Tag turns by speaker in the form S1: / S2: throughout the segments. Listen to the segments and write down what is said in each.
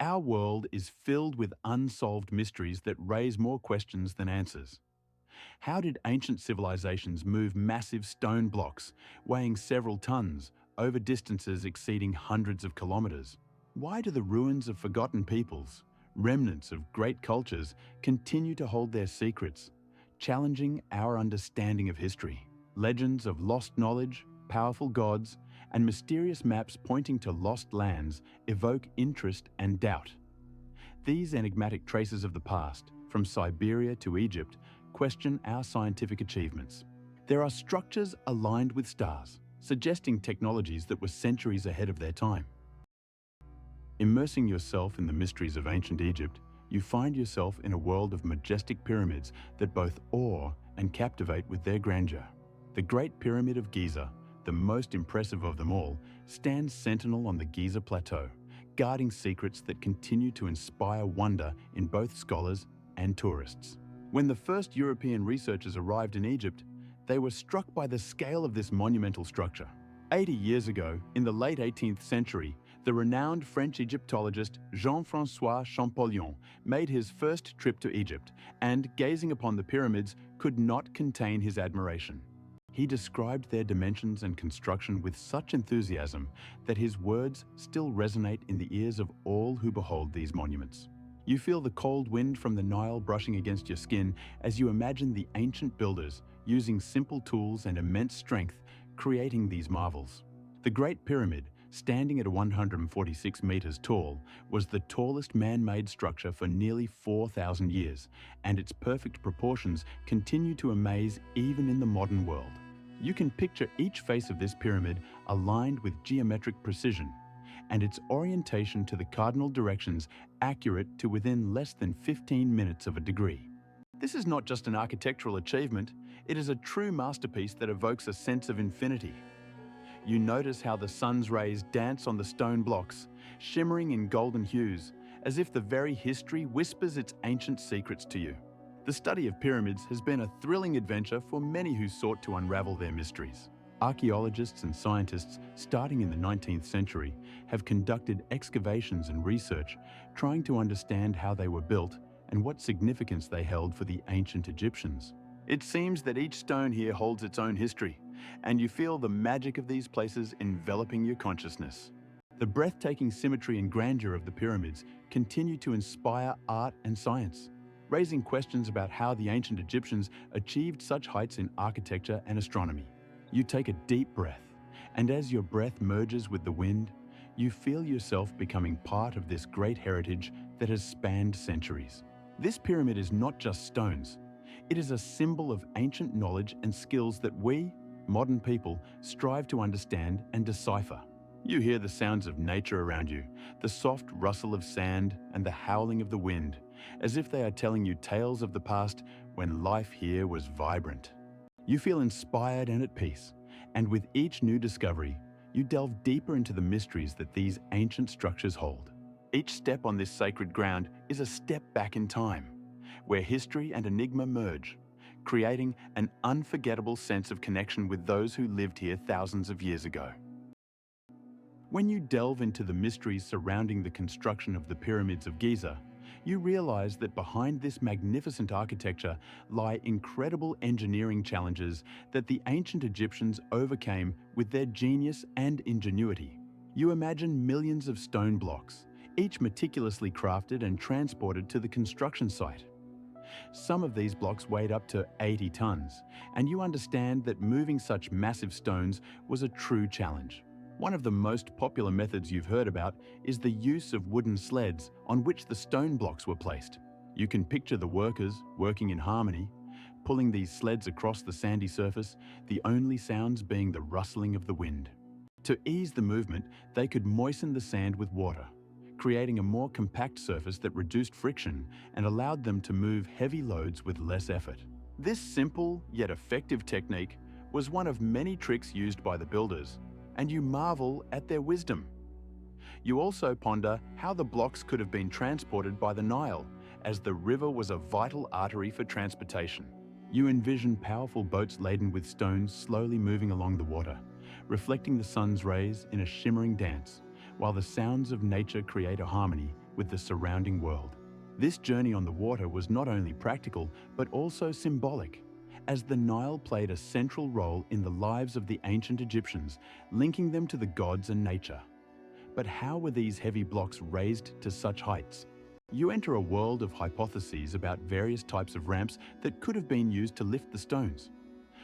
S1: Our world is filled with unsolved mysteries that raise more questions than answers. How did ancient civilizations move massive stone blocks, weighing several tons, over distances exceeding hundreds of kilometers? Why do the ruins of forgotten peoples, remnants of great cultures, continue to hold their secrets, challenging our understanding of history? Legends of lost knowledge, powerful gods, and mysterious maps pointing to lost lands evoke interest and doubt. These enigmatic traces of the past, from Siberia to Egypt, question our scientific achievements. There are structures aligned with stars, suggesting technologies that were centuries ahead of their time. Immersing yourself in the mysteries of ancient Egypt, you find yourself in a world of majestic pyramids that both awe and captivate with their grandeur. The Great Pyramid of Giza, the most impressive of them all, stands sentinel on the Giza Plateau, guarding secrets that continue to inspire wonder in both scholars and tourists. When the first European researchers arrived in Egypt, they were struck by the scale of this monumental structure. 80 years ago, in the late 18th century, the renowned French Egyptologist Jean-François Champollion made his first trip to Egypt and, gazing upon the pyramids, could not contain his admiration. He described their dimensions and construction with such enthusiasm that his words still resonate in the ears of all who behold these monuments. You feel the cold wind from the Nile brushing against your skin as you imagine the ancient builders, using simple tools and immense strength, creating these marvels. The Great Pyramid, standing at 146 meters tall, was the tallest man-made structure for nearly 4,000 years, and its perfect proportions continue to amaze even in the modern world. You can picture each face of this pyramid aligned with geometric precision, and its orientation to the cardinal directions accurate to within less than 15 minutes of a degree. This is not just an architectural achievement, it is a true masterpiece that evokes a sense of infinity. You notice how the sun's rays dance on the stone blocks, shimmering in golden hues, as if the very history whispers its ancient secrets to you. The study of pyramids has been a thrilling adventure for many who sought to unravel their mysteries. Archaeologists and scientists, starting in the 19th century, have conducted excavations and research, trying to understand how they were built and what significance they held for the ancient Egyptians. It seems that each stone here holds its own history, and you feel the magic of these places enveloping your consciousness. The breathtaking symmetry and grandeur of the pyramids continue to inspire art and science, raising questions about how the ancient Egyptians achieved such heights in architecture and astronomy. You take a deep breath, and as your breath merges with the wind, you feel yourself becoming part of this great heritage that has spanned centuries. This pyramid is not just stones. It is a symbol of ancient knowledge and skills that we, modern people, strive to understand and decipher. You hear the sounds of nature around you, the soft rustle of sand and the howling of the wind, as if they are telling you tales of the past when life here was vibrant. You feel inspired and at peace, and with each new discovery, you delve deeper into the mysteries that these ancient structures hold. Each step on this sacred ground is a step back in time, where history and enigma merge, creating an unforgettable sense of connection with those who lived here thousands of years ago. When you delve into the mysteries surrounding the construction of the pyramids of Giza, you realize that behind this magnificent architecture lie incredible engineering challenges that the ancient Egyptians overcame with their genius and ingenuity. You imagine millions of stone blocks, each meticulously crafted and transported to the construction site. Some of these blocks weighed up to 80 tons, and you understand that moving such massive stones was a true challenge. One of the most popular methods you've heard about is the use of wooden sleds on which the stone blocks were placed. You can picture the workers working in harmony, pulling these sleds across the sandy surface, the only sounds being the rustling of the wind. To ease the movement, they could moisten the sand with water, creating a more compact surface that reduced friction and allowed them to move heavy loads with less effort. This simple yet effective technique was one of many tricks used by the builders, and you marvel at their wisdom. You also ponder how the blocks could have been transported by the Nile, as the river was a vital artery for transportation. You envision powerful boats laden with stones slowly moving along the water, reflecting the sun's rays in a shimmering dance, while the sounds of nature create a harmony with the surrounding world. This journey on the water was not only practical, but also symbolic, as the Nile played a central role in the lives of the ancient Egyptians, linking them to the gods and nature. But how were these heavy blocks raised to such heights? You enter a world of hypotheses about various types of ramps that could have been used to lift the stones.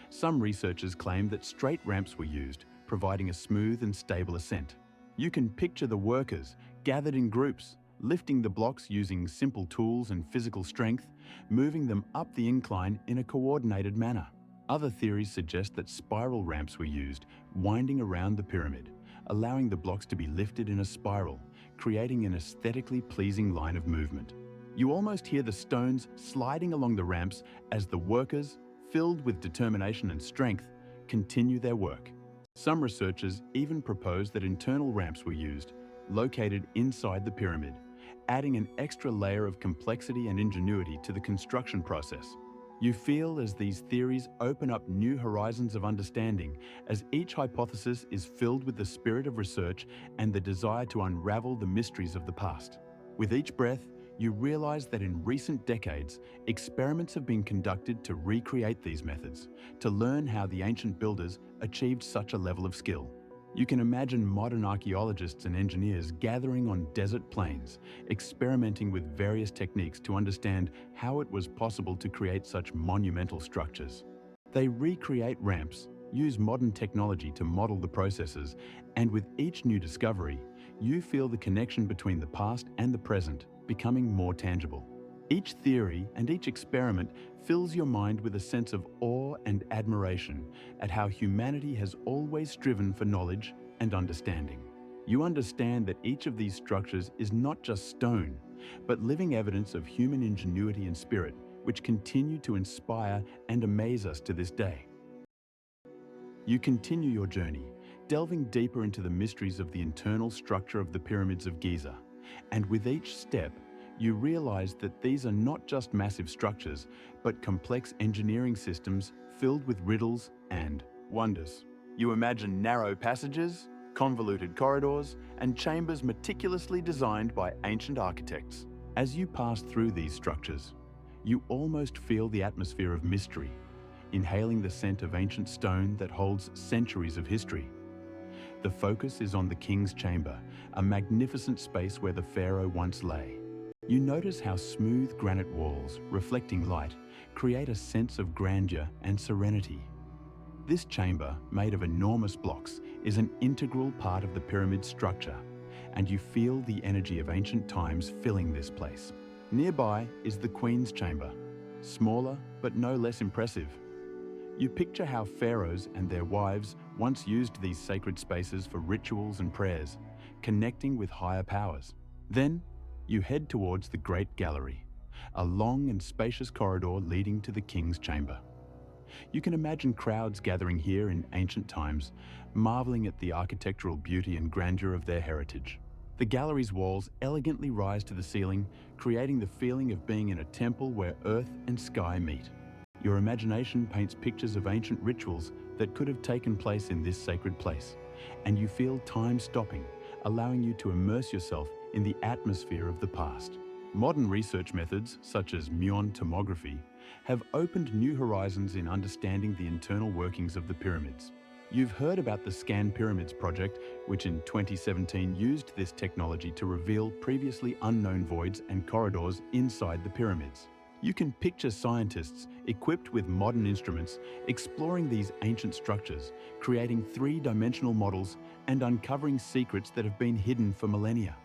S1: Some researchers claim that straight ramps were used, providing a smooth and stable ascent. You can picture the workers, gathered in groups, lifting the blocks using simple tools and physical strength, moving them up the incline in a coordinated manner. Other theories suggest that spiral ramps were used, winding around the pyramid, allowing the blocks to be lifted in a spiral, creating an aesthetically pleasing line of movement. You almost hear the stones sliding along the ramps as the workers, filled with determination and strength, continue their work. Some researchers even propose that internal ramps were used, located inside the pyramid, adding an extra layer of complexity and ingenuity to the construction process. You feel as these theories open up new horizons of understanding, as each hypothesis is filled with the spirit of research and the desire to unravel the mysteries of the past. With each breath, you realize that in recent decades, experiments have been conducted to recreate these methods, to learn how the ancient builders achieved such a level of skill. You can imagine modern archaeologists and engineers gathering on desert plains, experimenting with various techniques to understand how it was possible to create such monumental structures. They recreate ramps, use modern technology to model the processes, and with each new discovery, you feel the connection between the past and the present becoming more tangible. Each theory and each experiment fills your mind with a sense of awe and admiration at how humanity has always striven for knowledge and understanding. You understand that each of these structures is not just stone, but living evidence of human ingenuity and spirit, which continue to inspire and amaze us to this day. You continue your journey, delving deeper into the mysteries of the internal structure of the pyramids of Giza, and with each step, you realize that these are not just massive structures, but complex engineering systems filled with riddles and wonders. You imagine narrow passages, convoluted corridors, and chambers meticulously designed by ancient architects. As you pass through these structures, you almost feel the atmosphere of mystery, inhaling the scent of ancient stone that holds centuries of history. The focus is on the king's chamber, a magnificent space where the pharaoh once lay. You notice how smooth granite walls, reflecting light, create a sense of grandeur and serenity. This chamber, made of enormous blocks, is an integral part of the pyramid structure, and you feel the energy of ancient times filling this place. Nearby is the queen's chamber, smaller but no less impressive. You picture how pharaohs and their wives once used these sacred spaces for rituals and prayers, connecting with higher powers. Then, you head towards the Great Gallery, a long and spacious corridor leading to the king's chamber. You can imagine crowds gathering here in ancient times, marveling at the architectural beauty and grandeur of their heritage. The gallery's walls elegantly rise to the ceiling, creating the feeling of being in a temple where earth and sky meet. Your imagination paints pictures of ancient rituals that could have taken place in this sacred place, and you feel time stopping, allowing you to immerse yourself in the atmosphere of the past. Modern research methods, such as muon tomography, have opened new horizons in understanding the internal workings of the pyramids. You've heard about the Scan Pyramids project, which in 2017 used this technology to reveal previously unknown voids and corridors inside the pyramids. You can picture scientists equipped with modern instruments exploring these ancient structures, creating three-dimensional models and uncovering secrets that have been hidden for millennia.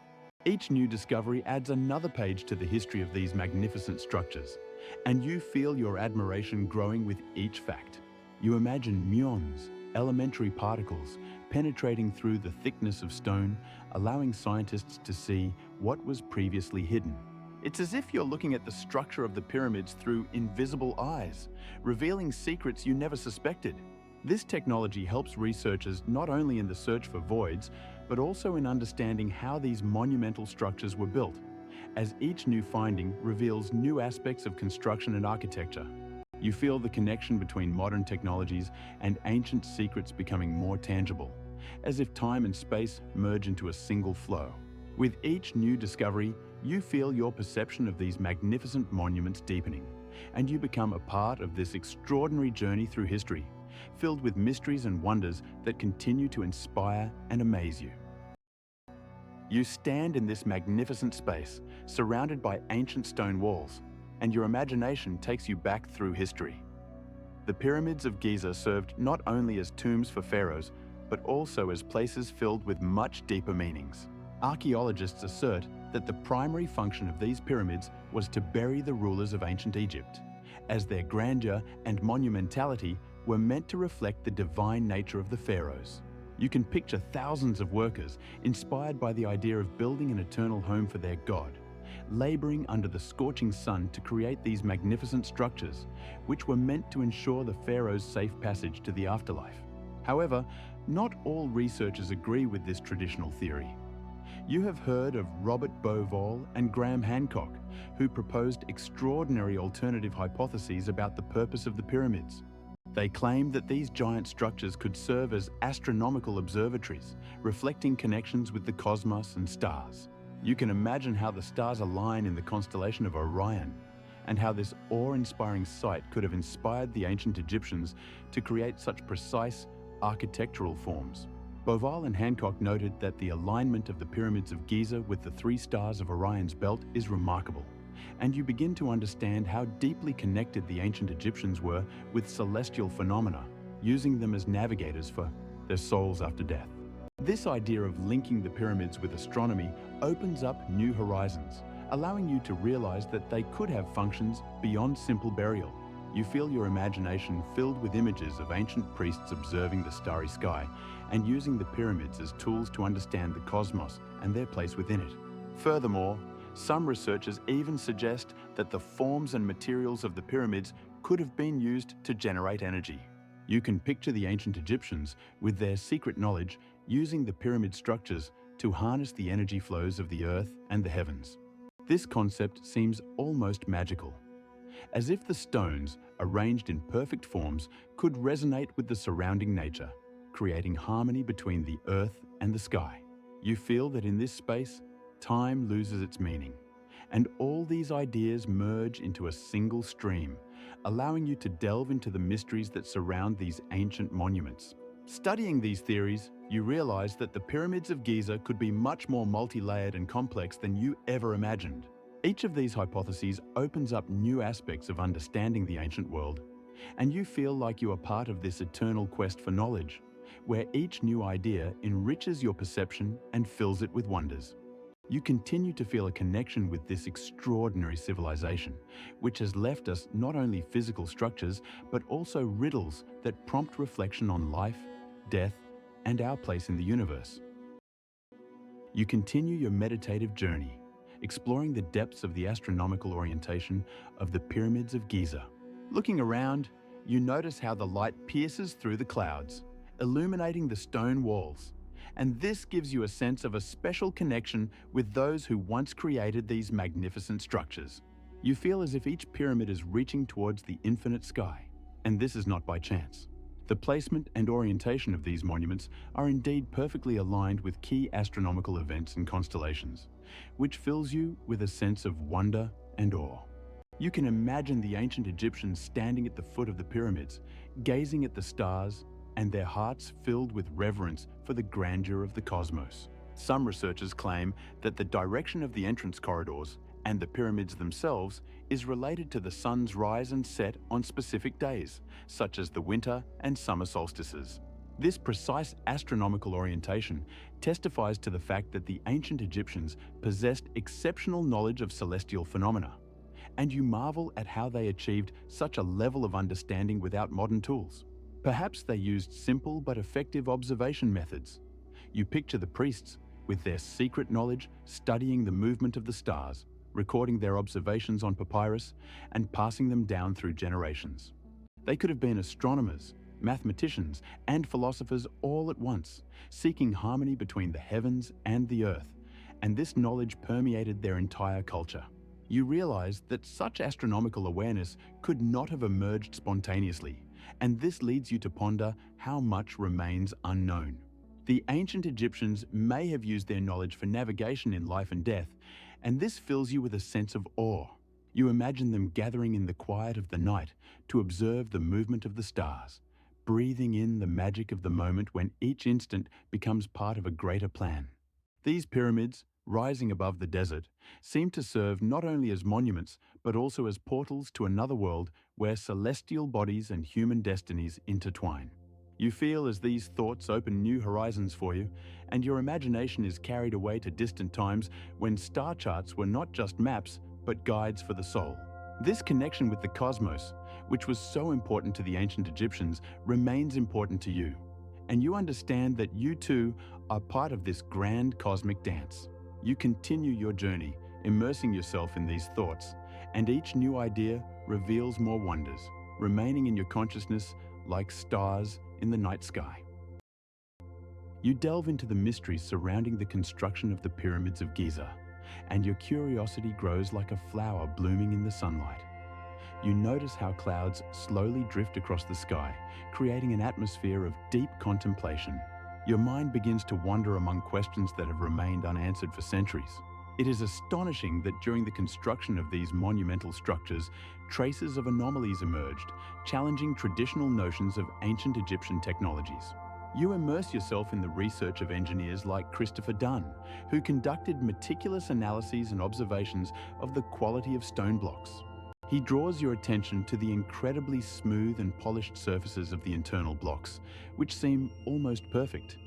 S1: Each new discovery adds another page to the history of these magnificent structures, and you feel your admiration growing with each fact. You imagine muons, elementary particles, penetrating through the thickness of stone, allowing scientists to see what was previously hidden. It's as if you're looking at the structure of the pyramids through invisible eyes, revealing secrets you never suspected. This technology helps researchers not only in the search for voids, but also in understanding how these monumental structures were built, as each new finding reveals new aspects of construction and architecture. You feel the connection between modern technologies and ancient secrets becoming more tangible, as if time and space merge into a single flow. With each new discovery, you feel your perception of these magnificent monuments deepening, and you become a part of this extraordinary journey through history, filled with mysteries and wonders that continue to inspire and amaze you. You stand in this magnificent space, surrounded by ancient stone walls, and your imagination takes you back through history. The pyramids of Giza served not only as tombs for pharaohs, but also as places filled with much deeper meanings. Archaeologists assert that the primary function of these pyramids was to bury the rulers of ancient Egypt, as their grandeur and monumentality were meant to reflect the divine nature of the pharaohs. You can picture thousands of workers inspired by the idea of building an eternal home for their god, laboring under the scorching sun to create these magnificent structures, which were meant to ensure the pharaoh's safe passage to the afterlife. However, not all researchers agree with this traditional theory. You have heard of Robert Bauval and Graham Hancock, who proposed extraordinary alternative hypotheses about the purpose of the pyramids. They claimed that these giant structures could serve as astronomical observatories, reflecting connections with the cosmos and stars. You can imagine how the stars align in the constellation of Orion, and how this awe-inspiring sight could have inspired the ancient Egyptians to create such precise architectural forms. Bauval and Hancock noted that the alignment of the pyramids of Giza with the 3 stars of Orion's belt is remarkable, and you begin to understand how deeply connected the ancient Egyptians were with celestial phenomena, using them as navigators for their souls after death. This idea of linking the pyramids with astronomy opens up new horizons, allowing you to realize that they could have functions beyond simple burial. You feel your imagination filled with images of ancient priests observing the starry sky and using the pyramids as tools to understand the cosmos and their place within it. Furthermore, some researchers even suggest that the forms and materials of the pyramids could have been used to generate energy. You can picture the ancient Egyptians, with their secret knowledge, using the pyramid structures to harness the energy flows of the earth and the heavens. This concept seems almost magical, as if the stones, arranged in perfect forms, could resonate with the surrounding nature, creating harmony between the earth and the sky. You feel that in this space, time loses its meaning, and all these ideas merge into a single stream, allowing you to delve into the mysteries that surround these ancient monuments. Studying these theories, you realize that the pyramids of Giza could be much more multi-layered and complex than you ever imagined. Each of these hypotheses opens up new aspects of understanding the ancient world, and you feel like you are part of this eternal quest for knowledge, where each new idea enriches your perception and fills it with wonders. You continue to feel a connection with this extraordinary civilization, which has left us not only physical structures, but also riddles that prompt reflection on life, death, and our place in the universe. You continue your meditative journey, exploring the depths of the astronomical orientation of the pyramids of Giza. Looking around, you notice how the light pierces through the clouds, illuminating the stone walls, and this gives you a sense of a special connection with those who once created these magnificent structures. You feel as if each pyramid is reaching towards the infinite sky, and this is not by chance. The placement and orientation of these monuments are indeed perfectly aligned with key astronomical events and constellations, which fills you with a sense of wonder and awe. You can imagine the ancient Egyptians standing at the foot of the pyramids, gazing at the stars, and their hearts filled with reverence for the grandeur of the cosmos. Some researchers claim that the direction of the entrance corridors and the pyramids themselves is related to the sun's rise and set on specific days, such as the winter and summer solstices. This precise astronomical orientation testifies to the fact that the ancient Egyptians possessed exceptional knowledge of celestial phenomena, and you marvel at how they achieved such a level of understanding without modern tools. Perhaps they used simple but effective observation methods. You picture the priests, with their secret knowledge, studying the movement of the stars, recording their observations on papyrus, and passing them down through generations. They could have been astronomers, mathematicians, and philosophers all at once, seeking harmony between the heavens and the earth, and this knowledge permeated their entire culture. You realize that such astronomical awareness could not have emerged spontaneously, and this leads you to ponder how much remains unknown. The ancient Egyptians may have used their knowledge for navigation in life and death, and this fills you with a sense of awe. You imagine them gathering in the quiet of the night to observe the movement of the stars, breathing in the magic of the moment when each instant becomes part of a greater plan. These pyramids, rising above the desert, seem to serve not only as monuments but also as portals to another world where celestial bodies and human destinies intertwine. You feel as these thoughts open new horizons for you, and your imagination is carried away to distant times when star charts were not just maps but guides for the soul. This connection with the cosmos, which was so important to the ancient Egyptians, remains important to you, and you understand that you too are part of this grand cosmic dance. You continue your journey, immersing yourself in these thoughts, and each new idea reveals more wonders, remaining in your consciousness like stars in the night sky. You delve into the mysteries surrounding the construction of the pyramids of Giza, and your curiosity grows like a flower blooming in the sunlight. You notice how clouds slowly drift across the sky, creating an atmosphere of deep contemplation. Your mind begins to wander among questions that have remained unanswered for centuries. It is astonishing that during the construction of these monumental structures, traces of anomalies emerged, challenging traditional notions of ancient Egyptian technologies. You immerse yourself in the research of engineers like Christopher Dunn, who conducted meticulous analyses and observations of the quality of stone blocks. He draws your attention to the incredibly smooth and polished surfaces of the internal blocks, which seem almost perfect.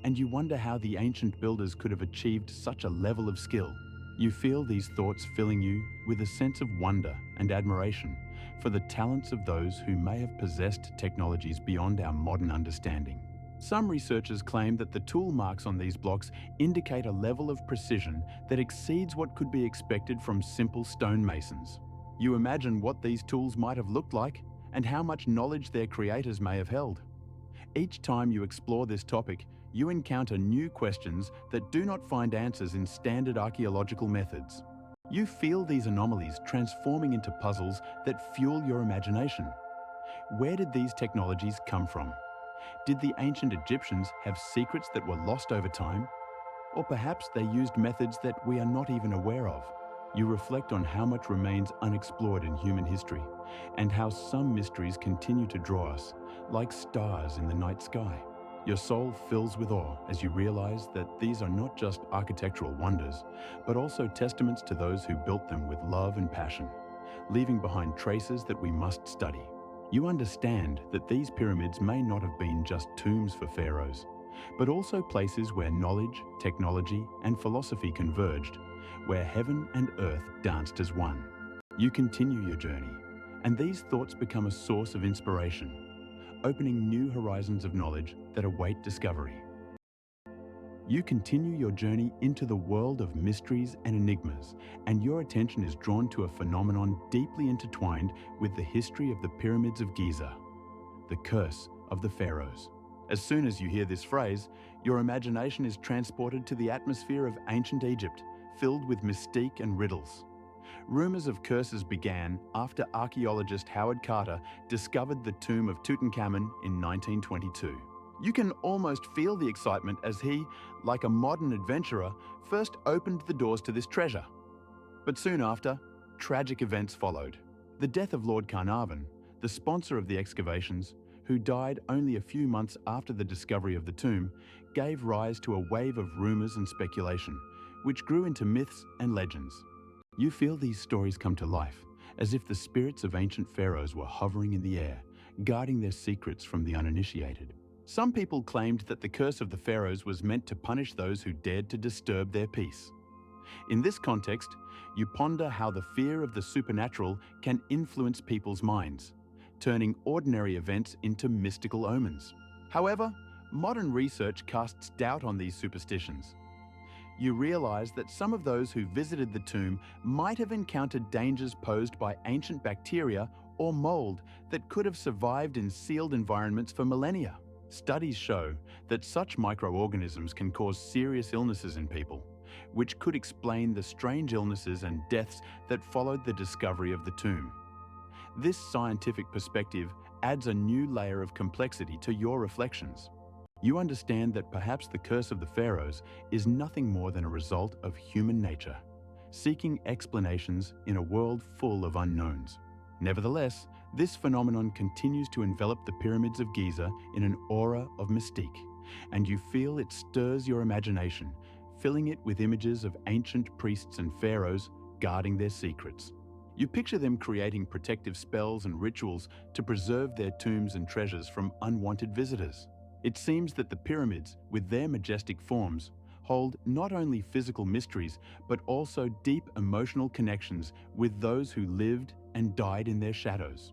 S1: And you wonder how the ancient builders could have achieved such a level of skill. You feel these thoughts filling you with a sense of wonder and admiration for the talents of those who may have possessed technologies beyond our modern understanding. Some researchers claim that the tool marks on these blocks indicate a level of precision that exceeds what could be expected from simple stonemasons. You imagine what these tools might have looked like and how much knowledge their creators may have held. Each time you explore this topic, you encounter new questions that do not find answers in standard archaeological methods. You feel these anomalies transforming into puzzles that fuel your imagination. Where did these technologies come from? Did the ancient Egyptians have secrets that were lost over time? Or perhaps they used methods that we are not even aware of? You reflect on how much remains unexplored in human history, and how some mysteries continue to draw us, like stars in the night sky. Your soul fills with awe as you realize that these are not just architectural wonders, but also testaments to those who built them with love and passion, leaving behind traces that we must study. You understand that these pyramids may not have been just tombs for pharaohs, but also places where knowledge, technology, and philosophy converged, where heaven and earth danced as one. You continue your journey, and these thoughts become a source of inspiration, opening new horizons of knowledge that await discovery. You continue your journey into the world of mysteries and enigmas, and your attention is drawn to a phenomenon deeply intertwined with the history of the pyramids of Giza, the curse of the pharaohs. As soon as you hear this phrase, your imagination is transported to the atmosphere of ancient Egypt, filled with mystique and riddles. Rumors of curses began after archaeologist Howard Carter discovered the tomb of Tutankhamun in 1922. You can almost feel the excitement as he, like a modern adventurer, first opened the doors to this treasure. But soon after, tragic events followed. The death of Lord Carnarvon, the sponsor of the excavations, who died only a few months after the discovery of the tomb, gave rise to a wave of rumors and speculation, which grew into myths and legends. You feel these stories come to life, as if the spirits of ancient pharaohs were hovering in the air, guarding their secrets from the uninitiated. Some people claimed that the curse of the pharaohs was meant to punish those who dared to disturb their peace. In this context, you ponder how the fear of the supernatural can influence people's minds, turning ordinary events into mystical omens. However, modern research casts doubt on these superstitions. You realize that some of those who visited the tomb might have encountered dangers posed by ancient bacteria or mold that could have survived in sealed environments for millennia. Studies show that such microorganisms can cause serious illnesses in people, which could explain the strange illnesses and deaths that followed the discovery of the tomb. This scientific perspective adds a new layer of complexity to your reflections. You understand that perhaps the curse of the pharaohs is nothing more than a result of human nature, seeking explanations in a world full of unknowns. Nevertheless, this phenomenon continues to envelop the pyramids of Giza in an aura of mystique, and you feel it stirs your imagination, filling it with images of ancient priests and pharaohs guarding their secrets. You picture them creating protective spells and rituals to preserve their tombs and treasures from unwanted visitors. It seems that the pyramids, with their majestic forms, hold not only physical mysteries, but also deep emotional connections with those who lived and died in their shadows.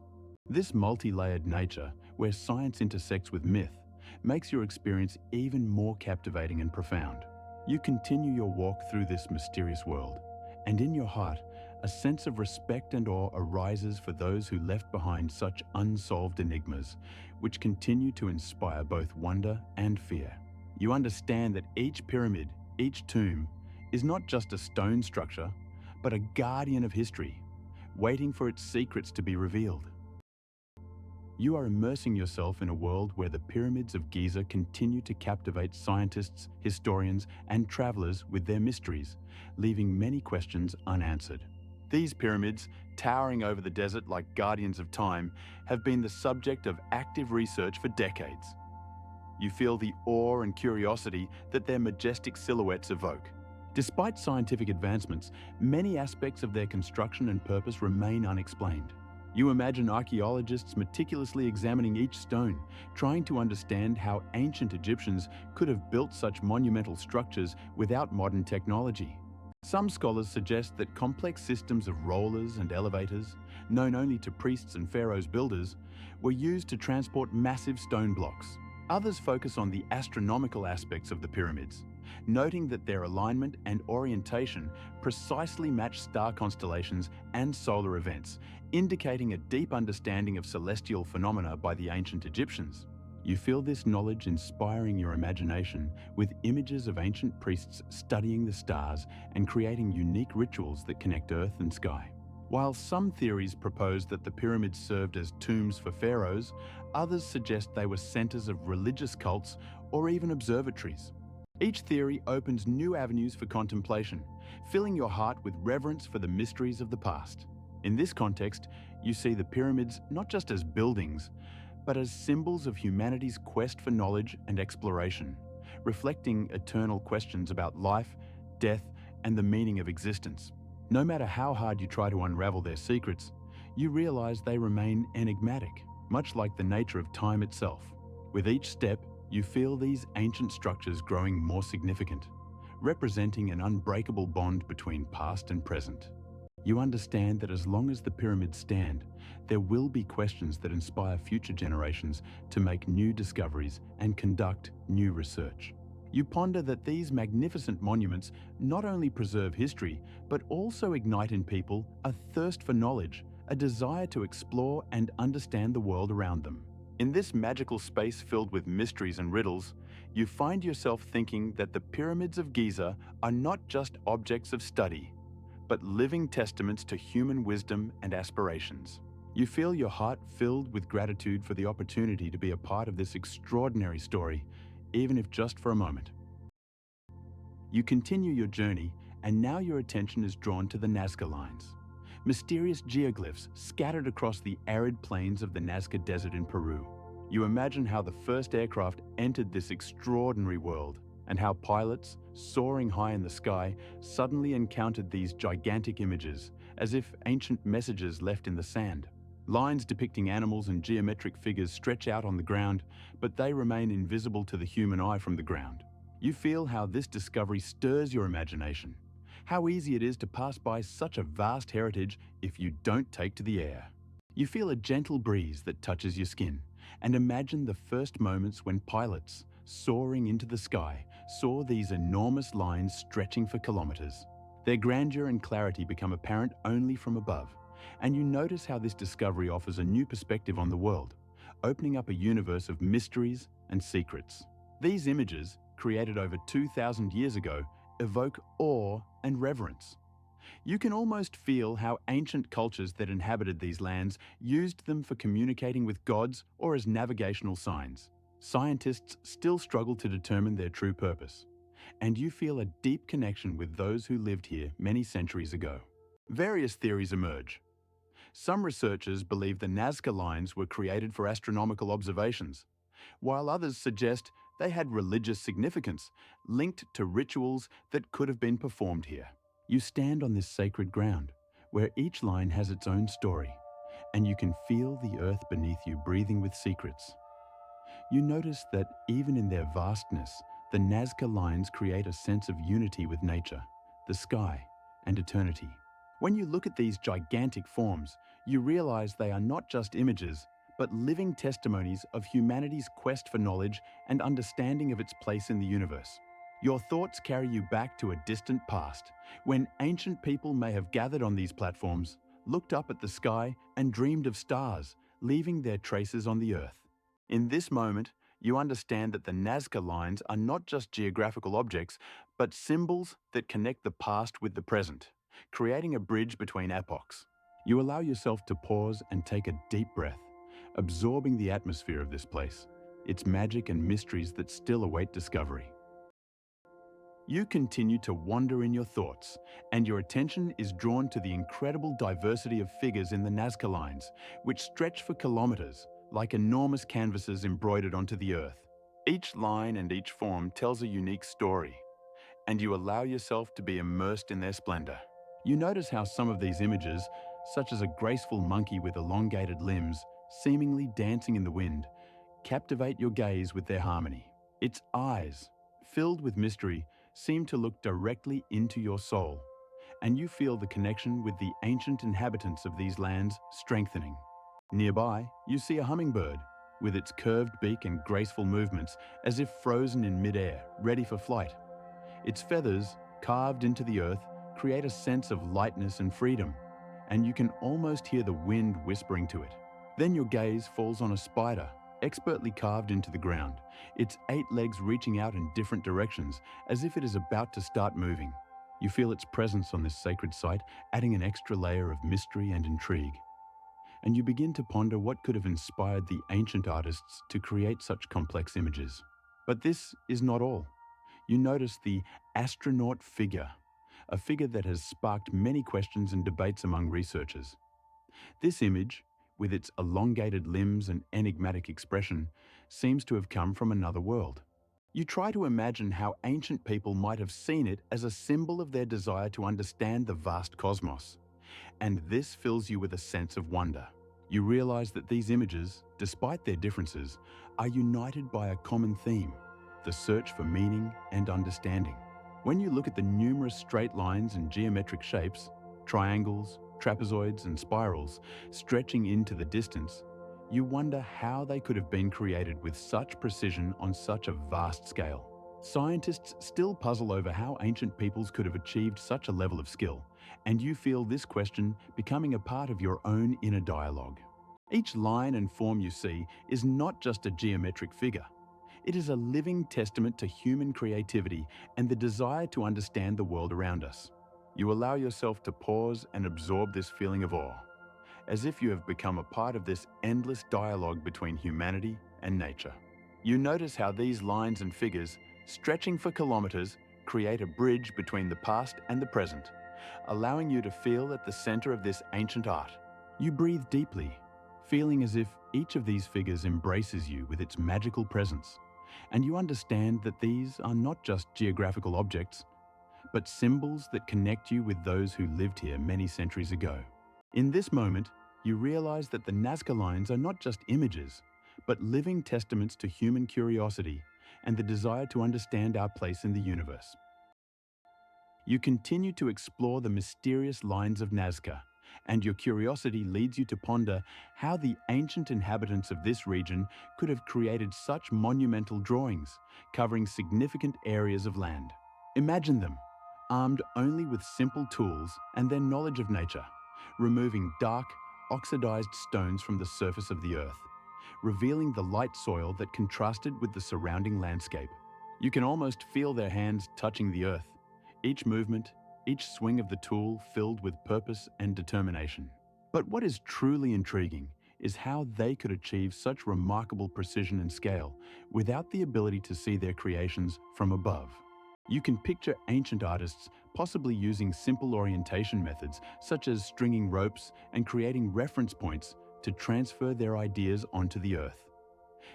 S1: This multi-layered nature, where science intersects with myth, makes your experience even more captivating and profound. You continue your walk through this mysterious world, and in your heart, a sense of respect and awe arises for those who left behind such unsolved enigmas, which continue to inspire both wonder and fear. You understand that each pyramid, each tomb, is not just a stone structure, but a guardian of history, waiting for its secrets to be revealed. You are immersing yourself in a world where the pyramids of Giza continue to captivate scientists, historians, and travelers with their mysteries, leaving many questions unanswered. These pyramids, towering over the desert like guardians of time, have been the subject of active research for decades. You feel the awe and curiosity that their majestic silhouettes evoke. Despite scientific advancements, many aspects of their construction and purpose remain unexplained. You imagine archaeologists meticulously examining each stone, trying to understand how ancient Egyptians could have built such monumental structures without modern technology. Some scholars suggest that complex systems of rollers and elevators, known only to priests and pharaohs' builders, were used to transport massive stone blocks. Others focus on the astronomical aspects of the pyramids, noting that their alignment and orientation precisely match star constellations and solar events, indicating a deep understanding of celestial phenomena by the ancient Egyptians. You feel this knowledge inspiring your imagination with images of ancient priests studying the stars and creating unique rituals that connect earth and sky. While some theories propose that the pyramids served as tombs for pharaohs, others suggest they were centers of religious cults or even observatories. Each theory opens new avenues for contemplation, filling your heart with reverence for the mysteries of the past. In this context, you see the pyramids not just as buildings, but as symbols of humanity's quest for knowledge and exploration, reflecting eternal questions about life, death, and the meaning of existence. No matter how hard you try to unravel their secrets, you realize they remain enigmatic, much like the nature of time itself. With each step, you feel these ancient structures growing more significant, representing an unbreakable bond between past and present. You understand that as long as the pyramids stand, there will be questions that inspire future generations to make new discoveries and conduct new research. You ponder that these magnificent monuments not only preserve history, but also ignite in people a thirst for knowledge, a desire to explore and understand the world around them. In this magical space filled with mysteries and riddles, you find yourself thinking that the pyramids of Giza are not just objects of study, but living testaments to human wisdom and aspirations. You feel your heart filled with gratitude for the opportunity to be a part of this extraordinary story, even if just for a moment. You continue your journey, and now your attention is drawn to the Nazca lines, mysterious geoglyphs scattered across the arid plains of the Nazca Desert in Peru. You imagine how the first aircraft entered this extraordinary world, and how pilots, soaring high in the sky, suddenly encountered these gigantic images, as if ancient messages left in the sand. Lines depicting animals and geometric figures stretch out on the ground, but they remain invisible to the human eye from the ground. You feel how this discovery stirs your imagination, how easy it is to pass by such a vast heritage if you don't take to the air. You feel a gentle breeze that touches your skin, and imagine the first moments when pilots, soaring into the sky, saw these enormous lines stretching for kilometers. Their grandeur and clarity become apparent only from above, and you notice how this discovery offers a new perspective on the world, opening up a universe of mysteries and secrets. These images, created over 2,000 years ago, evoke awe and reverence. You can almost feel how ancient cultures that inhabited these lands used them for communicating with gods or as navigational signs. Scientists still struggle to determine their true purpose, and you feel a deep connection with those who lived here many centuries ago. Various theories emerge. Some researchers believe the Nazca lines were created for astronomical observations, while others suggest they had religious significance linked to rituals that could have been performed here. You stand on this sacred ground, where each line has its own story, and you can feel the earth beneath you breathing with secrets. You notice that even in their vastness, the Nazca lines create a sense of unity with nature, the sky, and eternity. When you look at these gigantic forms, you realize they are not just images, but living testimonies of humanity's quest for knowledge and understanding of its place in the universe. Your thoughts carry you back to a distant past, when ancient people may have gathered on these platforms, looked up at the sky, and dreamed of stars, leaving their traces on the earth. In this moment, you understand that the Nazca lines are not just geographical objects, but symbols that connect the past with the present, creating a bridge between epochs. You allow yourself to pause and take a deep breath, absorbing the atmosphere of this place, its magic and mysteries that still await discovery. You continue to wander in your thoughts, and your attention is drawn to the incredible diversity of figures in the Nazca lines, which stretch for kilometers, like enormous canvases embroidered onto the earth. Each line and each form tells a unique story, and you allow yourself to be immersed in their splendor. You notice how some of these images, such as a graceful monkey with elongated limbs, seemingly dancing in the wind, captivate your gaze with their harmony. Its eyes, filled with mystery, seem to look directly into your soul, and you feel the connection with the ancient inhabitants of these lands strengthening. Nearby, you see a hummingbird, with its curved beak and graceful movements as if frozen in midair, ready for flight. Its feathers, carved into the earth, create a sense of lightness and freedom, and you can almost hear the wind whispering to it. Then your gaze falls on a spider, expertly carved into the ground, its 8 legs reaching out in different directions, as if it is about to start moving. You feel its presence on this sacred site, adding an extra layer of mystery and intrigue. And you begin to ponder what could have inspired the ancient artists to create such complex images. But this is not all. You notice the astronaut figure, a figure that has sparked many questions and debates among researchers. This image, with its elongated limbs and enigmatic expression, seems to have come from another world. You try to imagine how ancient people might have seen it as a symbol of their desire to understand the vast cosmos, and this fills you with a sense of wonder. You realize that these images, despite their differences, are united by a common theme: the search for meaning and understanding. When you look at the numerous straight lines and geometric shapes, triangles, trapezoids, and spirals stretching into the distance, you wonder how they could have been created with such precision on such a vast scale. Scientists still puzzle over how ancient peoples could have achieved such a level of skill, and you feel this question becoming a part of your own inner dialogue. Each line and form you see is not just a geometric figure. It is a living testament to human creativity and the desire to understand the world around us. You allow yourself to pause and absorb this feeling of awe, as if you have become a part of this endless dialogue between humanity and nature. You notice how these lines and figures, stretching for kilometers, create a bridge between the past and the present, allowing you to feel at the center of this ancient art. You breathe deeply, feeling as if each of these figures embraces you with its magical presence, and you understand that these are not just geographical objects, but symbols that connect you with those who lived here many centuries ago. In this moment, you realize that the Nazca lines are not just images, but living testaments to human curiosity and the desire to understand our place in the universe. You continue to explore the mysterious lines of Nazca, and your curiosity leads you to ponder how the ancient inhabitants of this region could have created such monumental drawings, covering significant areas of land. Imagine them, armed only with simple tools and their knowledge of nature, removing dark, oxidized stones from the surface of the earth, revealing the light soil that contrasted with the surrounding landscape. You can almost feel their hands touching the earth, each movement, each swing of the tool filled with purpose and determination. But what is truly intriguing is how they could achieve such remarkable precision and scale without the ability to see their creations from above. You can picture ancient artists possibly using simple orientation methods such as stringing ropes and creating reference points to transfer their ideas onto the earth.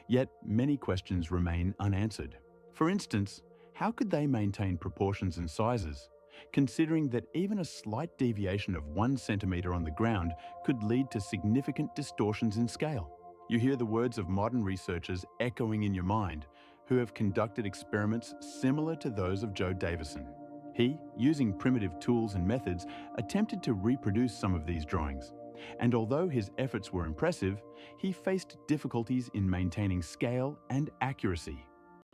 S1: Yet many questions remain unanswered. For instance, how could they maintain proportions and sizes, considering that even a slight deviation of 1 centimeter on the ground could lead to significant distortions in scale? You hear the words of modern researchers echoing in your mind, who have conducted experiments similar to those of Joe Davison. He, using primitive tools and methods, attempted to reproduce some of these drawings. And although his efforts were impressive, he faced difficulties in maintaining scale and accuracy.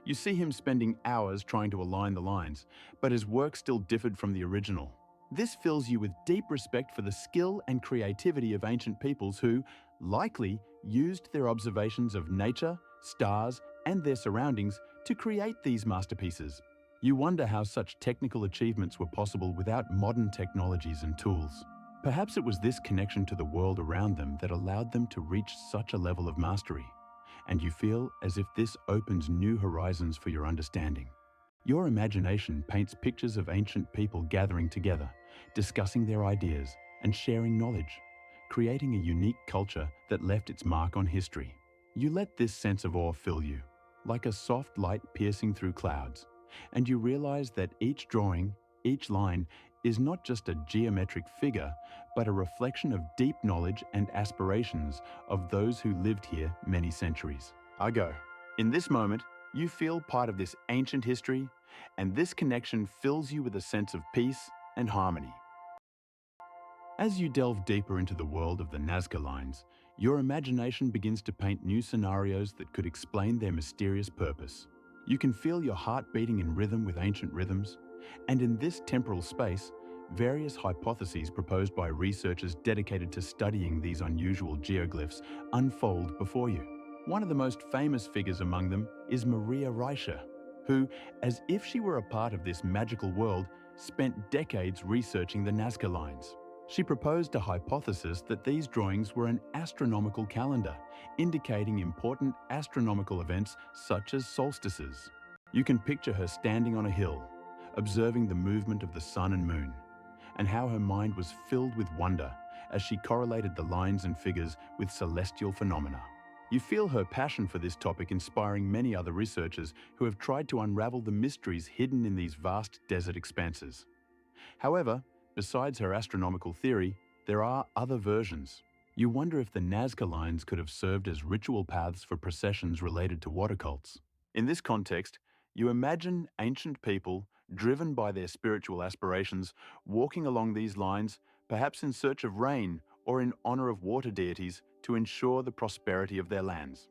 S1: You see him spending hours trying to align the lines, but his work still differed from the original. This fills you with deep respect for the skill and creativity of ancient peoples who, likely, used their observations of nature, stars, and their surroundings to create these masterpieces. You wonder how such technical achievements were possible without modern technologies and tools. Perhaps it was this connection to the world around them that allowed them to reach such a level of mastery, and you feel as if this opens new horizons for your understanding. Your imagination paints pictures of ancient people gathering together, discussing their ideas, and sharing knowledge, creating a unique culture that left its mark on history. You let this sense of awe fill you, like a soft light piercing through clouds, and you realize that each drawing, each line, is not just a geometric figure, but a reflection of deep knowledge and aspirations of those who lived here many centuries ago. In this moment, you feel part of this ancient history, and this connection fills you with a sense of peace and harmony. As you delve deeper into the world of the Nazca lines, your imagination begins to paint new scenarios that could explain their mysterious purpose. You can feel your heart beating in rhythm with ancient rhythms, and in this temporal space, various hypotheses proposed by researchers dedicated to studying these unusual geoglyphs unfold before you. One of the most famous figures among them is Maria Reicher, who, as if she were a part of this magical world, spent decades researching the Nazca lines. She proposed a hypothesis that these drawings were an astronomical calendar, indicating important astronomical events such as solstices. You can picture her standing on a hill, observing the movement of the sun and moon, and how her mind was filled with wonder as she correlated the lines and figures with celestial phenomena. You feel her passion for this topic inspiring many other researchers who have tried to unravel the mysteries hidden in these vast desert expanses. However, besides her astronomical theory, there are other versions. You wonder if the Nazca lines could have served as ritual paths for processions related to water cults. In this context, you imagine ancient people, driven by their spiritual aspirations, walking along these lines, perhaps in search of rain or in honor of water deities to ensure the prosperity of their lands.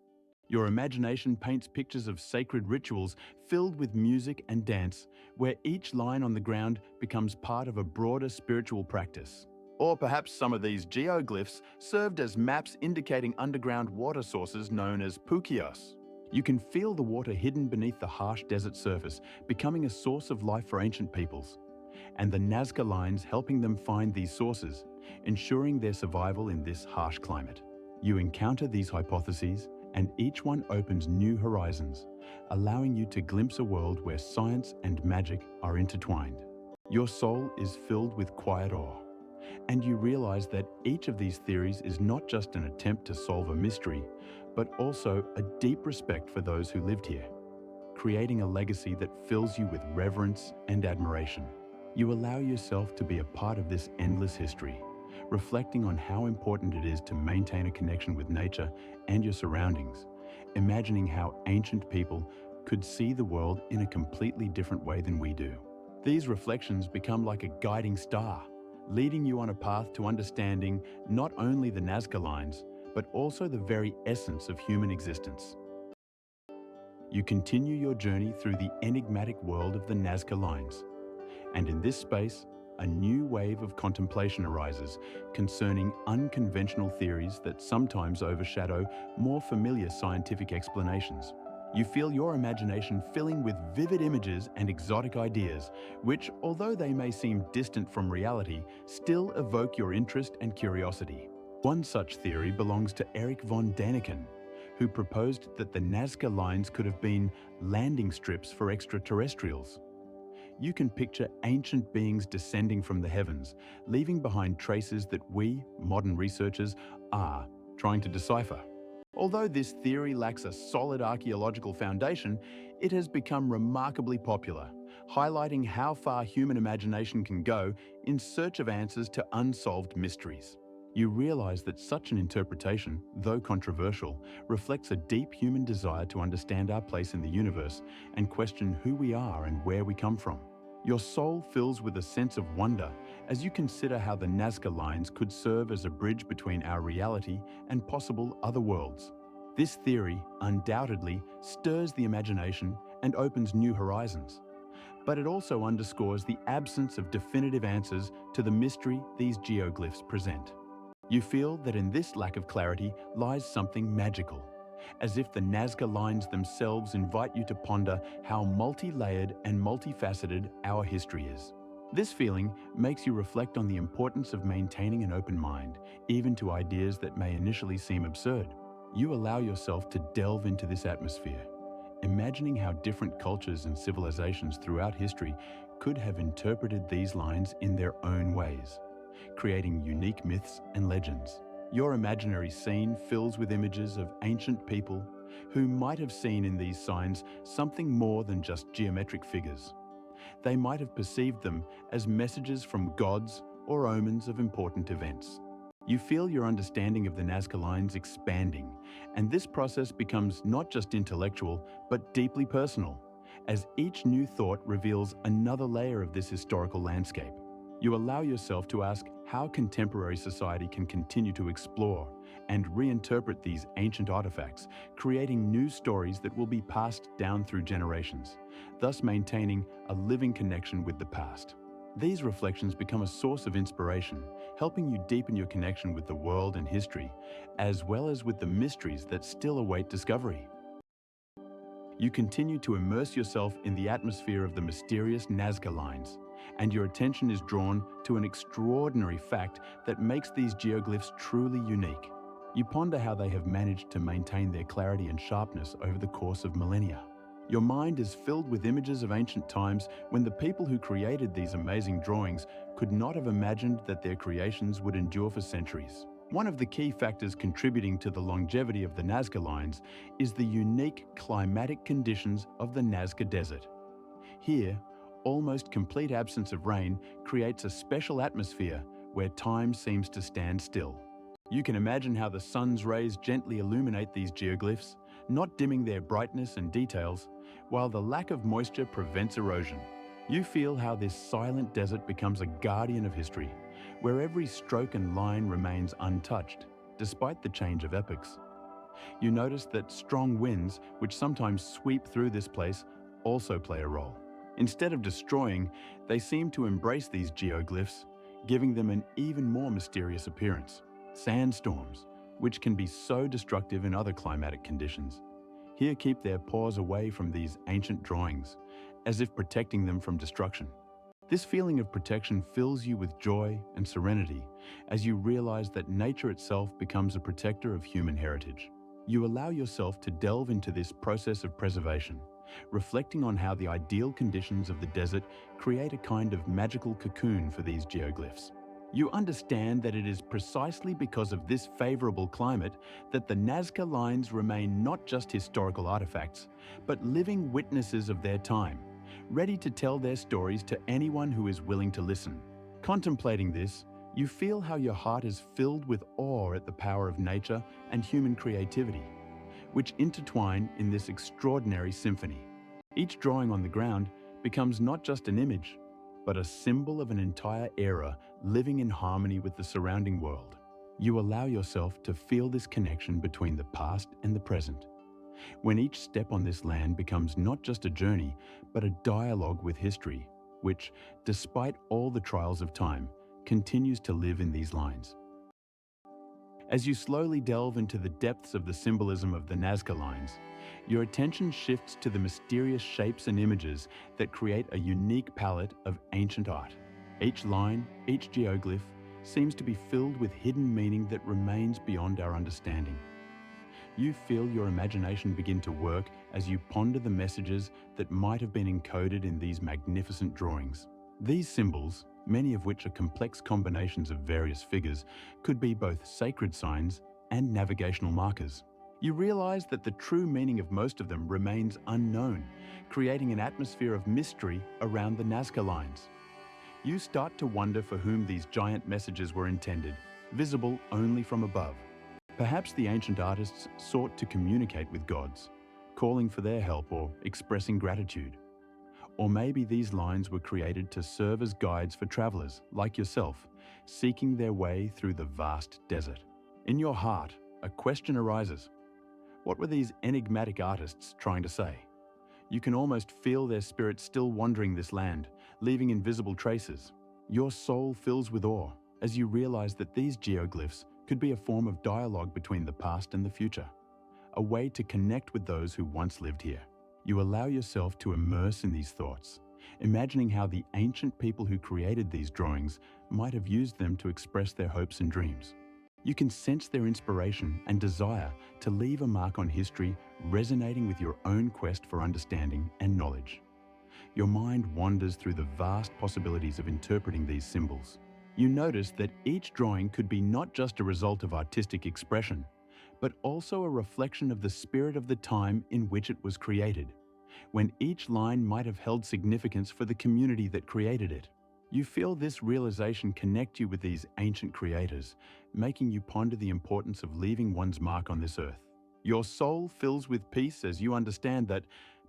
S1: Your imagination paints pictures of sacred rituals filled with music and dance, where each line on the ground becomes part of a broader spiritual practice. Or perhaps some of these geoglyphs served as maps indicating underground water sources known as pukios. You can feel the water hidden beneath the harsh desert surface, becoming a source of life for ancient peoples, and the Nazca lines helping them find these sources, ensuring their survival in this harsh climate. You encounter these hypotheses, and each one opens new horizons, allowing you to glimpse a world where science and magic are intertwined. Your soul is filled with quiet awe, and you realize that each of these theories is not just an attempt to solve a mystery, but also a deep respect for those who lived here, creating a legacy that fills you with reverence and admiration. You allow yourself to be a part of this endless history, reflecting on how important it is to maintain a connection with nature and your surroundings, imagining how ancient people could see the world in a completely different way than we do. These reflections become like a guiding star, leading you on a path to understanding not only the Nazca lines, but also the very essence of human existence. You continue your journey through the enigmatic world of the Nazca lines, and in this space, a new wave of contemplation arises concerning unconventional theories that sometimes overshadow more familiar scientific explanations. You feel your imagination filling with vivid images and exotic ideas, which, although they may seem distant from reality, still evoke your interest and curiosity. One such theory belongs to Erich von Däniken, who proposed that the Nazca lines could have been landing strips for extraterrestrials. you can picture ancient beings descending from the heavens, leaving behind traces that we, modern researchers, are trying to decipher. Although this theory lacks a solid archaeological foundation, it has become remarkably popular, highlighting how far human imagination can go in search of answers to unsolved mysteries. You realize that such an interpretation, though controversial, reflects a deep human desire to understand our place in the universe and question who we are and where we come from. Your soul fills with a sense of wonder as you consider how the Nazca lines could serve as a bridge between our reality and possible other worlds. This theory undoubtedly stirs the imagination and opens new horizons, but it also underscores the absence of definitive answers to the mystery these geoglyphs present. You feel that in this lack of clarity lies something magical, as if the Nazca lines themselves invite you to ponder how multi-layered and multifaceted our history is. This feeling makes you reflect on the importance of maintaining an open mind, even to ideas that may initially seem absurd. You allow yourself to delve into this atmosphere, imagining how different cultures and civilizations throughout history could have interpreted these lines in their own ways, creating unique myths and legends. Your imaginary scene fills with images of ancient people who might have seen in these signs something more than just geometric figures. They might have perceived them as messages from gods or omens of important events. You feel your understanding of the Nazca lines expanding, and this process becomes not just intellectual, but deeply personal, as each new thought reveals another layer of this historical landscape. You allow yourself to ask how contemporary society can continue to explore and reinterpret these ancient artifacts, creating new stories that will be passed down through generations, thus maintaining a living connection with the past. These reflections become a source of inspiration, helping you deepen your connection with the world and history, as well as with the mysteries that still await discovery. You continue to immerse yourself in the atmosphere of the mysterious Nazca lines, and your attention is drawn to an extraordinary fact that makes these geoglyphs truly unique. You ponder how they have managed to maintain their clarity and sharpness over the course of millennia. Your mind is filled with images of ancient times when the people who created these amazing drawings could not have imagined that their creations would endure for centuries. One of the key factors contributing to the longevity of the Nazca lines is the unique climatic conditions of the Nazca Desert. Here, almost complete absence of rain creates a special atmosphere where time seems to stand still. You can imagine how the sun's rays gently illuminate these geoglyphs, not dimming their brightness and details, while the lack of moisture prevents erosion. You feel how this silent desert becomes a guardian of history, where every stroke and line remains untouched, despite the change of epochs. You notice that strong winds, which sometimes sweep through this place, also play a role. Instead of destroying, they seem to embrace these geoglyphs, giving them an even more mysterious appearance. Sandstorms, which can be so destructive in other climatic conditions, here keep their paws away from these ancient drawings, as if protecting them from destruction. This feeling of protection fills you with joy and serenity as you realize that nature itself becomes a protector of human heritage. You allow yourself to delve into this process of preservation, reflecting on how the ideal conditions of the desert create a kind of magical cocoon for these geoglyphs. You understand that it is precisely because of this favorable climate that the Nazca lines remain not just historical artifacts, but living witnesses of their time, ready to tell their stories to anyone who is willing to listen. Contemplating this, you feel how your heart is filled with awe at the power of nature and human creativity, which intertwine in this extraordinary symphony. Each drawing on the ground becomes not just an image, but a symbol of an entire era living in harmony with the surrounding world. You allow yourself to feel this connection between the past and the present, when each step on this land becomes not just a journey, but a dialogue with history, which, despite all the trials of time, continues to live in these lines. As you slowly delve into the depths of the symbolism of the Nazca lines, your attention shifts to the mysterious shapes and images that create a unique palette of ancient art. Each line, each geoglyph, seems to be filled with hidden meaning that remains beyond our understanding. You feel your imagination begin to work as you ponder the messages that might have been encoded in these magnificent drawings. These symbols, many of which are complex combinations of various figures, could be both sacred signs and navigational markers. You realize that the true meaning of most of them remains unknown, creating an atmosphere of mystery around the Nazca lines. You start to wonder for whom these giant messages were intended, visible only from above. Perhaps the ancient artists sought to communicate with gods, calling for their help or expressing gratitude. Or maybe these lines were created to serve as guides for travelers, like yourself, seeking their way through the vast desert. In your heart, a question arises. What were these enigmatic artists trying to say? You can almost feel their spirits still wandering this land, leaving invisible traces. Your soul fills with awe as you realize that these geoglyphs could be a form of dialogue between the past and the future, a way to connect with those who once lived here. You allow yourself to immerse in these thoughts, imagining how the ancient people who created these drawings might have used them to express their hopes and dreams. You can sense their inspiration and desire to leave a mark on history, resonating with your own quest for understanding and knowledge. Your mind wanders through the vast possibilities of interpreting these symbols. You notice that each drawing could be not just a result of artistic expression, but also a reflection of the spirit of the time in which it was created, when each line might have held significance for the community that created it. You feel this realization connect you with these ancient creators, making you ponder the importance of leaving one's mark on this earth. Your soul fills with peace as you understand that,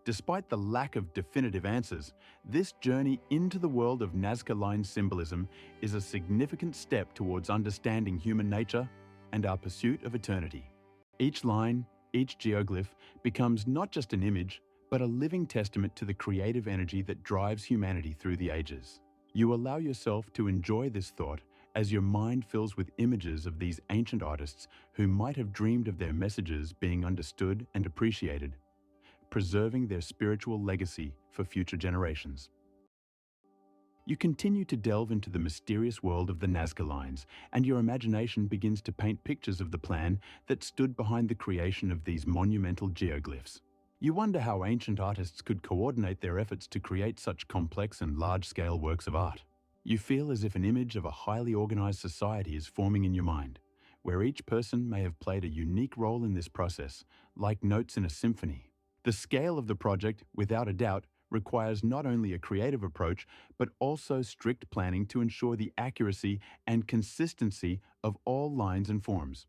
S1: despite the lack of definitive answers, this journey into the world of Nazca line symbolism is a significant step towards understanding human nature and our pursuit of eternity. Each line, each geoglyph, becomes not just an image, but a living testament to the creative energy that drives humanity through the ages. You allow yourself to enjoy this thought as your mind fills with images of these ancient artists who might have dreamed of their messages being understood and appreciated, preserving their spiritual legacy for future generations. You continue to delve into the mysterious world of the Nazca lines, and your imagination begins to paint pictures of the plan that stood behind the creation of these monumental geoglyphs. You wonder how ancient artists could coordinate their efforts to create such complex and large-scale works of art. You feel as if an image of a highly organized society is forming in your mind, where each person may have played a unique role in this process, like notes in a symphony. The scale of the project, without a doubt, requires not only a creative approach, but also strict planning to ensure the accuracy and consistency of all lines and forms.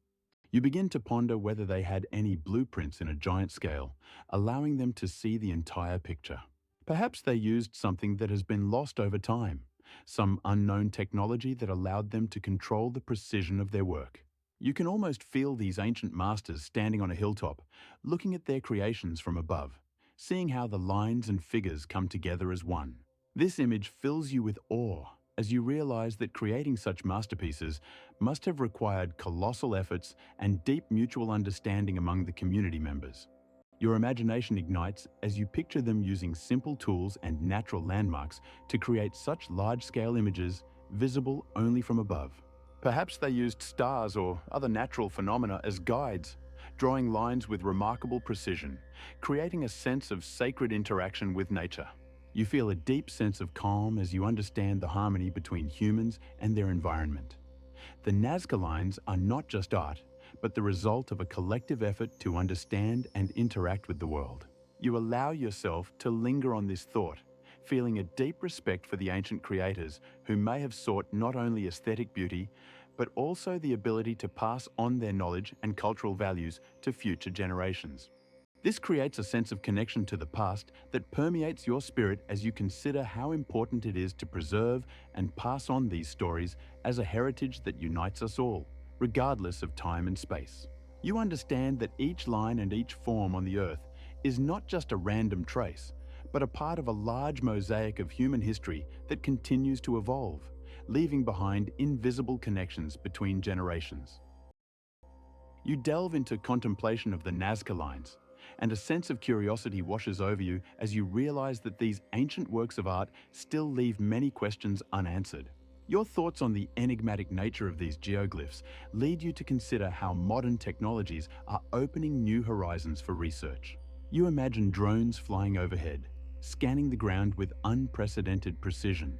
S1: You begin to ponder whether they had any blueprints in a giant scale, allowing them to see the entire picture. Perhaps they used something that has been lost over time, some unknown technology that allowed them to control the precision of their work. You can almost feel these ancient masters standing on a hilltop, looking at their creations from above, seeing how the lines and figures come together as one. This image fills you with awe as you realize that creating such masterpieces must have required colossal efforts and deep mutual understanding among the community members. Your imagination ignites as you picture them using simple tools and natural landmarks to create such large-scale images visible only from above. Perhaps they used stars or other natural phenomena as guides, drawing lines with remarkable precision, creating a sense of sacred interaction with nature. You feel a deep sense of calm as you understand the harmony between humans and their environment. The Nazca lines are not just art, but the result of a collective effort to understand and interact with the world. You allow yourself to linger on this thought, feeling a deep respect for the ancient creators who may have sought not only aesthetic beauty, but also the ability to pass on their knowledge and cultural values to future generations. This creates a sense of connection to the past that permeates your spirit as you consider how important it is to preserve and pass on these stories as a heritage that unites us all, regardless of time and space. You understand that each line and each form on the earth is not just a random trace, but a part of a large mosaic of human history that continues to evolve, leaving behind invisible connections between generations. You delve into contemplation of the Nazca lines, and a sense of curiosity washes over you as you realize that these ancient works of art still leave many questions unanswered. Your thoughts on the enigmatic nature of these geoglyphs lead you to consider how modern technologies are opening new horizons for research. You imagine drones flying overhead, scanning the ground with unprecedented precision,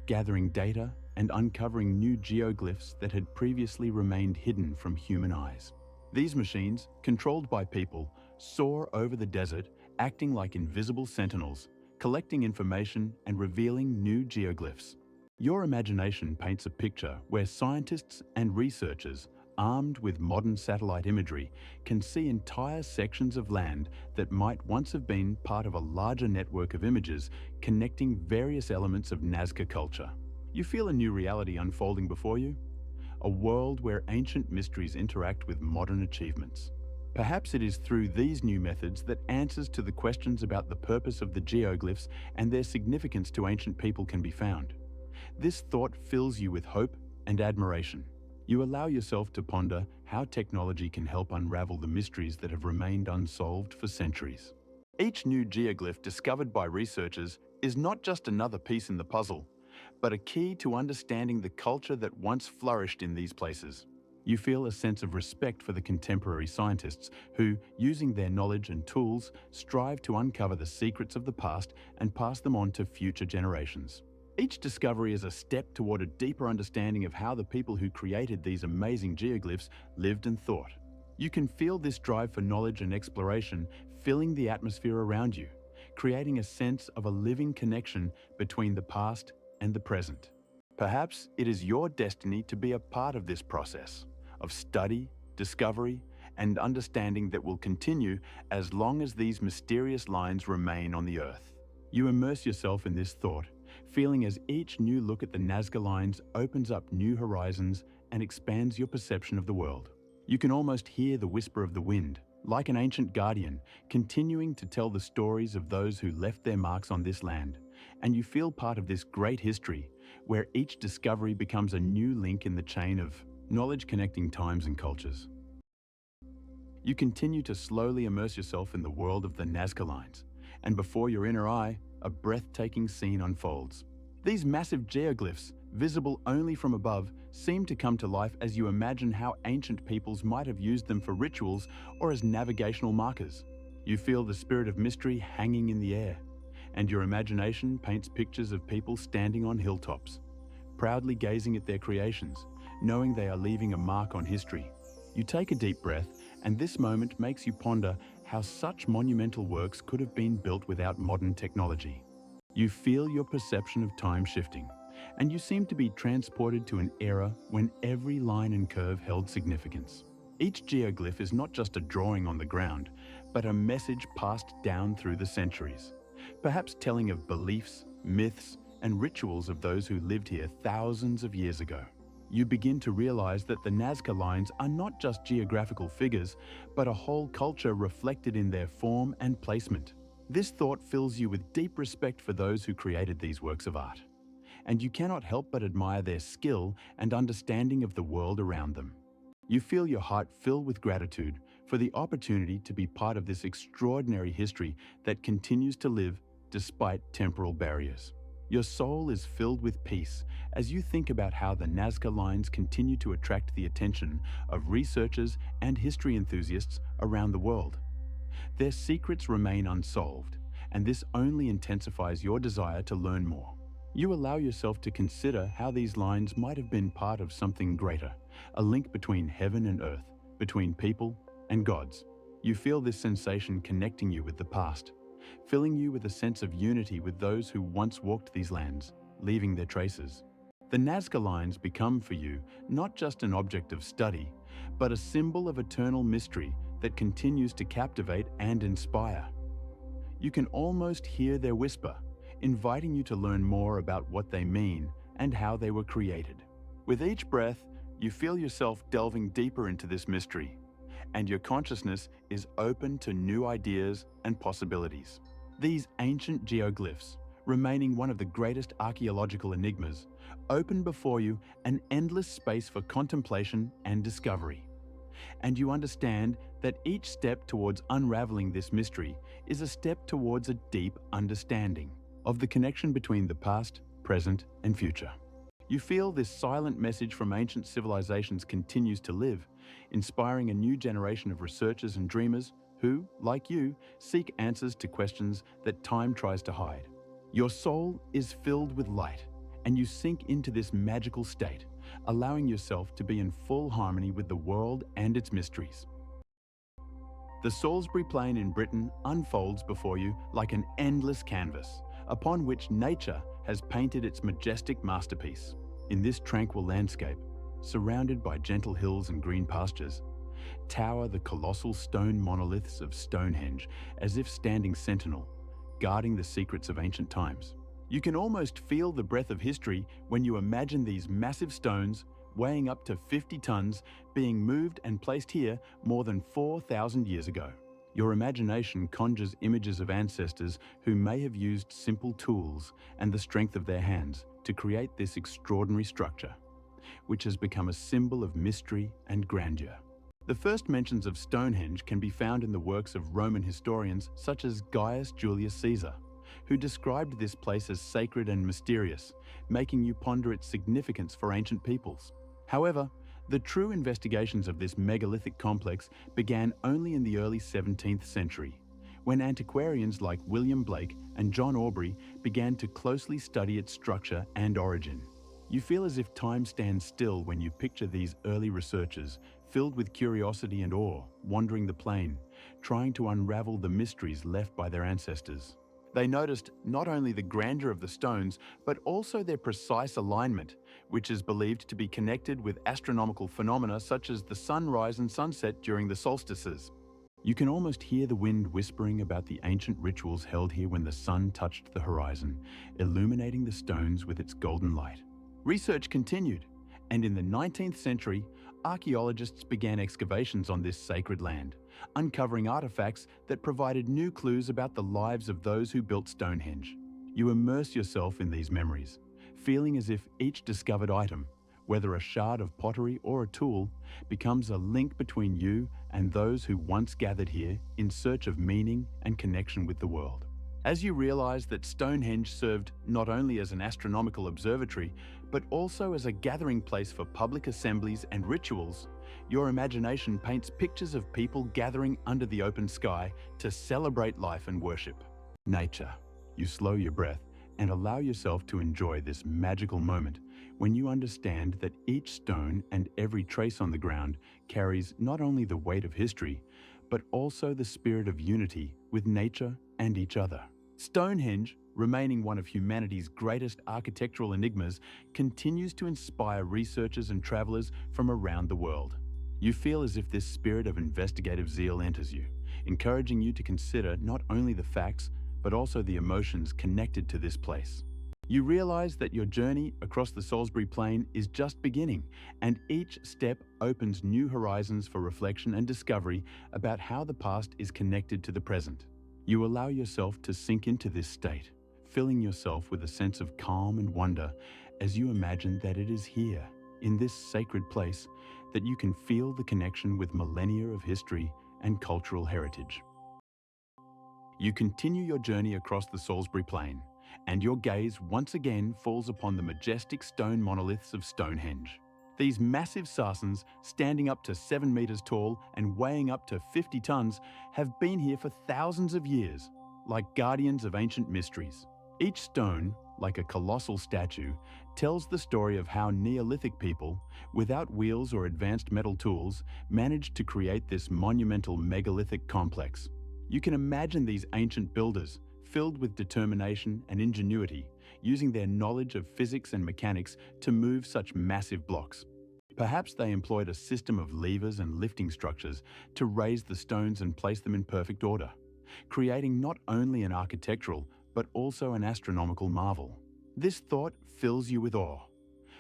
S1: gathering data and uncovering new geoglyphs that had previously remained hidden from human eyes. These machines, controlled by people, soar over the desert, acting like invisible sentinels, collecting information and revealing new geoglyphs. Your imagination paints a picture where scientists and researchers, armed with modern satellite imagery, can see entire sections of land that might once have been part of a larger network of images connecting various elements of Nazca culture. You feel a new reality unfolding before you, a world where ancient mysteries interact with modern achievements. Perhaps it is through these new methods that answers to the questions about the purpose of the geoglyphs and their significance to ancient people can be found. This thought fills you with hope and admiration. You allow yourself to ponder how technology can help unravel the mysteries that have remained unsolved for centuries. Each new geoglyph discovered by researchers is not just another piece in the puzzle, but a key to understanding the culture that once flourished in these places. You feel a sense of respect for the contemporary scientists who, using their knowledge and tools, strive to uncover the secrets of the past and pass them on to future generations. Each discovery is a step toward a deeper understanding of how the people who created these amazing geoglyphs lived and thought. You can feel this drive for knowledge and exploration filling the atmosphere around you, creating a sense of a living connection between the past and the present. Perhaps it is your destiny to be a part of this process of study, discovery, and understanding that will continue as long as these mysterious lines remain on the Earth. You immerse yourself in this thought, feeling as each new look at the Nazca lines opens up new horizons and expands your perception of the world. You can almost hear the whisper of the wind, like an ancient guardian, continuing to tell the stories of those who left their marks on this land, and you feel part of this great history, where each discovery becomes a new link in the chain of knowledge connecting times and cultures. You continue to slowly immerse yourself in the world of the Nazca lines, and before your inner eye, a breathtaking scene unfolds. These massive geoglyphs, visible only from above, seem to come to life as you imagine how ancient peoples might have used them for rituals or as navigational markers. You feel the spirit of mystery hanging in the air, and your imagination paints pictures of people standing on hilltops, proudly gazing at their creations, knowing they are leaving a mark on history. You take a deep breath, and this moment makes you ponder how such monumental works could have been built without modern technology. You feel your perception of time shifting, and you seem to be transported to an era when every line and curve held significance. Each geoglyph is not just a drawing on the ground, but a message passed down through the centuries, perhaps telling of beliefs, myths, and rituals of those who lived here thousands of years ago. You begin to realize that the Nazca lines are not just geographical figures, but a whole culture reflected in their form and placement. This thought fills you with deep respect for those who created these works of art, and you cannot help but admire their skill and understanding of the world around them. You feel your heart fill with gratitude for the opportunity to be part of this extraordinary history that continues to live despite temporal barriers. Your soul is filled with peace as you think about how the Nazca lines continue to attract the attention of researchers and history enthusiasts around the world. Their secrets remain unsolved, and this only intensifies your desire to learn more. You allow yourself to consider how these lines might have been part of something greater, a link between heaven and earth, between people and gods. You feel this sensation connecting you with the past, filling you with a sense of unity with those who once walked these lands, leaving their traces. The Nazca lines become for you not just an object of study, but a symbol of eternal mystery that continues to captivate and inspire. You can almost hear their whisper, inviting you to learn more about what they mean and how they were created. With each breath, you feel yourself delving deeper into this mystery, and your consciousness is open to new ideas and possibilities. These ancient geoglyphs, remaining one of the greatest archaeological enigmas, open before you an endless space for contemplation and discovery. And you understand that each step towards unraveling this mystery is a step towards a deep understanding of the connection between the past, present, and future. You feel this silent message from ancient civilizations continues to live, inspiring a new generation of researchers and dreamers who, like you, seek answers to questions that time tries to hide. Your soul is filled with light, and you sink into this magical state, allowing yourself to be in full harmony with the world and its mysteries. The Salisbury Plain in Britain unfolds before you like an endless canvas, upon which nature has painted its majestic masterpiece. In this tranquil landscape, surrounded by gentle hills and green pastures, tower the colossal stone monoliths of Stonehenge, as if standing sentinel, guarding the secrets of ancient times. You can almost feel the breath of history when you imagine these massive stones, weighing up to 50 tons, being moved and placed here more than 4,000 years ago. Your imagination conjures images of ancestors who may have used simple tools and the strength of their hands to create this extraordinary structure, which has become a symbol of mystery and grandeur. The first mentions of Stonehenge can be found in the works of Roman historians such as Gaius Julius Caesar, who described this place as sacred and mysterious, making you ponder its significance for ancient peoples. However, the true investigations of this megalithic complex began only in the early 17th century, when antiquarians like William Blake and John Aubrey began to closely study its structure and origin. You feel as if time stands still when you picture these early researchers, filled with curiosity and awe, wandering the plain, trying to unravel the mysteries left by their ancestors. They noticed not only the grandeur of the stones, but also their precise alignment, which is believed to be connected with astronomical phenomena such as the sunrise and sunset during the solstices. You can almost hear the wind whispering about the ancient rituals held here when the sun touched the horizon, illuminating the stones with its golden light. Research continued, and in the 19th century, archaeologists began excavations on this sacred land, uncovering artifacts that provided new clues about the lives of those who built Stonehenge. You immerse yourself in these memories, feeling as if each discovered item, whether a shard of pottery or a tool, becomes a link between you and those who once gathered here in search of meaning and connection with the world. As you realize that Stonehenge served not only as an astronomical observatory, but also as a gathering place for public assemblies and rituals, your imagination paints pictures of people gathering under the open sky to celebrate life and worship nature. You slow your breath and allow yourself to enjoy this magical moment when you understand that each stone and every trace on the ground carries not only the weight of history, but also the spirit of unity with nature and each other. Stonehenge, remaining one of humanity's greatest architectural enigmas, continues to inspire researchers and travelers from around the world. You feel as if this spirit of investigative zeal enters you, encouraging you to consider not only the facts, but also the emotions connected to this place. You realize that your journey across the Salisbury Plain is just beginning, and each step opens new horizons for reflection and discovery about how the past is connected to the present. You allow yourself to sink into this state, filling yourself with a sense of calm and wonder as you imagine that it is here, in this sacred place, that you can feel the connection with millennia of history and cultural heritage. You continue your journey across the Salisbury Plain, and your gaze once again falls upon the majestic stone monoliths of Stonehenge. These massive sarsens, standing up to 7 meters tall and weighing up to 50 tons, have been here for thousands of years, like guardians of ancient mysteries. Each stone, like a colossal statue, tells the story of how Neolithic people, without wheels or advanced metal tools, managed to create this monumental megalithic complex. You can imagine these ancient builders, filled with determination and ingenuity, using their knowledge of physics and mechanics to move such massive blocks. Perhaps they employed a system of levers and lifting structures to raise the stones and place them in perfect order, creating not only an architectural, but also an astronomical marvel. This thought fills you with awe,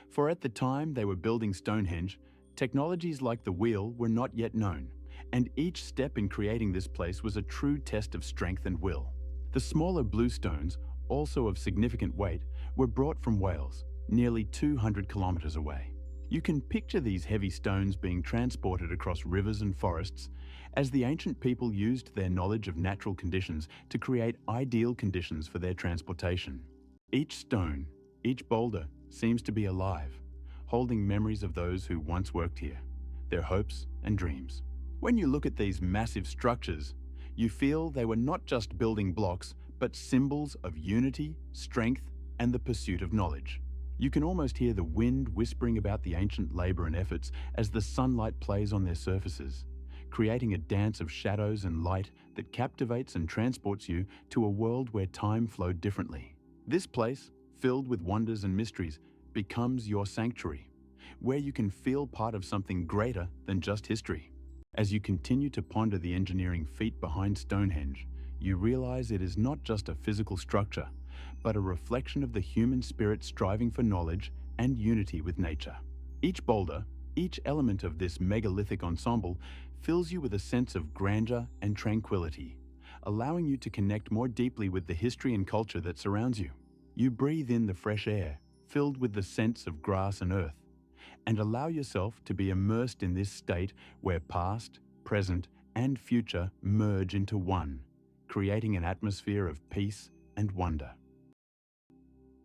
S1: for at the time they were building Stonehenge, technologies like the wheel were not yet known, and each step in creating this place was a true test of strength and will. The smaller blue stones, also of significant weight, were brought from Wales, nearly 200 kilometers away. You can picture these heavy stones being transported across rivers and forests as the ancient people used their knowledge of natural conditions to create ideal conditions for their transportation. Each stone, each boulder, seems to be alive, holding memories of those who once worked here, their hopes and dreams. When you look at these massive structures, You feel they were not just building blocks, but symbols of unity, strength, and the pursuit of knowledge. You can almost hear the wind whispering about the ancient labor and efforts as the sunlight plays on their surfaces, creating a dance of shadows and light that captivates and transports you to a world where time flowed differently. This place, filled with wonders and mysteries, becomes your sanctuary, where you can feel part of something greater than just history. As you continue to ponder the engineering feat behind Stonehenge, you realize it is not just a physical structure, but a reflection of the human spirit striving for knowledge and unity with nature. Each boulder, each element of this megalithic ensemble fills you with a sense of grandeur and tranquility, allowing you to connect more deeply with the history and culture that surrounds you. You breathe in the fresh air, filled with the scents of grass and earth, and allow yourself to be immersed in this state where past, present, and future merge into one, creating an atmosphere of peace and wonder.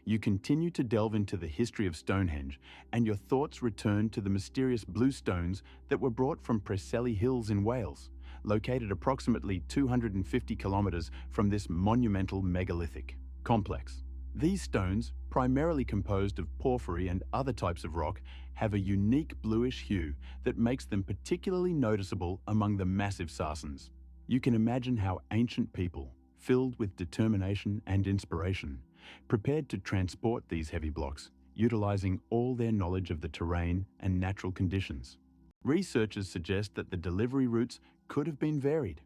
S1: You continue to delve into the history of Stonehenge, and your thoughts return to the mysterious blue stones that were brought from Preseli Hills in Wales, located approximately 250 kilometers from this monumental megalithic complex. These stones, primarily composed of porphyry and other types of rock, have a unique bluish hue that makes them particularly noticeable among the massive sarsens. You can imagine how ancient people, filled with determination and inspiration, prepared to transport these heavy blocks, utilizing all their knowledge of the terrain and natural conditions. Researchers suggest that the delivery routes could have been varied,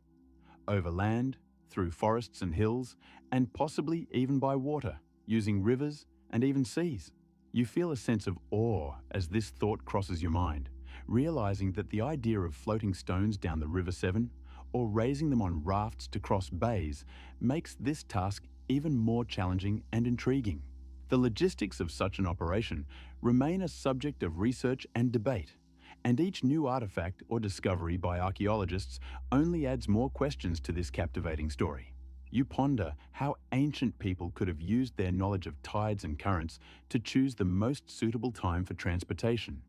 S1: over land, through forests and hills, and possibly even by water, using rivers and even seas. You feel a sense of awe as this thought crosses your mind, realizing that the idea of floating stones down the River Severn or raising them on rafts to cross bays makes this task even more challenging and intriguing. The logistics of such an operation remain a subject of research and debate, and each new artifact or discovery by archaeologists only adds more questions to this captivating story. You ponder how ancient people could have used their knowledge of tides and currents to choose the most suitable time for transportation,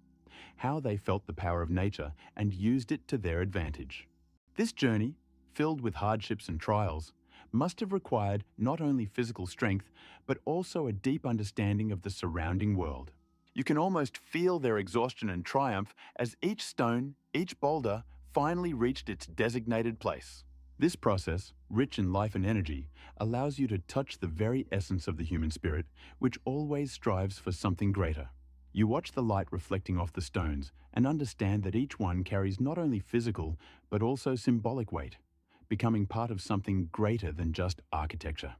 S1: how they felt the power of nature and used it to their advantage. This journey, filled with hardships and trials, must have required not only physical strength, but also a deep understanding of the surrounding world. You can almost feel their exhaustion and triumph as each stone, each boulder, finally reached its designated place. This process, rich in life and energy, allows you to touch the very essence of the human spirit, which always strives for something greater. You watch the light reflecting off the stones and understand that each one carries not only physical, but also symbolic weight, becoming part of something greater than just architecture.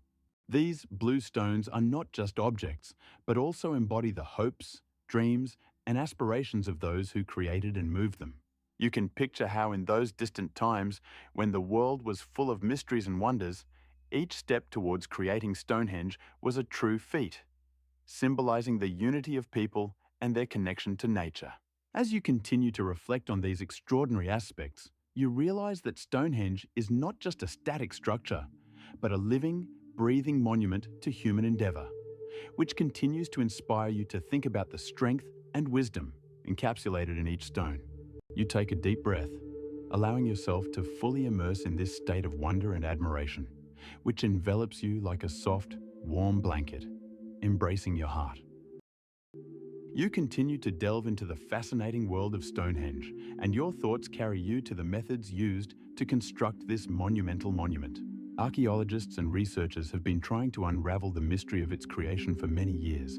S1: These blue stones are not just objects, but also embody the hopes, dreams, and aspirations of those who created and moved them. You can picture how in those distant times, when the world was full of mysteries and wonders, each step towards creating Stonehenge was a true feat, symbolizing the unity of people and their connection to nature. As you continue to reflect on these extraordinary aspects, you realize that Stonehenge is not just a static structure, but a living, breathing monument to human endeavor, which continues to inspire you to think about the strength and wisdom encapsulated in each stone. You take a deep breath, allowing yourself to fully immerse in this state of wonder and admiration, which envelops you like a soft, warm blanket, embracing your heart. You continue to delve into the fascinating world of Stonehenge, and your thoughts carry you to the methods used to construct this monumental monument. Archaeologists and researchers have been trying to unravel the mystery of its creation for many years,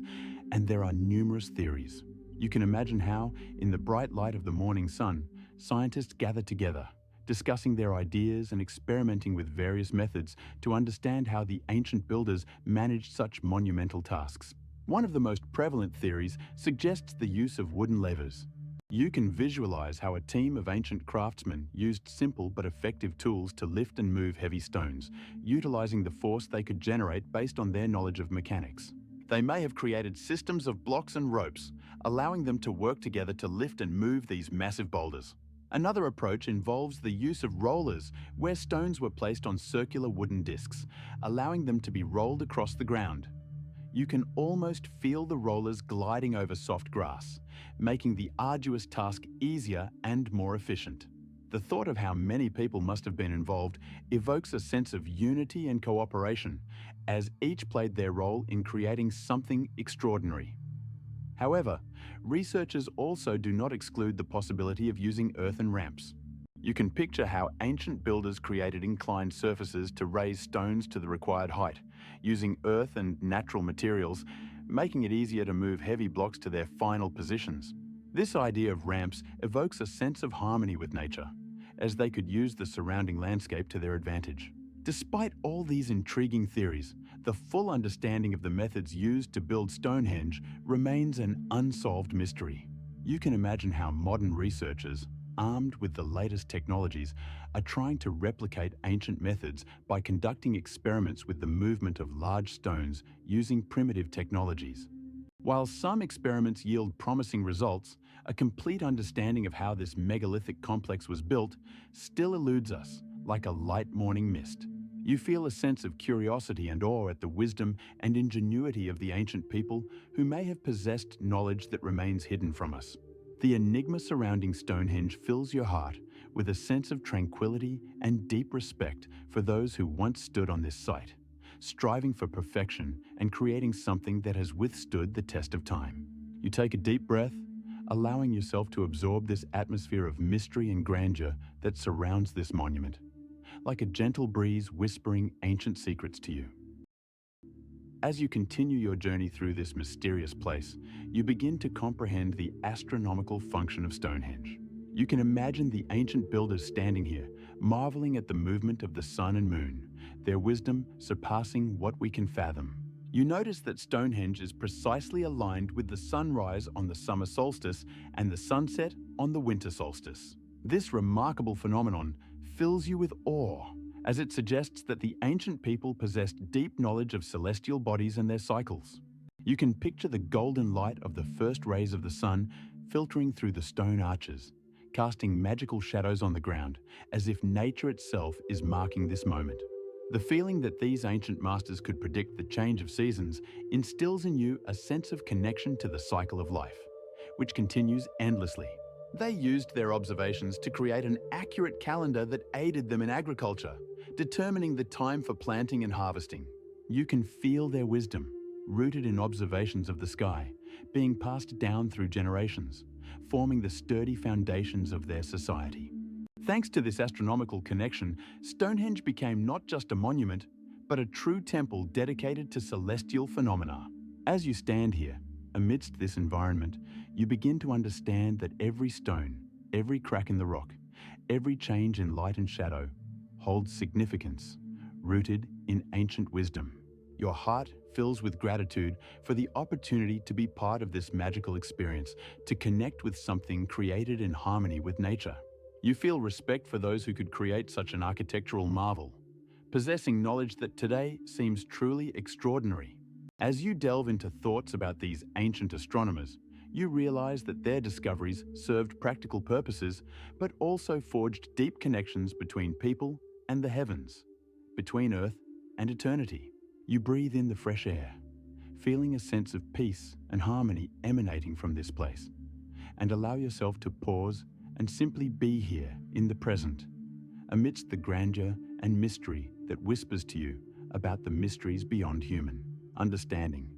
S1: and there are numerous theories. You can imagine how, in the bright light of the morning sun, scientists gather together, discussing their ideas and experimenting with various methods to understand how the ancient builders managed such monumental tasks. One of the most prevalent theories suggests the use of wooden levers. You can visualize how a team of ancient craftsmen used simple but effective tools to lift and move heavy stones, utilizing the force they could generate based on their knowledge of mechanics. They may have created systems of blocks and ropes, allowing them to work together to lift and move these massive boulders. Another approach involves the use of rollers, where stones were placed on circular wooden discs, allowing them to be rolled across the ground. You can almost feel the rollers gliding over soft grass, making the arduous task easier and more efficient. The thought of how many people must have been involved evokes a sense of unity and cooperation, as each played their role in creating something extraordinary. However, researchers also do not exclude the possibility of using earthen ramps. You can picture how ancient builders created inclined surfaces to raise stones to the required height, using earth and natural materials, making it easier to move heavy blocks to their final positions. This idea of ramps evokes a sense of harmony with nature, as they could use the surrounding landscape to their advantage. Despite all these intriguing theories, the full understanding of the methods used to build Stonehenge remains an unsolved mystery. You can imagine how modern researchers, armed with the latest technologies, are trying to replicate ancient methods by conducting experiments with the movement of large stones using primitive technologies. While some experiments yield promising results, a complete understanding of how this megalithic complex was built still eludes us like a light morning mist. You feel a sense of curiosity and awe at the wisdom and ingenuity of the ancient people who may have possessed knowledge that remains hidden from us. The enigma surrounding Stonehenge fills your heart with a sense of tranquility and deep respect for those who once stood on this site, striving for perfection and creating something that has withstood the test of time. You take a deep breath, allowing yourself to absorb this atmosphere of mystery and grandeur that surrounds this monument, like a gentle breeze whispering ancient secrets to you. As you continue your journey through this mysterious place, you begin to comprehend the astronomical function of Stonehenge. You can imagine the ancient builders standing here, marveling at the movement of the sun and moon, their wisdom surpassing what we can fathom. You notice that Stonehenge is precisely aligned with the sunrise on the summer solstice and the sunset on the winter solstice. This remarkable phenomenon fills you with awe, as it suggests that the ancient people possessed deep knowledge of celestial bodies and their cycles. You can picture the golden light of the first rays of the sun filtering through the stone arches, casting magical shadows on the ground, as if nature itself is marking this moment. The feeling that these ancient masters could predict the change of seasons instills in you a sense of connection to the cycle of life, which continues endlessly. They used their observations to create an accurate calendar that aided them in agriculture, determining the time for planting and harvesting. You can feel their wisdom, rooted in observations of the sky, being passed down through generations, forming the sturdy foundations of their society. Thanks to this astronomical connection, Stonehenge became not just a monument, but a true temple dedicated to celestial phenomena. As you stand here, amidst this environment, you begin to understand that every stone, every crack in the rock, every change in light and shadow holds significance, rooted in ancient wisdom. Your heart fills with gratitude for the opportunity to be part of this magical experience, to connect with something created in harmony with nature. You feel respect for those who could create such an architectural marvel, possessing knowledge that today seems truly extraordinary. As you delve into thoughts about these ancient astronomers, you realize that their discoveries served practical purposes, but also forged deep connections between people and the heavens, between Earth and eternity. You breathe in the fresh air, feeling a sense of peace and harmony emanating from this place, and allow yourself to pause and simply be here in the present, amidst the grandeur and mystery that whispers to you about the mysteries beyond human understanding.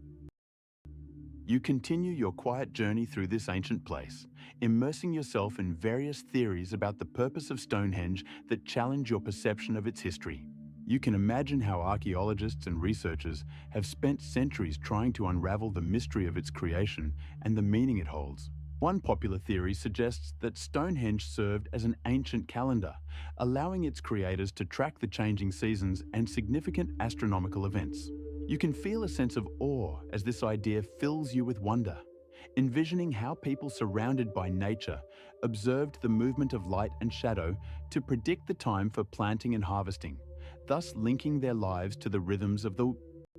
S1: You continue your quiet journey through this ancient place, immersing yourself in various theories about the purpose of Stonehenge that challenge your perception of its history. You can imagine how archaeologists and researchers have spent centuries trying to unravel the mystery of its creation and the meaning it holds. One popular theory suggests that Stonehenge served as an ancient calendar, allowing its creators to track the changing seasons and significant astronomical events. You can feel a sense of awe as this idea fills you with wonder, envisioning how people surrounded by nature observed the movement of light and shadow to predict the time for planting and harvesting, thus linking their lives to the rhythms of the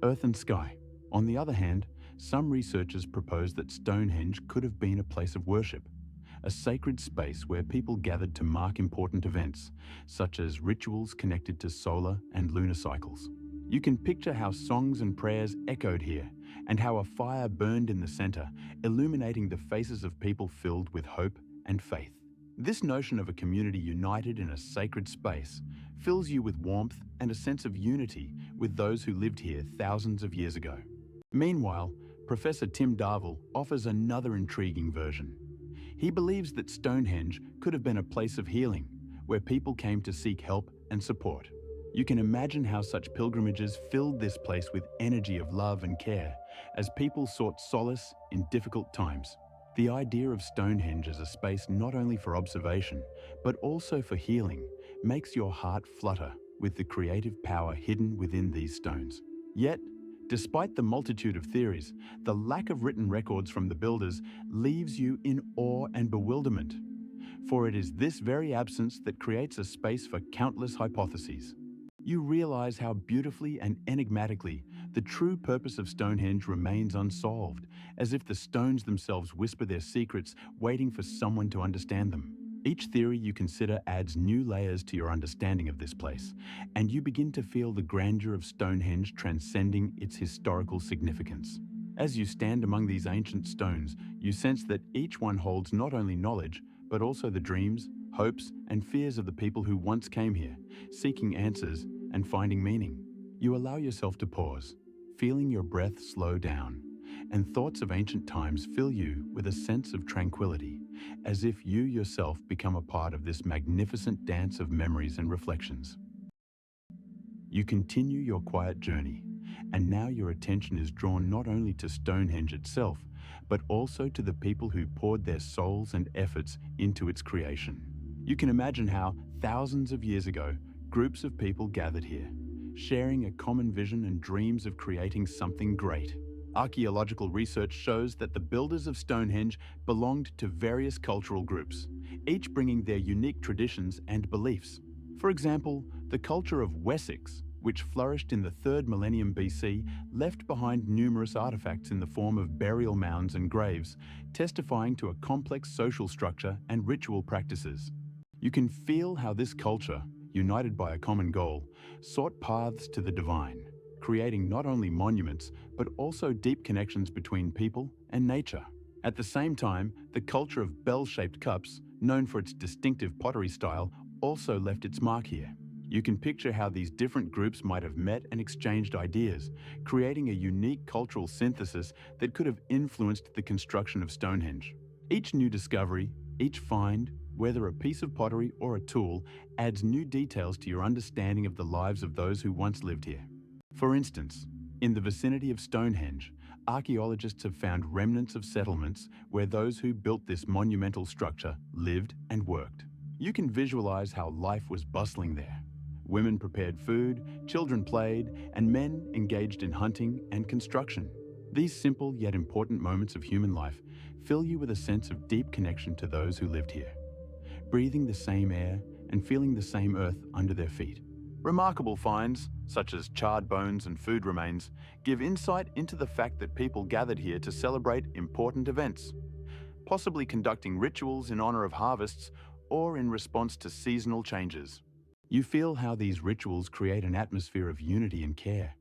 S1: earth and sky. On the other hand, some researchers propose that Stonehenge could have been a place of worship, a sacred space where people gathered to mark important events, such as rituals connected to solar and lunar cycles. You can picture how songs and prayers echoed here, and how a fire burned in the center, illuminating the faces of people filled with hope and faith. This notion of a community united in a sacred space fills you with warmth and a sense of unity with those who lived here thousands of years ago. Meanwhile, Professor Tim Darvill offers another intriguing version. He believes that Stonehenge could have been a place of healing, where people came to seek help and support. You can imagine how such pilgrimages filled this place with energy of love and care as people sought solace in difficult times. The idea of Stonehenge as a space not only for observation, but also for healing, makes your heart flutter with the creative power hidden within these stones. Yet, despite the multitude of theories, the lack of written records from the builders leaves you in awe and bewilderment. For it is this very absence that creates a space for countless hypotheses. You realize how beautifully and enigmatically the true purpose of Stonehenge remains unsolved, as if the stones themselves whisper their secrets, waiting for someone to understand them. Each theory you consider adds new layers to your understanding of this place, and you begin to feel the grandeur of Stonehenge transcending its historical significance. As you stand among these ancient stones, you sense that each one holds not only knowledge, but also the dreams, hopes, and fears of the people who once came here, seeking answers and finding meaning. You allow yourself to pause, feeling your breath slow down, and thoughts of ancient times fill you with a sense of tranquility, as if you yourself become a part of this magnificent dance of memories and reflections. You continue your quiet journey, and now your attention is drawn not only to Stonehenge itself, but also to the people who poured their souls and efforts into its creation. You can imagine how, thousands of years ago, groups of people gathered here, sharing a common vision and dreams of creating something great. Archaeological research shows that the builders of Stonehenge belonged to various cultural groups, each bringing their unique traditions and beliefs. For example, the culture of Wessex, which flourished in the 3rd millennium BC, left behind numerous artifacts in the form of burial mounds and graves, testifying to a complex social structure and ritual practices. You can feel how this culture, united by a common goal, sought paths to the divine, creating not only monuments, but also deep connections between people and nature. At the same time, the culture of bell-shaped cups, known for its distinctive pottery style, also left its mark here. You can picture how these different groups might have met and exchanged ideas, creating a unique cultural synthesis that could have influenced the construction of Stonehenge. Each new discovery, each find, whether a piece of pottery or a tool, adds new details to your understanding of the lives of those who once lived here. For instance, in the vicinity of Stonehenge, archaeologists have found remnants of settlements where those who built this monumental structure lived and worked. You can visualize how life was bustling there. Women prepared food, children played, and men engaged in hunting and construction. These simple yet important moments of human life fill you with a sense of deep connection to those who lived here, breathing the same air and feeling the same earth under their feet. Remarkable finds, such as charred bones and food remains, give insight into the fact that people gathered here to celebrate important events, possibly conducting rituals in honor of harvests or in response to seasonal changes. You feel how these rituals create an atmosphere of unity and care,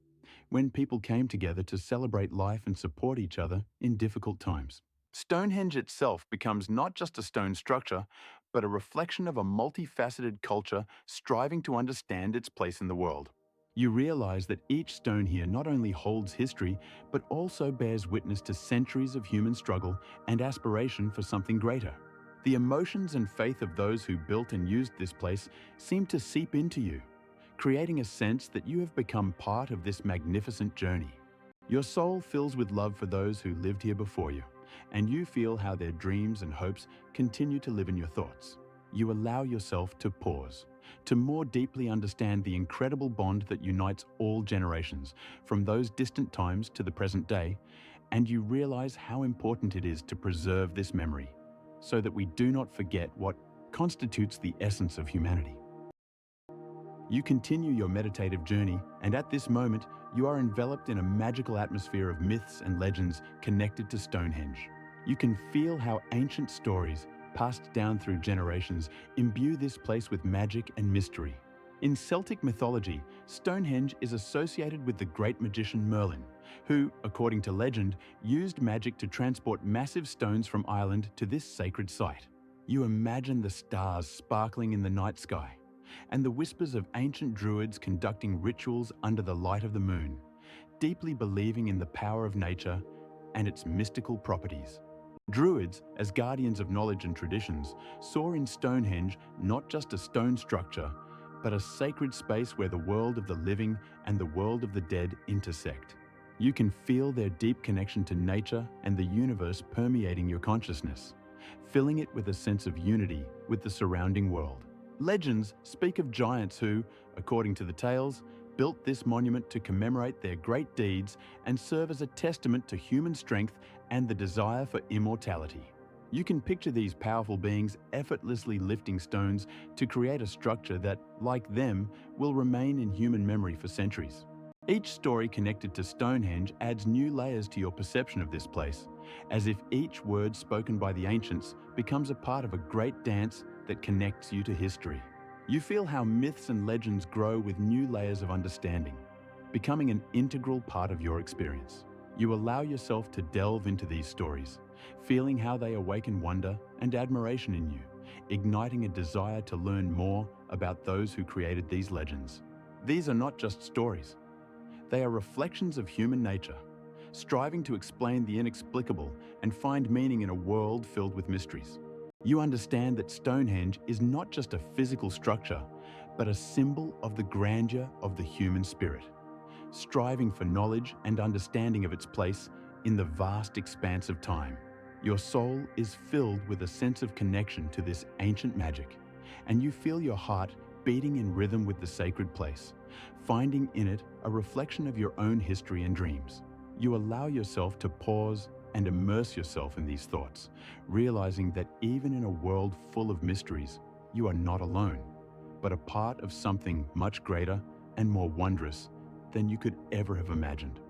S1: when people came together to celebrate life and support each other in difficult times. Stonehenge itself becomes not just a stone structure, but a reflection of a multifaceted culture striving to understand its place in the world. You realize that each stone here not only holds history, but also bears witness to centuries of human struggle and aspiration for something greater. The emotions and faith of those who built and used this place seem to seep into you, creating a sense that you have become part of this magnificent journey. Your soul fills with love for those who lived here before you, and you feel how their dreams and hopes continue to live in your thoughts. You allow yourself to pause, to more deeply understand the incredible bond that unites all generations, from those distant times to the present day, and you realize how important it is to preserve this memory, so that we do not forget what constitutes the essence of humanity. You continue your meditative journey, and at this moment, you are enveloped in a magical atmosphere of myths and legends connected to Stonehenge. You can feel how ancient stories, passed down through generations, imbue this place with magic and mystery. In Celtic mythology, Stonehenge is associated with the great magician Merlin, who, according to legend, used magic to transport massive stones from Ireland to this sacred site. You imagine the stars sparkling in the night sky, and the whispers of ancient druids conducting rituals under the light of the moon, deeply believing in the power of nature and its mystical properties. Druids, as guardians of knowledge and traditions, saw in Stonehenge not just a stone structure, but a sacred space where the world of the living and the world of the dead intersect. You can feel their deep connection to nature and the universe permeating your consciousness, filling it with a sense of unity with the surrounding world. Legends speak of giants who, according to the tales, built this monument to commemorate their great deeds and serve as a testament to human strength and the desire for immortality. You can picture these powerful beings effortlessly lifting stones to create a structure that, like them, will remain in human memory for centuries. Each story connected to Stonehenge adds new layers to your perception of this place, as if each word spoken by the ancients becomes a part of a great dance that connects you to history. You feel how myths and legends grow with new layers of understanding, becoming an integral part of your experience. You allow yourself to delve into these stories, feeling how they awaken wonder and admiration in you, igniting a desire to learn more about those who created these legends. These are not just stories. They are reflections of human nature, striving to explain the inexplicable and find meaning in a world filled with mysteries. You understand that Stonehenge is not just a physical structure, but a symbol of the grandeur of the human spirit, striving for knowledge and understanding of its place in the vast expanse of time. Your soul is filled with a sense of connection to this ancient magic, and you feel your heart beating in rhythm with the sacred place, finding in it a reflection of your own history and dreams. You allow yourself to pause and immerse yourself in these thoughts, realizing that even in a world full of mysteries, you are not alone, but a part of something much greater and more wondrous than you could ever have imagined.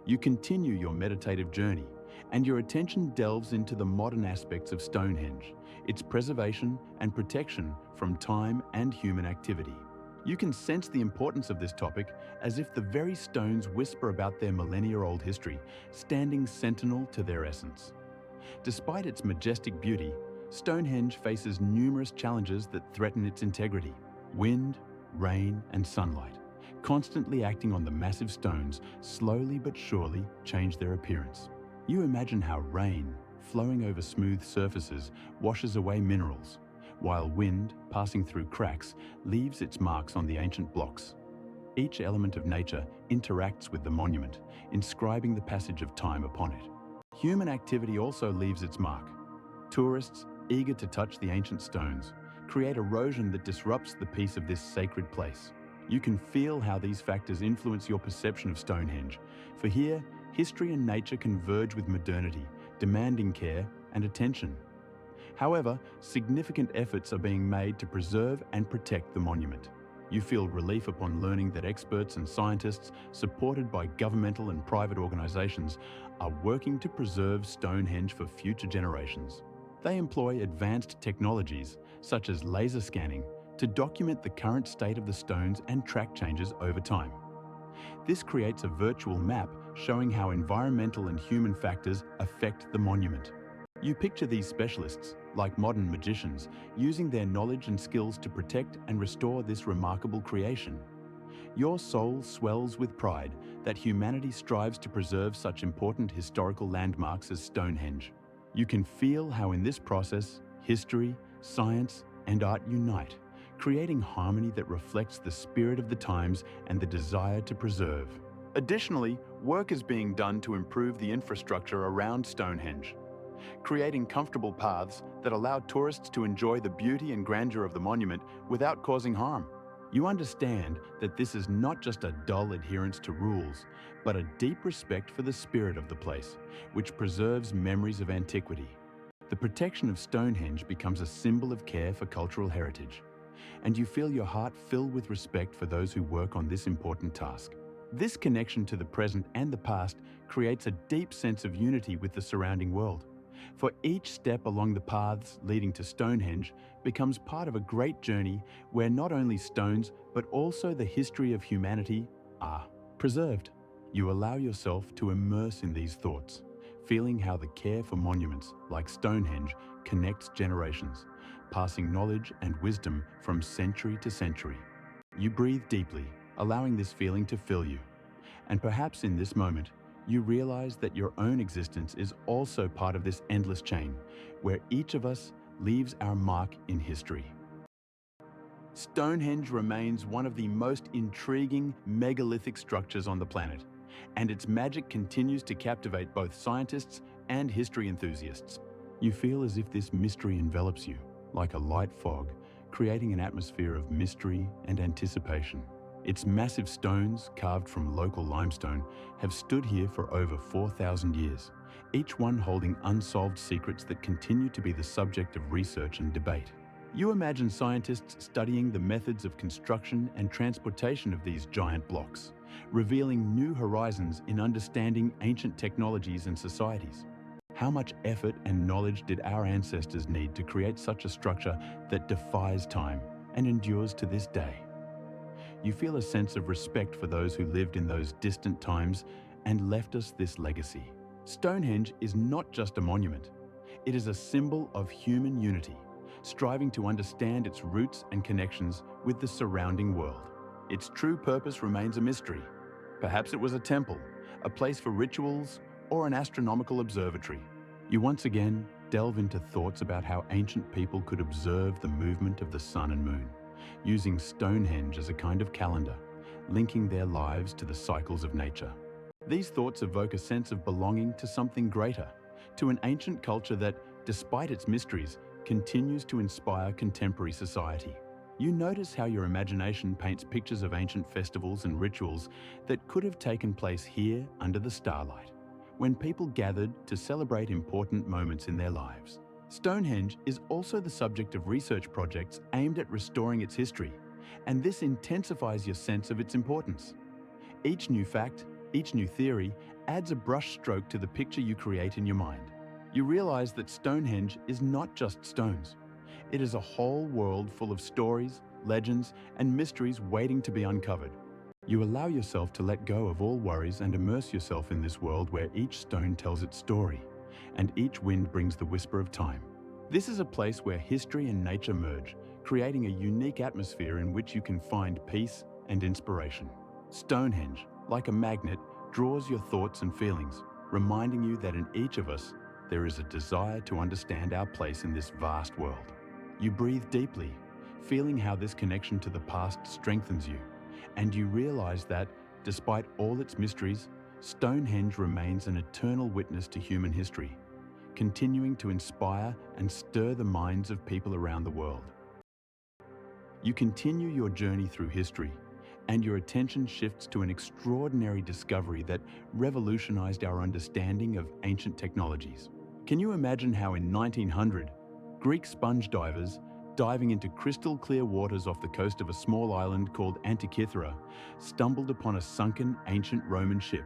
S1: You continue your meditative journey, and your attention delves into the modern aspects of Stonehenge, its preservation and protection from time and human activity. You can sense the importance of this topic as if the very stones whisper about their millennia-old history, standing sentinel to their essence. Despite its majestic beauty, Stonehenge faces numerous challenges that threaten its integrity. Wind, rain, and sunlight, constantly acting on the massive stones, slowly but surely change their appearance. You imagine how rain, flowing over smooth surfaces, washes away minerals, while wind, passing through cracks, leaves its marks on the ancient blocks. Each element of nature interacts with the monument, inscribing the passage of time upon it. Human activity also leaves its mark. Tourists, eager to touch the ancient stones, create erosion that disrupts the peace of this sacred place. You can feel how these factors influence your perception of Stonehenge, for here, history and nature converge with modernity, demanding care and attention. However, significant efforts are being made to preserve and protect the monument. You feel relief upon learning that experts and scientists, supported by governmental and private organizations, are working to preserve Stonehenge for future generations. They employ advanced technologies, such as laser scanning, to document the current state of the stones and track changes over time. This creates a virtual map showing how environmental and human factors affect the monument. You picture these specialists, like modern magicians, using their knowledge and skills to protect and restore this remarkable creation. Your soul swells with pride that humanity strives to preserve such important historical landmarks as Stonehenge. You can feel how in this process, history, science, and art unite, creating harmony that reflects the spirit of the times and the desire to preserve. Additionally, work is being done to improve the infrastructure around Stonehenge, creating comfortable paths that allow tourists to enjoy the beauty and grandeur of the monument without causing harm. You understand that this is not just a dull adherence to rules, but a deep respect for the spirit of the place, which preserves memories of antiquity. The protection of Stonehenge becomes a symbol of care for cultural heritage, and you feel your heart fill with respect for those who work on this important task. This connection to the present and the past creates a deep sense of unity with the surrounding world, for each step along the paths leading to Stonehenge becomes part of a great journey where not only stones but also the history of humanity are preserved. You allow yourself to immerse in these thoughts, feeling how the care for monuments like Stonehenge connects generations, passing knowledge and wisdom from century to century. You breathe deeply, allowing this feeling to fill you. And perhaps in this moment, you realize that your own existence is also part of this endless chain, where each of us leaves our mark in history. Stonehenge remains one of the most intriguing megalithic structures on the planet, and its magic continues to captivate both scientists and history enthusiasts. You feel as if this mystery envelops you, like a light fog, creating an atmosphere of mystery and anticipation. Its massive stones, carved from local limestone, have stood here for over 4,000 years, each one holding unsolved secrets that continue to be the subject of research and debate. You imagine scientists studying the methods of construction and transportation of these giant blocks, revealing new horizons in understanding ancient technologies and societies. How much effort and knowledge did our ancestors need to create such a structure that defies time and endures to this day? You feel a sense of respect for those who lived in those distant times and left us this legacy. Stonehenge is not just a monument. It is a symbol of human unity, striving to understand its roots and connections with the surrounding world. Its true purpose remains a mystery. Perhaps it was a temple, a place for rituals, or an astronomical observatory. You once again delve into thoughts about how ancient people could observe the movement of the sun and moon, using Stonehenge as a kind of calendar, linking their lives to the cycles of nature. These thoughts evoke a sense of belonging to something greater, to an ancient culture that, despite its mysteries, continues to inspire contemporary society. You notice how your imagination paints pictures of ancient festivals and rituals that could have taken place here under the starlight, when people gathered to celebrate important moments in their lives. Stonehenge is also the subject of research projects aimed at restoring its history, and this intensifies your sense of its importance. Each new fact, each new theory, adds a brushstroke to the picture you create in your mind. You realize that Stonehenge is not just stones. It is a whole world full of stories, legends, and mysteries waiting to be uncovered. You allow yourself to let go of all worries and immerse yourself in this world where each stone tells its story, and each wind brings the whisper of time. This is a place where history and nature merge, creating a unique atmosphere in which you can find peace and inspiration. Stonehenge, like a magnet, draws your thoughts and feelings, reminding you that in each of us, there is a desire to understand our place in this vast world. You breathe deeply, feeling how this connection to the past strengthens you, and you realize that, despite all its mysteries, Stonehenge remains an eternal witness to human history, continuing to inspire and stir the minds of people around the world. You continue your journey through history, and your attention shifts to an extraordinary discovery that revolutionized our understanding of ancient technologies. Can you imagine how in 1900, Greek sponge divers, diving into crystal clear waters off the coast of a small island called Antikythera, stumbled upon a sunken ancient Roman ship?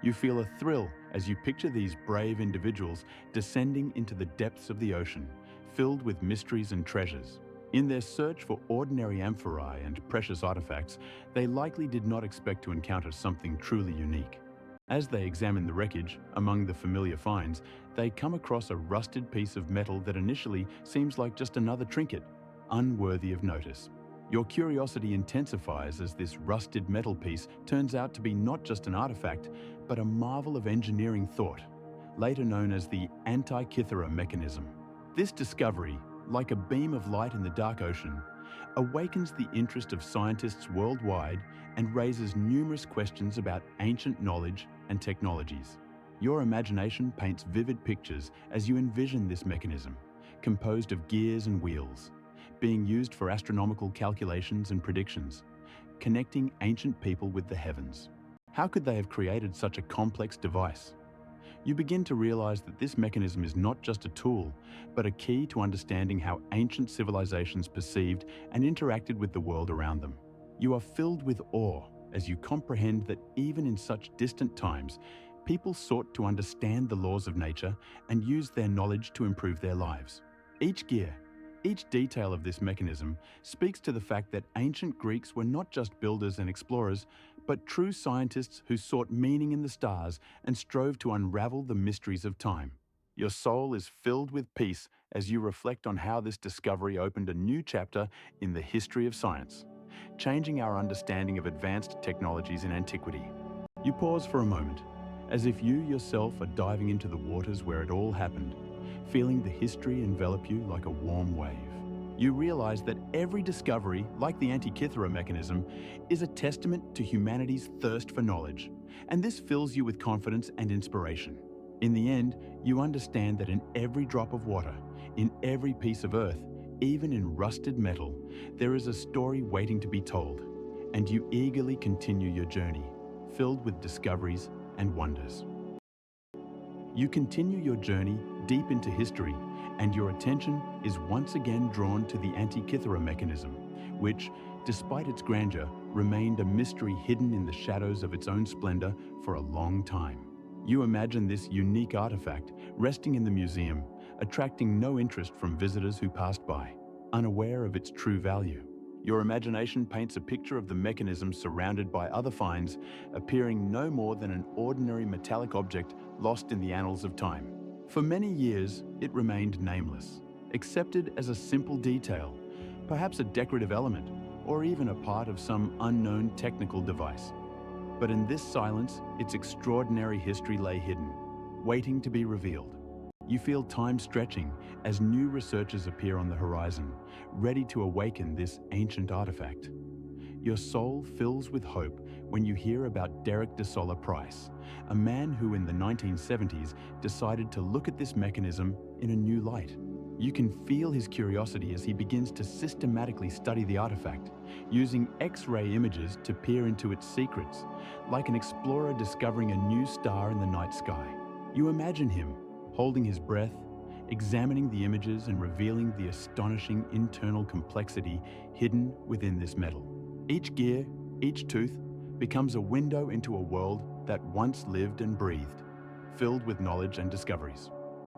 S1: You feel a thrill as you picture these brave individuals descending into the depths of the ocean, filled with mysteries and treasures. In their search for ordinary amphorae and precious artifacts, they likely did not expect to encounter something truly unique. As they examine the wreckage, among the familiar finds, they come across a rusted piece of metal that initially seems like just another trinket, unworthy of notice. Your curiosity intensifies as this rusted metal piece turns out to be not just an artifact, but a marvel of engineering thought, later known as the Antikythera mechanism. This discovery, like a beam of light in the dark ocean, awakens the interest of scientists worldwide and raises numerous questions about ancient knowledge and technologies. Your imagination paints vivid pictures as you envision this mechanism, composed of gears and wheels, being used for astronomical calculations and predictions, connecting ancient people with the heavens. How could they have created such a complex device? You begin to realize that this mechanism is not just a tool, but a key to understanding how ancient civilizations perceived and interacted with the world around them. You are filled with awe as you comprehend that even in such distant times, people sought to understand the laws of nature and use their knowledge to improve their lives. Each gear, each detail of this mechanism speaks to the fact that ancient Greeks were not just builders and explorers, but true scientists who sought meaning in the stars and strove to unravel the mysteries of time. Your soul is filled with peace as you reflect on how this discovery opened a new chapter in the history of science, changing our understanding of advanced technologies in antiquity. You pause for a moment, as if you yourself are diving into the waters where it all happened, feeling the history envelop you like a warm wave. You realize that every discovery, like the Antikythera mechanism, is a testament to humanity's thirst for knowledge, and this fills you with confidence and inspiration. In the end, you understand that in every drop of water, in every piece of earth, even in rusted metal, there is a story waiting to be told, and you eagerly continue your journey, filled with discoveries and wonders. You continue your journey deep into history, and your attention is once again drawn to the Antikythera mechanism, which, despite its grandeur, remained a mystery hidden in the shadows of its own splendor for a long time. You imagine this unique artifact resting in the museum, attracting no interest from visitors who passed by, unaware of its true value. Your imagination paints a picture of the mechanism surrounded by other finds, appearing no more than an ordinary metallic object lost in the annals of time. For many years, it remained nameless, accepted as a simple detail, perhaps a decorative element, or even a part of some unknown technical device. But in this silence, its extraordinary history lay hidden, waiting to be revealed. You feel time stretching as new researchers appear on the horizon, ready to awaken this ancient artifact. Your soul fills with hope when you hear about Derek de Solla Price, a man who in the 1970s decided to look at this mechanism in a new light. You can feel his curiosity as he begins to systematically study the artifact, using X-ray images to peer into its secrets, like an explorer discovering a new star in the night sky. You imagine him, holding his breath, examining the images and revealing the astonishing internal complexity hidden within this metal. Each gear, each tooth, becomes a window into a world that once lived and breathed, filled with knowledge and discoveries.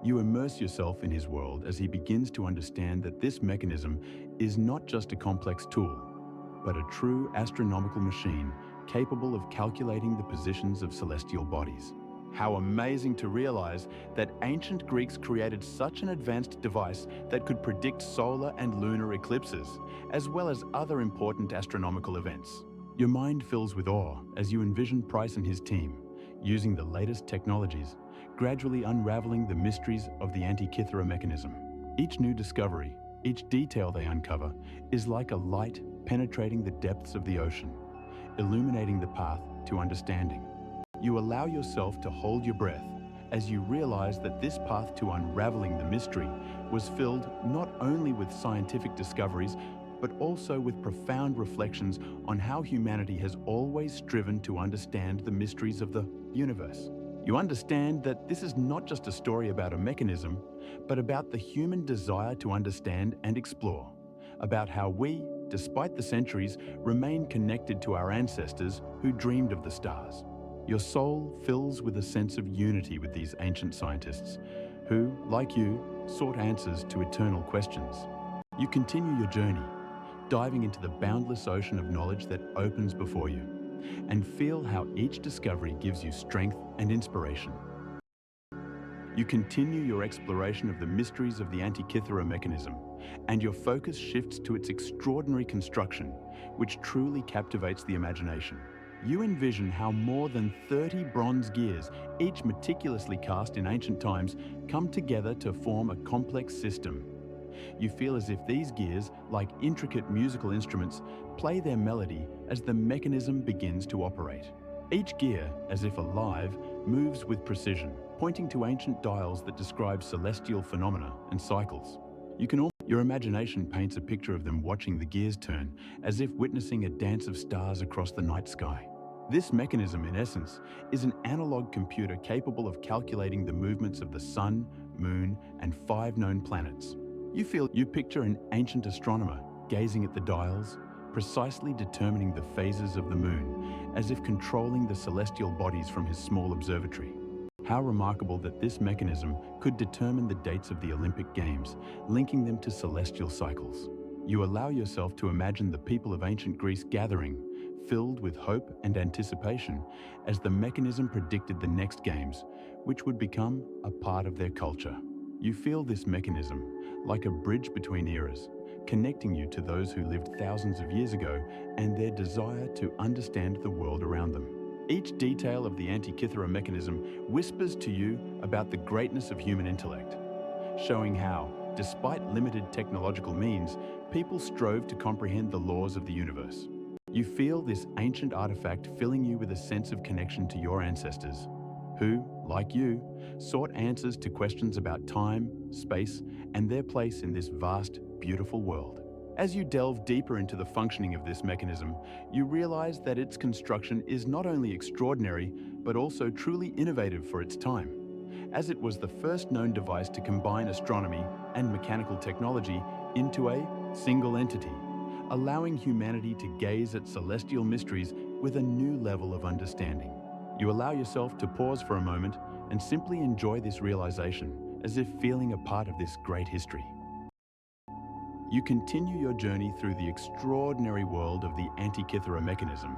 S1: You immerse yourself in his world as he begins to understand that this mechanism is not just a complex tool, but a true astronomical machine capable of calculating the positions of celestial bodies. How amazing to realize that ancient Greeks created such an advanced device that could predict solar and lunar eclipses, as well as other important astronomical events. Your mind fills with awe as you envision Price and his team, using the latest technologies, gradually unraveling the mysteries of the Antikythera mechanism. Each new discovery, each detail they uncover, is like a light penetrating the depths of the ocean, illuminating the path to understanding. You allow yourself to hold your breath as you realize that this path to unraveling the mystery was filled not only with scientific discoveries, but also with profound reflections on how humanity has always striven to understand the mysteries of the universe. You understand that this is not just a story about a mechanism, but about the human desire to understand and explore, about how we, despite the centuries, remain connected to our ancestors who dreamed of the stars. Your soul fills with a sense of unity with these ancient scientists who, like you, sought answers to eternal questions. You continue your journey, diving into the boundless ocean of knowledge that opens before you, and feel how each discovery gives you strength and inspiration. You continue your exploration of the mysteries of the Antikythera mechanism, and your focus shifts to its extraordinary construction, which truly captivates the imagination. You envision how more than 30 bronze gears, each meticulously cast in ancient times, come together to form a complex system. You feel as if these gears, like intricate musical instruments, play their melody as the mechanism begins to operate. Each gear, as if alive, moves with precision, pointing to ancient dials that describe celestial phenomena and cycles. Your imagination paints a picture of them watching the gears turn, as if witnessing a dance of stars across the night sky. This mechanism, in essence, is an analog computer capable of calculating the movements of the sun, moon, and 5 known planets. You picture an ancient astronomer gazing at the dials, precisely determining the phases of the moon, as if controlling the celestial bodies from his small observatory. How remarkable that this mechanism could determine the dates of the Olympic Games, linking them to celestial cycles. You allow yourself to imagine the people of ancient Greece gathering, filled with hope and anticipation, as the mechanism predicted the next games, which would become a part of their culture. You feel this mechanism, like a bridge between eras, connecting you to those who lived thousands of years ago and their desire to understand the world around them. Each detail of the Antikythera mechanism whispers to you about the greatness of human intellect, showing how, despite limited technological means, people strove to comprehend the laws of the universe. You feel this ancient artifact filling you with a sense of connection to your ancestors, who, like you, sought answers to questions about time, space, and their place in this vast, beautiful world. As you delve deeper into the functioning of this mechanism, you realize that its construction is not only extraordinary, but also truly innovative for its time, as it was the first known device to combine astronomy and mechanical technology into a single entity, allowing humanity to gaze at celestial mysteries with a new level of understanding. You allow yourself to pause for a moment and simply enjoy this realization, as if feeling a part of this great history. You continue your journey through the extraordinary world of the Antikythera mechanism,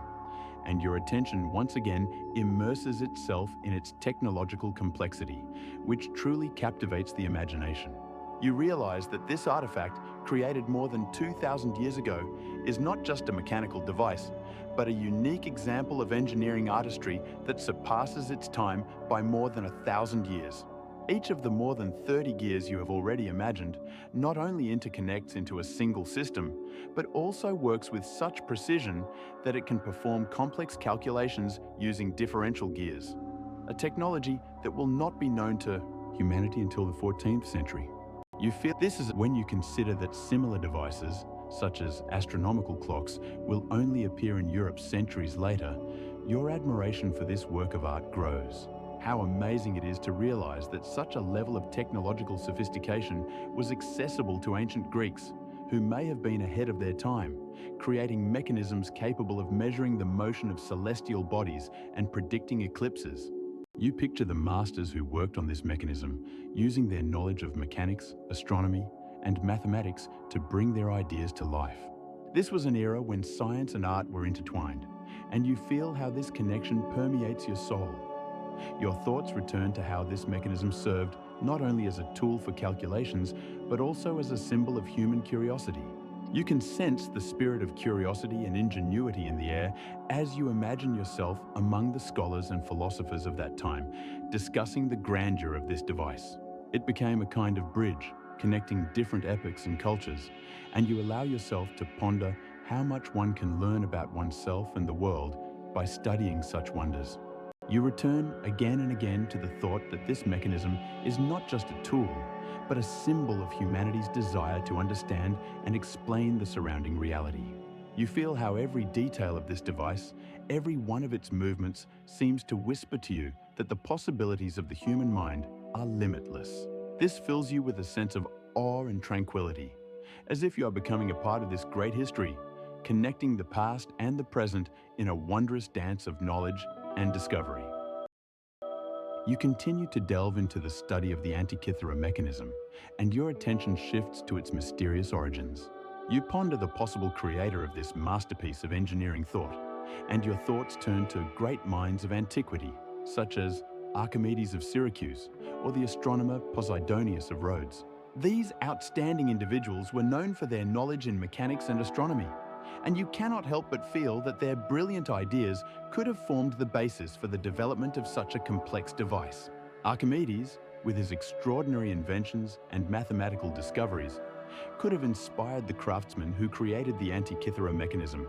S1: and your attention once again immerses itself in its technological complexity, which truly captivates the imagination. You realize that this artifact, created more than 2,000 years ago, is not just a mechanical device, but a unique example of engineering artistry that surpasses its time by more than 1,000 years. Each of the more than 30 gears you have already imagined not only interconnects into a single system, but also works with such precision that it can perform complex calculations using differential gears, a technology that will not be known to humanity until the 14th century. You feel this is when you consider that similar devices, such as astronomical clocks, will only appear in Europe centuries later, your admiration for this work of art grows. How amazing it is to realize that such a level of technological sophistication was accessible to ancient Greeks, who may have been ahead of their time, creating mechanisms capable of measuring the motion of celestial bodies and predicting eclipses. You picture the masters who worked on this mechanism, using their knowledge of mechanics, astronomy, and mathematics to bring their ideas to life. This was an era when science and art were intertwined, and you feel how this connection permeates your soul. Your thoughts return to how this mechanism served not only as a tool for calculations, but also as a symbol of human curiosity. You can sense the spirit of curiosity and ingenuity in the air as you imagine yourself among the scholars and philosophers of that time, discussing the grandeur of this device. It became a kind of bridge, connecting different epochs and cultures, and you allow yourself to ponder how much one can learn about oneself and the world by studying such wonders. You return again and again to the thought that this mechanism is not just a tool, but a symbol of humanity's desire to understand and explain the surrounding reality. You feel how every detail of this device, every one of its movements, seems to whisper to you that the possibilities of the human mind are limitless. This fills you with a sense of awe and tranquility, as if you are becoming a part of this great history, connecting the past and the present in a wondrous dance of knowledge and discovery. You continue to delve into the study of the Antikythera mechanism, and your attention shifts to its mysterious origins. You ponder the possible creator of this masterpiece of engineering thought, and your thoughts turn to great minds of antiquity, such as Archimedes of Syracuse or the astronomer Posidonius of Rhodes. These outstanding individuals were known for their knowledge in mechanics and astronomy, and you cannot help but feel that their brilliant ideas could have formed the basis for the development of such a complex device. Archimedes, with his extraordinary inventions and mathematical discoveries, could have inspired the craftsmen who created the Antikythera mechanism,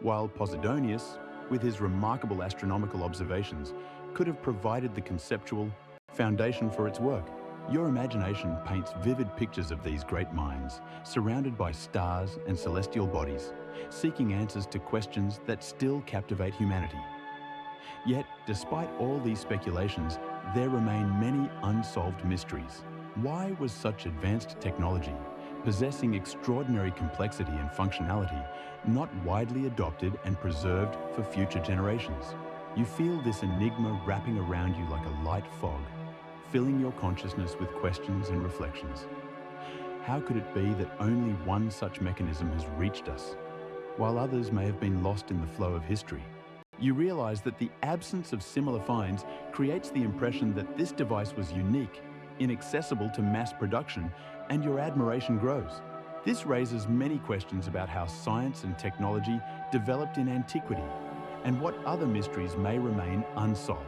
S1: while Posidonius, with his remarkable astronomical observations, could have provided the conceptual foundation for its work. Your imagination paints vivid pictures of these great minds, surrounded by stars and celestial bodies, seeking answers to questions that still captivate humanity. Yet, despite all these speculations, there remain many unsolved mysteries. Why was such advanced technology, possessing extraordinary complexity and functionality, not widely adopted and preserved for future generations? You feel this enigma wrapping around you like a light fog, filling your consciousness with questions and reflections. How could it be that only one such mechanism has reached us, while others may have been lost in the flow of history? You realize that the absence of similar finds creates the impression that this device was unique inaccessible to mass production, and your admiration grows. This raises many questions about how science and technology developed in antiquity, and what other mysteries may remain unsolved.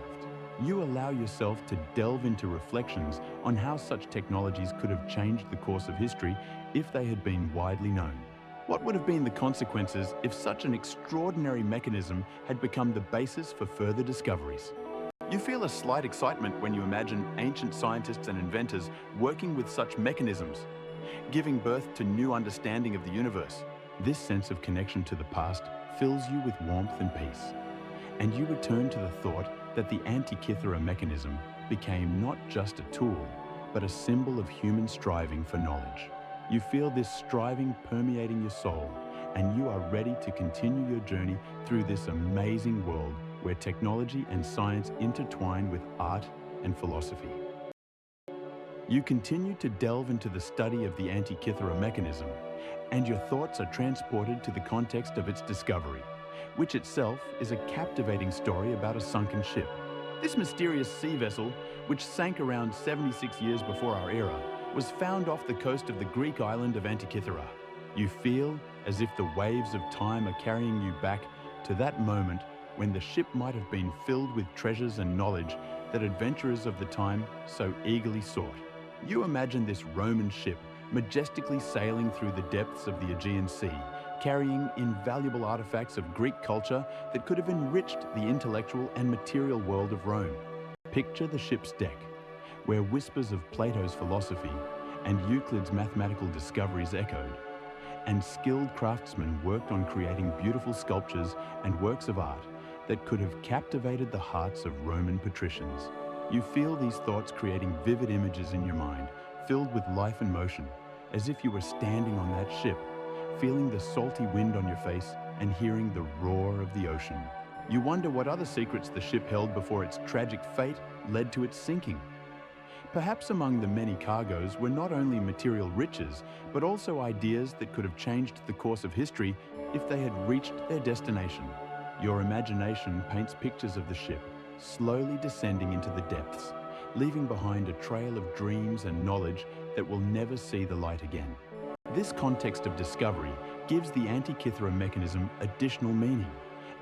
S1: You allow yourself to delve into reflections on how such technologies could have changed the course of history if they had been widely known. What would have been the consequences if such an extraordinary mechanism had become the basis for further discoveries? You feel a slight excitement when you imagine ancient scientists and inventors working with such mechanisms, giving birth to new understanding of the universe. This sense of connection to the past fills you with warmth and peace, and you return to the thought that the Antikythera mechanism became not just a tool, but a symbol of human striving for knowledge. You feel this striving permeating your soul, and you are ready to continue your journey through this amazing world where technology and science intertwine with art and philosophy. You continue to delve into the study of the Antikythera mechanism, and your thoughts are transported to the context of its discovery, which itself is a captivating story about a sunken ship. This mysterious sea vessel, which sank around 76 years before our era, was found off the coast of the Greek island of Antikythera. You feel as if the waves of time are carrying you back to that moment when the ship might have been filled with treasures and knowledge that adventurers of the time so eagerly sought. You imagine this Roman ship majestically sailing through the depths of the Aegean Sea, carrying invaluable artifacts of Greek culture that could have enriched the intellectual and material world of Rome. Picture the ship's deck, where whispers of Plato's philosophy and Euclid's mathematical discoveries echoed, and skilled craftsmen worked on creating beautiful sculptures and works of art that could have captivated the hearts of Roman patricians. You feel these thoughts creating vivid images in your mind, filled with life and motion, as if you were standing on that ship, feeling the salty wind on your face and hearing the roar of the ocean. You wonder what other secrets the ship held before its tragic fate led to its sinking. Perhaps among the many cargoes were not only material riches, but also ideas that could have changed the course of history if they had reached their destination. Your imagination paints pictures of the ship, slowly descending into the depths, leaving behind a trail of dreams and knowledge that will never see the light again. This context of discovery gives the Antikythera mechanism additional meaning,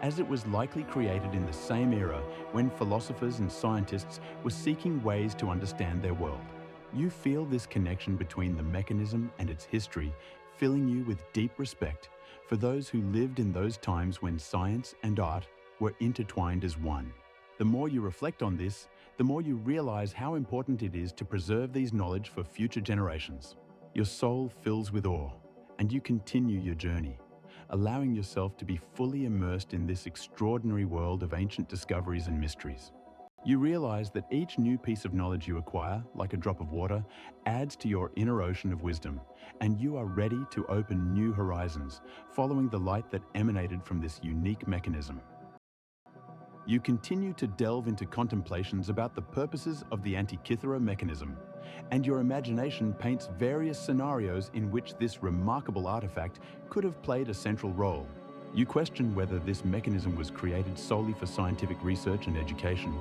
S1: as it was likely created in the same era when philosophers and scientists were seeking ways to understand their world. You feel this connection between the mechanism and its history, filling you with deep respect for those who lived in those times when science and art were intertwined as one. The more you reflect on this, the more you realize how important it is to preserve these knowledge for future generations. Your soul fills with awe, and you continue your journey, allowing yourself to be fully immersed in this extraordinary world of ancient discoveries and mysteries. You realize that each new piece of knowledge you acquire, like a drop of water, adds to your inner ocean of wisdom, and you are ready to open new horizons, following the light that emanated from this unique mechanism. You continue to delve into contemplations about the purposes of the Antikythera mechanism, and your imagination paints various scenarios in which this remarkable artifact could have played a central role. You question whether this mechanism was created solely for scientific research and education,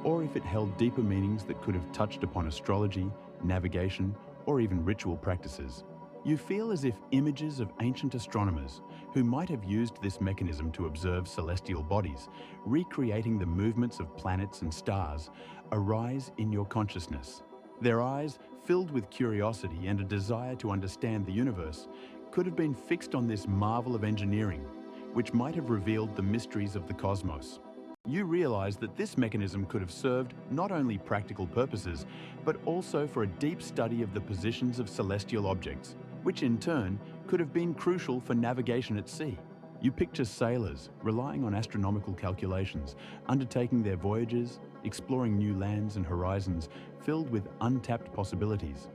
S1: or if it held deeper meanings that could have touched upon astrology, navigation, or even ritual practices. You feel as if images of ancient astronomers who might have used this mechanism to observe celestial bodies, recreating the movements of planets and stars, arise in your consciousness. Their eyes, filled with curiosity and a desire to understand the universe, could have been fixed on this marvel of engineering, which might have revealed the mysteries of the cosmos. You realize that this mechanism could have served not only practical purposes, but also for a deep study of the positions of celestial objects, which in turn could have been crucial for navigation at sea. You picture sailors relying on astronomical calculations, undertaking their voyages, exploring new lands and horizons filled with untapped possibilities.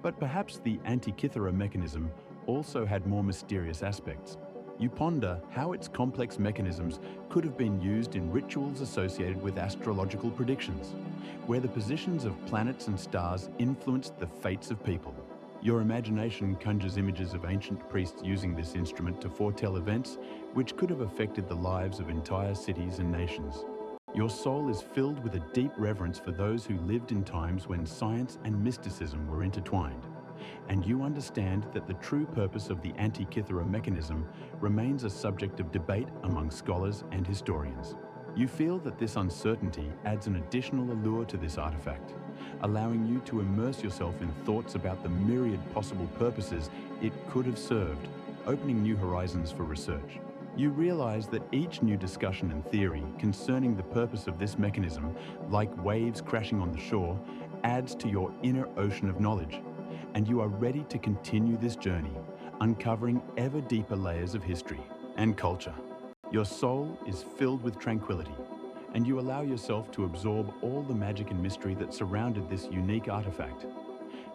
S1: But perhaps the Antikythera mechanism also had more mysterious aspects. You ponder how its complex mechanisms could have been used in rituals associated with astrological predictions, where the positions of planets and stars influenced the fates of people. Your imagination conjures images of ancient priests using this instrument to foretell events which could have affected the lives of entire cities and nations. Your soul is filled with a deep reverence for those who lived in times when science and mysticism were intertwined, and you understand that the true purpose of the Antikythera mechanism remains a subject of debate among scholars and historians. You feel that this uncertainty adds an additional allure to this artifact, allowing you to immerse yourself in thoughts about the myriad possible purposes it could have served, opening new horizons for research. You realize that each new discussion and theory concerning the purpose of this mechanism, like waves crashing on the shore, adds to your inner ocean of knowledge, and you are ready to continue this journey, uncovering ever deeper layers of history and culture. Your soul is filled with tranquility, and you allow yourself to absorb all the magic and mystery that surrounded this unique artifact,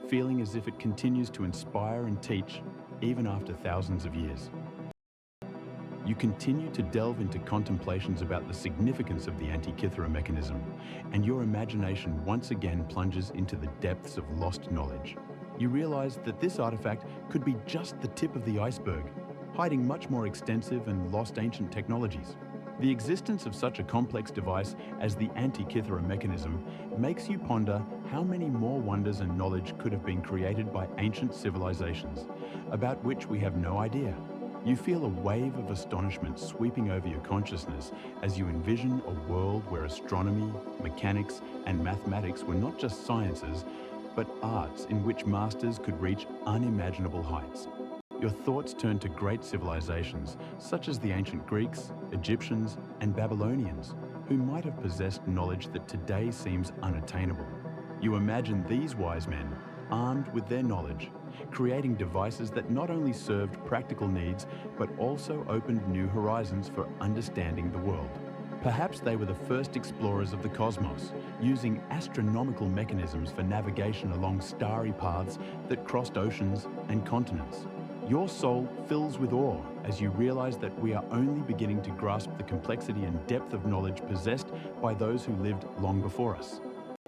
S1: feeling as if it continues to inspire and teach even after thousands of years. You continue to delve into contemplations about the significance of the Antikythera mechanism, and your imagination once again plunges into the depths of lost knowledge. You realize that this artifact could be just the tip of the iceberg, hiding much more extensive and lost ancient technologies. The existence of such a complex device as the Antikythera mechanism makes you ponder how many more wonders and knowledge could have been created by ancient civilizations, about which we have no idea. You feel a wave of astonishment sweeping over your consciousness as you envision a world where astronomy, mechanics, and mathematics were not just sciences, but arts in which masters could reach unimaginable heights. Your thoughts turn to great civilizations, such as the ancient Greeks, Egyptians, and Babylonians, who might have possessed knowledge that today seems unattainable. You imagine these wise men, armed with their knowledge, creating devices that not only served practical needs, but also opened new horizons for understanding the world. Perhaps they were the first explorers of the cosmos, using astronomical mechanisms for navigation along starry paths that crossed oceans and continents. Your soul fills with awe as you realize that we are only beginning to grasp the complexity and depth of knowledge possessed by those who lived long before us.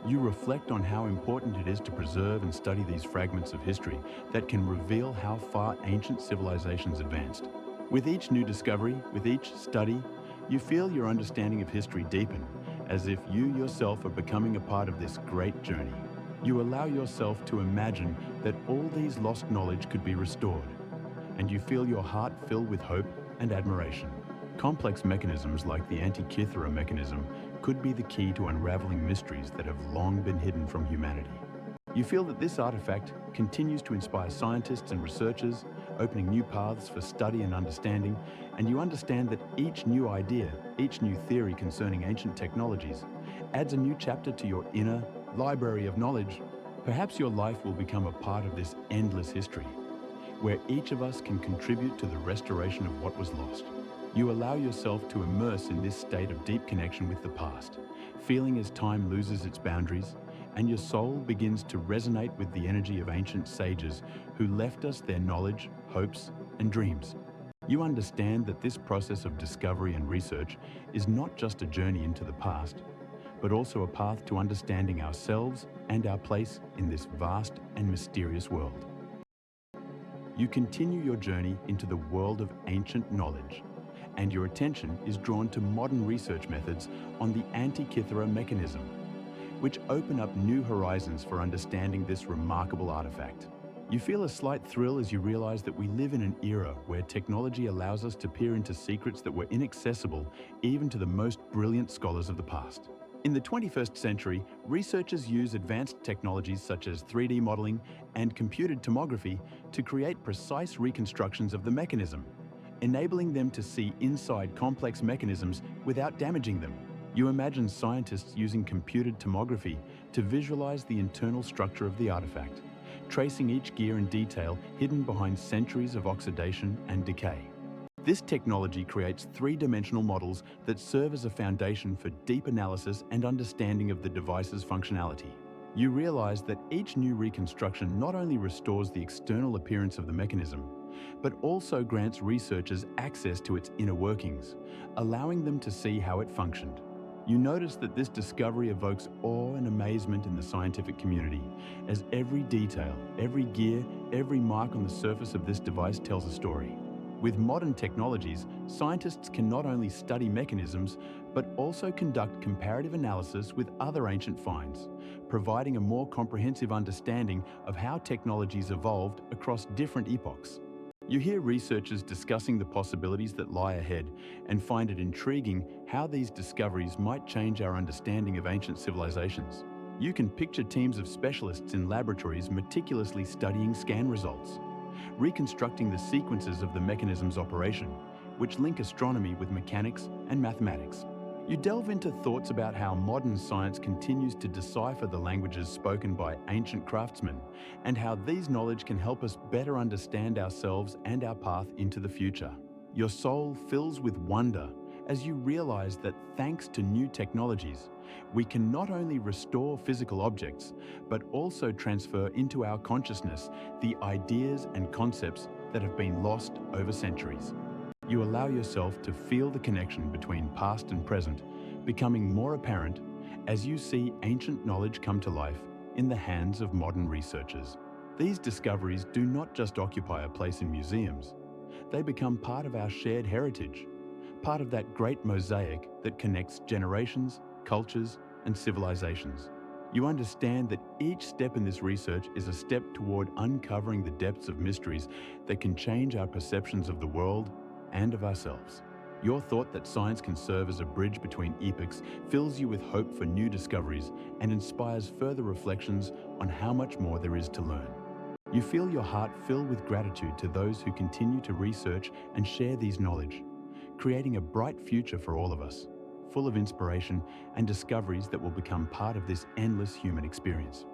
S1: You reflect on how important it is to preserve and study these fragments of history that can reveal how far ancient civilizations advanced. With each new discovery, with each study, you feel your understanding of history deepen, as if you yourself are becoming a part of this great journey. You allow yourself to imagine that all these lost knowledge could be restored, and you feel your heart fill with hope and admiration. Complex mechanisms like the Antikythera mechanism could be the key to unraveling mysteries that have long been hidden from humanity. You feel that this artifact continues to inspire scientists and researchers, opening new paths for study and understanding, and you understand that each new idea, each new theory concerning ancient technologies, adds a new chapter to your inner library of knowledge. Perhaps your life will become a part of this endless history, where each of us can contribute to the restoration of what was lost. You allow yourself to immerse in this state of deep connection with the past, feeling as time loses its boundaries, and your soul begins to resonate with the energy of ancient sages who left us their knowledge, hopes, and dreams. You understand that this process of discovery and research is not just a journey into the past, but also a path to understanding ourselves and our place in this vast and mysterious world. You continue your journey into the world of ancient knowledge, and your attention is drawn to modern research methods on the Antikythera mechanism, which open up new horizons for understanding this remarkable artifact. You feel a slight thrill as you realize that we live in an era where technology allows us to peer into secrets that were inaccessible even to the most brilliant scholars of the past. In the 21st century, researchers use advanced technologies such as 3D modeling and computed tomography to create precise reconstructions of the mechanism, enabling them to see inside complex mechanisms without damaging them. You imagine scientists using computed tomography to visualize the internal structure of the artifact, tracing each gear in detail hidden behind centuries of oxidation and decay. This technology creates three-dimensional models that serve as a foundation for deep analysis and understanding of the device's functionality. You realize that each new reconstruction not only restores the external appearance of the mechanism, but also grants researchers access to its inner workings, allowing them to see how it functioned. You notice that this discovery evokes awe and amazement in the scientific community, as every detail, every gear, every mark on the surface of this device tells a story. With modern technologies, scientists can not only study mechanisms, but also conduct comparative analysis with other ancient finds, providing a more comprehensive understanding of how technologies evolved across different epochs. You hear researchers discussing the possibilities that lie ahead and find it intriguing how these discoveries might change our understanding of ancient civilizations. You can picture teams of specialists in laboratories meticulously studying scan results, reconstructing the sequences of the mechanism's operation, which link astronomy with mechanics and mathematics. You delve into thoughts about how modern science continues to decipher the languages spoken by ancient craftsmen, and how these knowledge can help us better understand ourselves and our path into the future. Your soul fills with wonder as you realize that thanks to new technologies, we can not only restore physical objects, but also transfer into our consciousness the ideas and concepts that have been lost over centuries. You allow yourself to feel the connection between past and present, becoming more apparent as you see ancient knowledge come to life in the hands of modern researchers. These discoveries do not just occupy a place in museums. They become part of our shared heritage, part of that great mosaic that connects generations, cultures, and civilizations. You understand that each step in this research is a step toward uncovering the depths of mysteries that can change our perceptions of the world and of ourselves. Your thought that science can serve as a bridge between epochs fills you with hope for new discoveries and inspires further reflections on how much more there is to learn. You feel your heart fill with gratitude to those who continue to research and share these knowledge, creating a bright future for all of us, full of inspiration and discoveries that will become part of this endless human experience.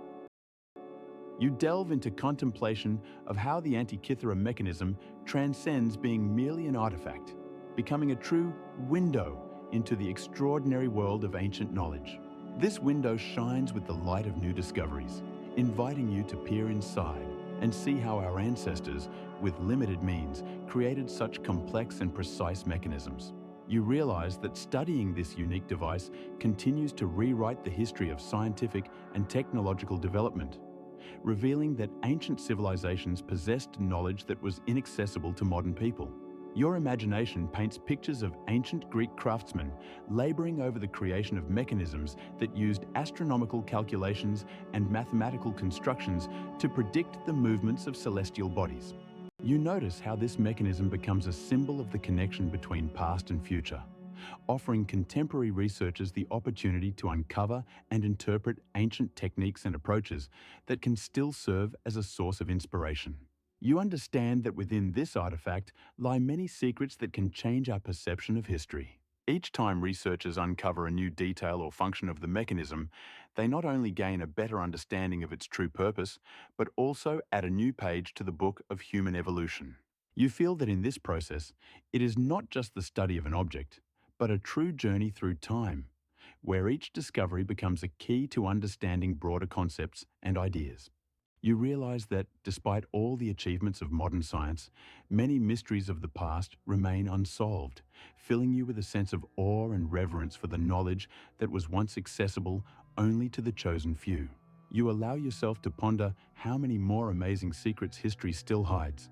S1: You delve into contemplation of how the Antikythera mechanism transcends being merely an artifact, becoming a true window into the extraordinary world of ancient knowledge. This window shines with the light of new discoveries, inviting you to peer inside and see how our ancestors, with limited means, created such complex and precise mechanisms. You realize that studying this unique device continues to rewrite the history of scientific and technological development, revealing that ancient civilizations possessed knowledge that was inaccessible to modern people. Your imagination paints pictures of ancient Greek craftsmen laboring over the creation of mechanisms that used astronomical calculations and mathematical constructions to predict the movements of celestial bodies. You notice how this mechanism becomes a symbol of the connection between past and future, offering contemporary researchers the opportunity to uncover and interpret ancient techniques and approaches that can still serve as a source of inspiration. You understand that within this artifact lie many secrets that can change our perception of history. Each time researchers uncover a new detail or function of the mechanism, they not only gain a better understanding of its true purpose, but also add a new page to the book of human evolution. You feel that in this process, it is not just the study of an object, but a true journey through time, where each discovery becomes a key to understanding broader concepts and ideas. You realize that, despite all the achievements of modern science, many mysteries of the past remain unsolved, filling you with a sense of awe and reverence for the knowledge that was once accessible only to the chosen few. You allow yourself to ponder how many more amazing secrets history still hides,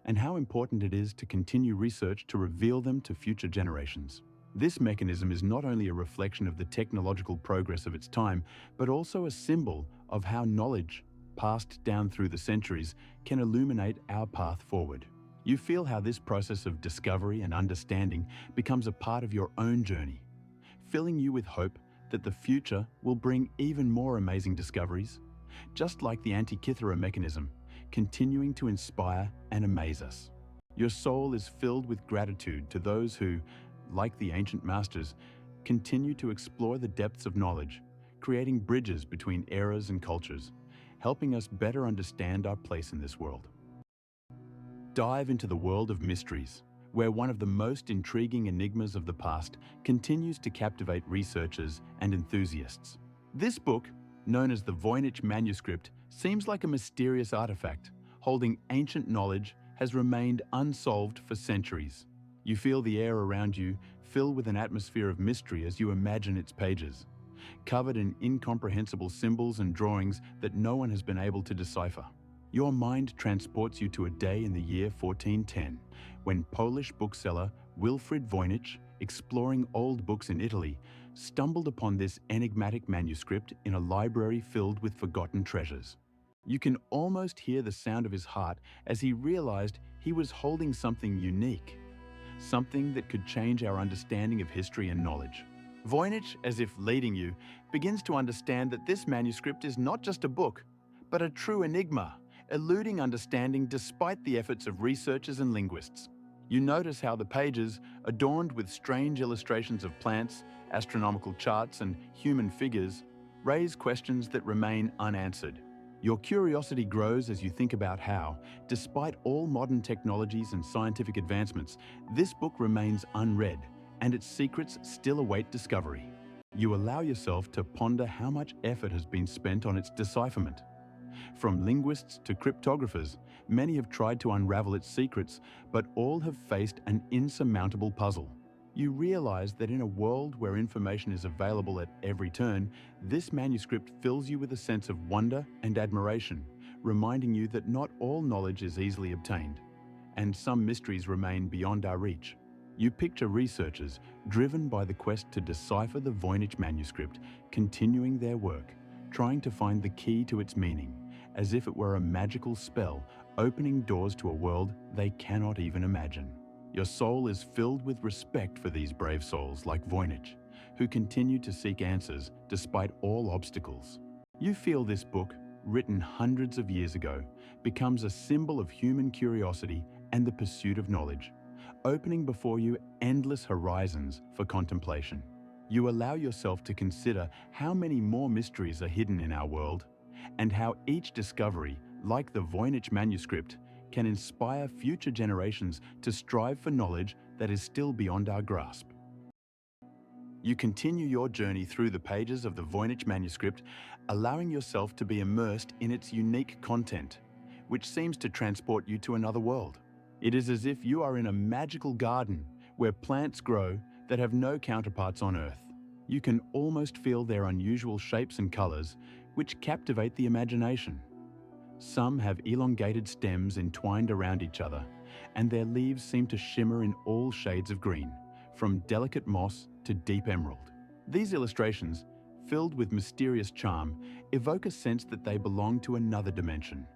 S1: and how important it is to continue research to reveal them to future generations. This mechanism is not only a reflection of the technological progress of its time, but also a symbol of how knowledge, passed down through the centuries, can illuminate our path forward. You feel how this process of discovery and understanding becomes a part of your own journey, filling you with hope that the future will bring even more amazing discoveries, just like the Antikythera mechanism, continuing to inspire and amaze us. Your soul is filled with gratitude to those who, like the ancient masters, continue to explore the depths of knowledge, creating bridges between eras and cultures, helping us better understand our place in this world. Dive into the world of mysteries, where one of the most intriguing enigmas of the past continues to captivate researchers and enthusiasts. This book, known as the Voynich Manuscript, seems like a mysterious artifact holding ancient knowledge has remained unsolved for centuries. You feel the air around you fill with an atmosphere of mystery as you imagine its pages, covered in incomprehensible symbols and drawings that no one has been able to decipher. Your mind transports you to a day in the year 1410, when Polish bookseller Wilfrid Voynich, exploring old books in Italy, stumbled upon this enigmatic manuscript in a library filled with forgotten treasures. You can almost hear the sound of his heart as he realized he was holding something unique, something that could change our understanding of history and knowledge. Voynich, as if leading you, begins to understand that this manuscript is not just a book, but a true enigma, eluding understanding despite the efforts of researchers and linguists. You notice how the pages, adorned with strange illustrations of plants, astronomical charts, and human figures, raise questions that remain unanswered. Your curiosity grows as you think about how, despite all modern technologies and scientific advancements, this book remains unread, and its secrets still await discovery. You allow yourself to ponder how much effort has been spent on its decipherment. From linguists to cryptographers, many have tried to unravel its secrets, but all have faced an insurmountable puzzle. You realize that in a world where information is available at every turn, this manuscript fills you with a sense of wonder and admiration, reminding you that not all knowledge is easily obtained, and some mysteries remain beyond our reach. You picture researchers, driven by the quest to decipher the Voynich manuscript, continuing their work, trying to find the key to its meaning, as if it were a magical spell opening doors to a world they cannot even imagine. Your soul is filled with respect for these brave souls like Voynich, who continue to seek answers despite all obstacles. You feel this book, written hundreds of years ago, becomes a symbol of human curiosity and the pursuit of knowledge, opening before you endless horizons for contemplation. You allow yourself to consider how many more mysteries are hidden in our world, and how each discovery, like the Voynich manuscript, can inspire future generations to strive for knowledge that is still beyond our grasp. You continue your journey through the pages of the Voynich manuscript, allowing yourself to be immersed in its unique content, which seems to transport you to another world. It is as if you are in a magical garden where plants grow that have no counterparts on Earth. You can almost feel their unusual shapes and colors, which captivate the imagination. Some have elongated stems entwined around each other, and their leaves seem to shimmer in all shades of green, from delicate moss to deep emerald. These illustrations, filled with mysterious charm, evoke a sense that they belong to another dimension,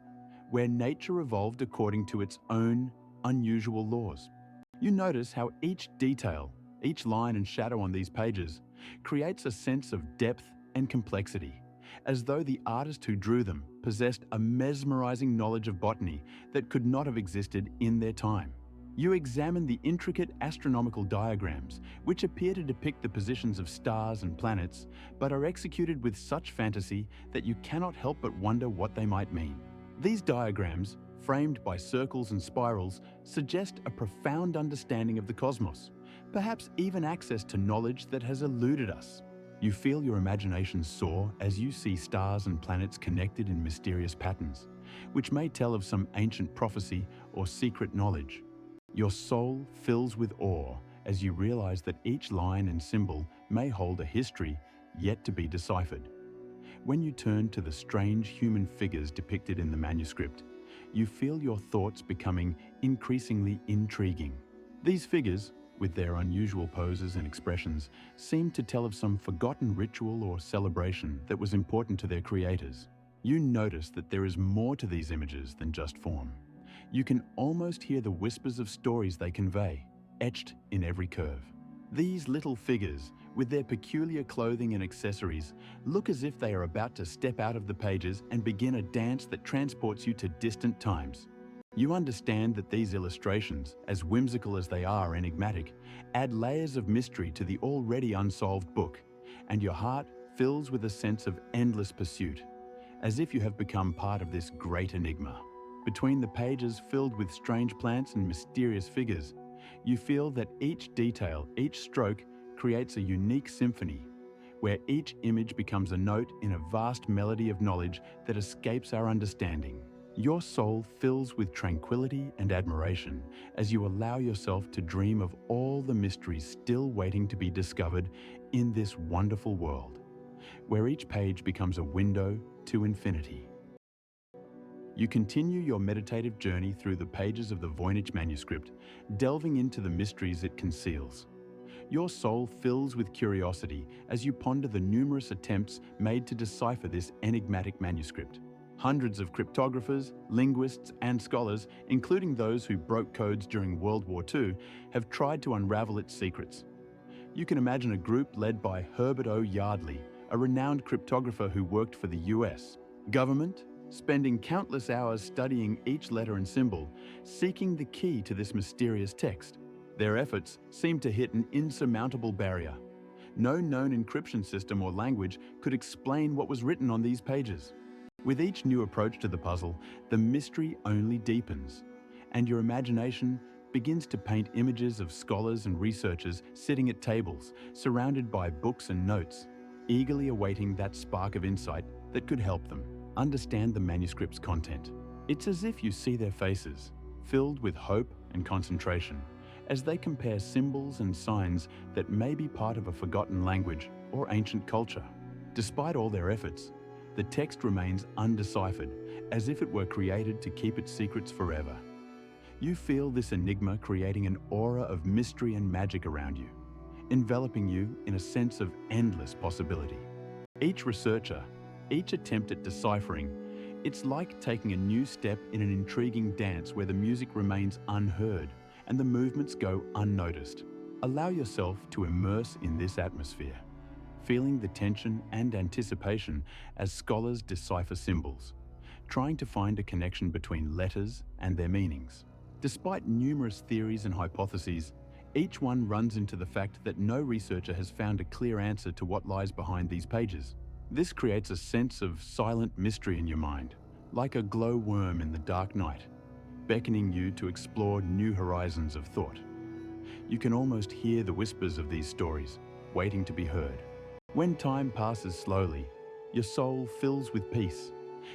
S1: where nature evolved according to its own unusual laws. You notice how each detail, each line and shadow on these pages, creates a sense of depth and complexity, as though the artist who drew them possessed a mesmerizing knowledge of botany that could not have existed in their time. You examine the intricate astronomical diagrams, which appear to depict the positions of stars and planets, but are executed with such fantasy that you cannot help but wonder what they might mean. These diagrams, framed by circles and spirals, suggest a profound understanding of the cosmos, perhaps even access to knowledge that has eluded us. You feel your imagination soar as you see stars and planets connected in mysterious patterns, which may tell of some ancient prophecy or secret knowledge. Your soul fills with awe as you realize that each line and symbol may hold a history yet to be deciphered. When you turn to the strange human figures depicted in the manuscript, you feel your thoughts becoming increasingly intriguing. These figures, with their unusual poses and expressions, seem to tell of some forgotten ritual or celebration that was important to their creators. You notice that there is more to these images than just form. You can almost hear the whispers of stories they convey, etched in every curve. These little figures, with their peculiar clothing and accessories, look as if they are about to step out of the pages and begin a dance that transports you to distant times. You understand that these illustrations, as whimsical as they are enigmatic, add layers of mystery to the already unsolved book, and your heart fills with a sense of endless pursuit, as if you have become part of this great enigma. Between the pages filled with strange plants and mysterious figures, you feel that each detail, each stroke, creates a unique symphony, where each image becomes a note in a vast melody of knowledge that escapes our understanding. Your soul fills with tranquility and admiration as you allow yourself to dream of all the mysteries still waiting to be discovered in this wonderful world, where each page becomes a window to infinity. You continue your meditative journey through the pages of the Voynich manuscript, delving into the mysteries it conceals. Your soul fills with curiosity as you ponder the numerous attempts made to decipher this enigmatic manuscript. Hundreds of cryptographers, linguists, and scholars, including those who broke codes during World War II, have tried to unravel its secrets. You can imagine a group led by Herbert O. Yardley, a renowned cryptographer who worked for the US government, spending countless hours studying each letter and symbol, seeking the key to this mysterious text. Their efforts seemed to hit an insurmountable barrier. No known encryption system or language could explain what was written on these pages. With each new approach to the puzzle, the mystery only deepens, and your imagination begins to paint images of scholars and researchers sitting at tables, surrounded by books and notes, eagerly awaiting that spark of insight that could help them understand the manuscript's content. It's as if you see their faces, filled with hope and concentration, as they compare symbols and signs that may be part of a forgotten language or ancient culture. Despite all their efforts, the text remains undeciphered, as if it were created to keep its secrets forever. You feel this enigma creating an aura of mystery and magic around you, enveloping you in a sense of endless possibility. Each researcher, each attempt at deciphering, it's like taking a new step in an intriguing dance where the music remains unheard and the movements go unnoticed. Allow yourself to immerse in this atmosphere, feeling the tension and anticipation as scholars decipher symbols, trying to find a connection between letters and their meanings. Despite numerous theories and hypotheses, each one runs into the fact that no researcher has found a clear answer to what lies behind these pages. This creates a sense of silent mystery in your mind, like a glowworm in the dark night, beckoning you to explore new horizons of thought. You can almost hear the whispers of these stories, waiting to be heard. When time passes slowly, your soul fills with peace,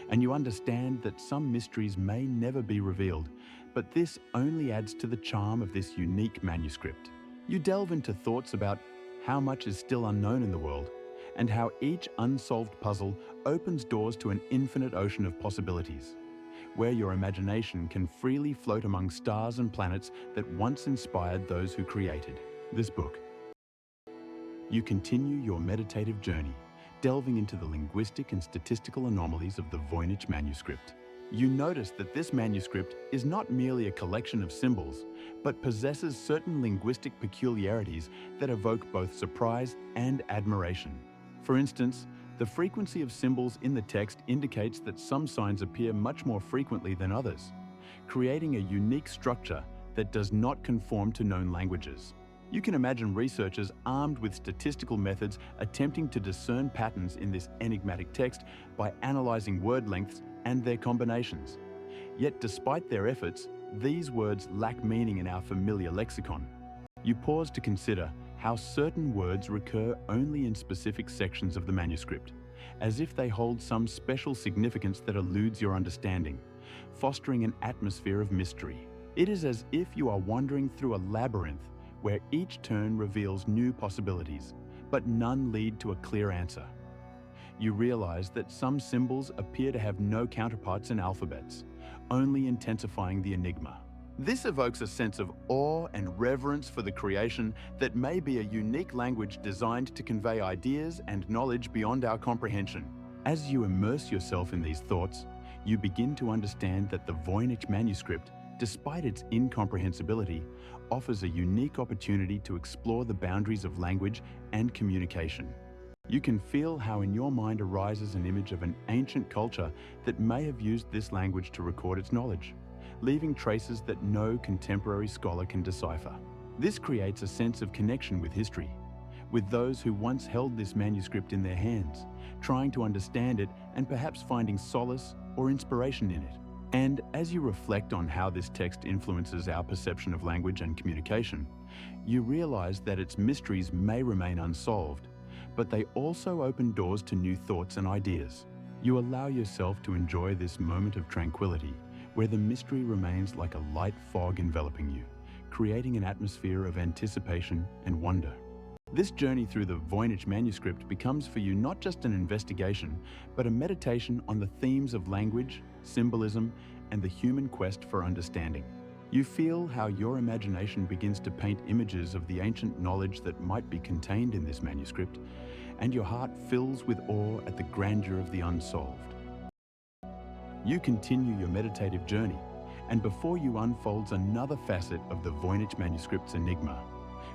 S1: and you understand that some mysteries may never be revealed, but this only adds to the charm of this unique manuscript. You delve into thoughts about how much is still unknown in the world, and how each unsolved puzzle opens doors to an infinite ocean of possibilities, where your imagination can freely float among stars and planets that once inspired those who created this book. You continue your meditative journey, delving into the linguistic and statistical anomalies of the Voynich manuscript. You notice that this manuscript is not merely a collection of symbols, but possesses certain linguistic peculiarities that evoke both surprise and admiration. For instance, the frequency of symbols in the text indicates that some signs appear much more frequently than others, creating a unique structure that does not conform to known languages. You can imagine researchers armed with statistical methods attempting to discern patterns in this enigmatic text by analyzing word lengths and their combinations. Yet despite their efforts, these words lack meaning in our familiar lexicon. You pause to consider how certain words recur only in specific sections of the manuscript, as if they hold some special significance that eludes your understanding, fostering an atmosphere of mystery. It is as if you are wandering through a labyrinth where each turn reveals new possibilities, but none lead to a clear answer. You realize that some symbols appear to have no counterparts in alphabets, only intensifying the enigma. This evokes a sense of awe and reverence for the creation that may be a unique language designed to convey ideas and knowledge beyond our comprehension. As you immerse yourself in these thoughts, you begin to understand that the Voynich manuscript, despite its incomprehensibility, offers a unique opportunity to explore the boundaries of language and communication. You can feel how in your mind arises an image of an ancient culture that may have used this language to record its knowledge, leaving traces that no contemporary scholar can decipher. This creates a sense of connection with history, with those who once held this manuscript in their hands, trying to understand it and perhaps finding solace or inspiration in it. And as you reflect on how this text influences our perception of language and communication, you realize that its mysteries may remain unsolved, but they also open doors to new thoughts and ideas. You allow yourself to enjoy this moment of tranquility, where the mystery remains like a light fog enveloping you, creating an atmosphere of anticipation and wonder. This journey through the Voynich manuscript becomes for you not just an investigation, but a meditation on the themes of language, symbolism, and the human quest for understanding. You feel how your imagination begins to paint images of the ancient knowledge that might be contained in this manuscript, and your heart fills with awe at the grandeur of the unsolved. You continue your meditative journey, and before you unfolds another facet of the Voynich manuscript's enigma,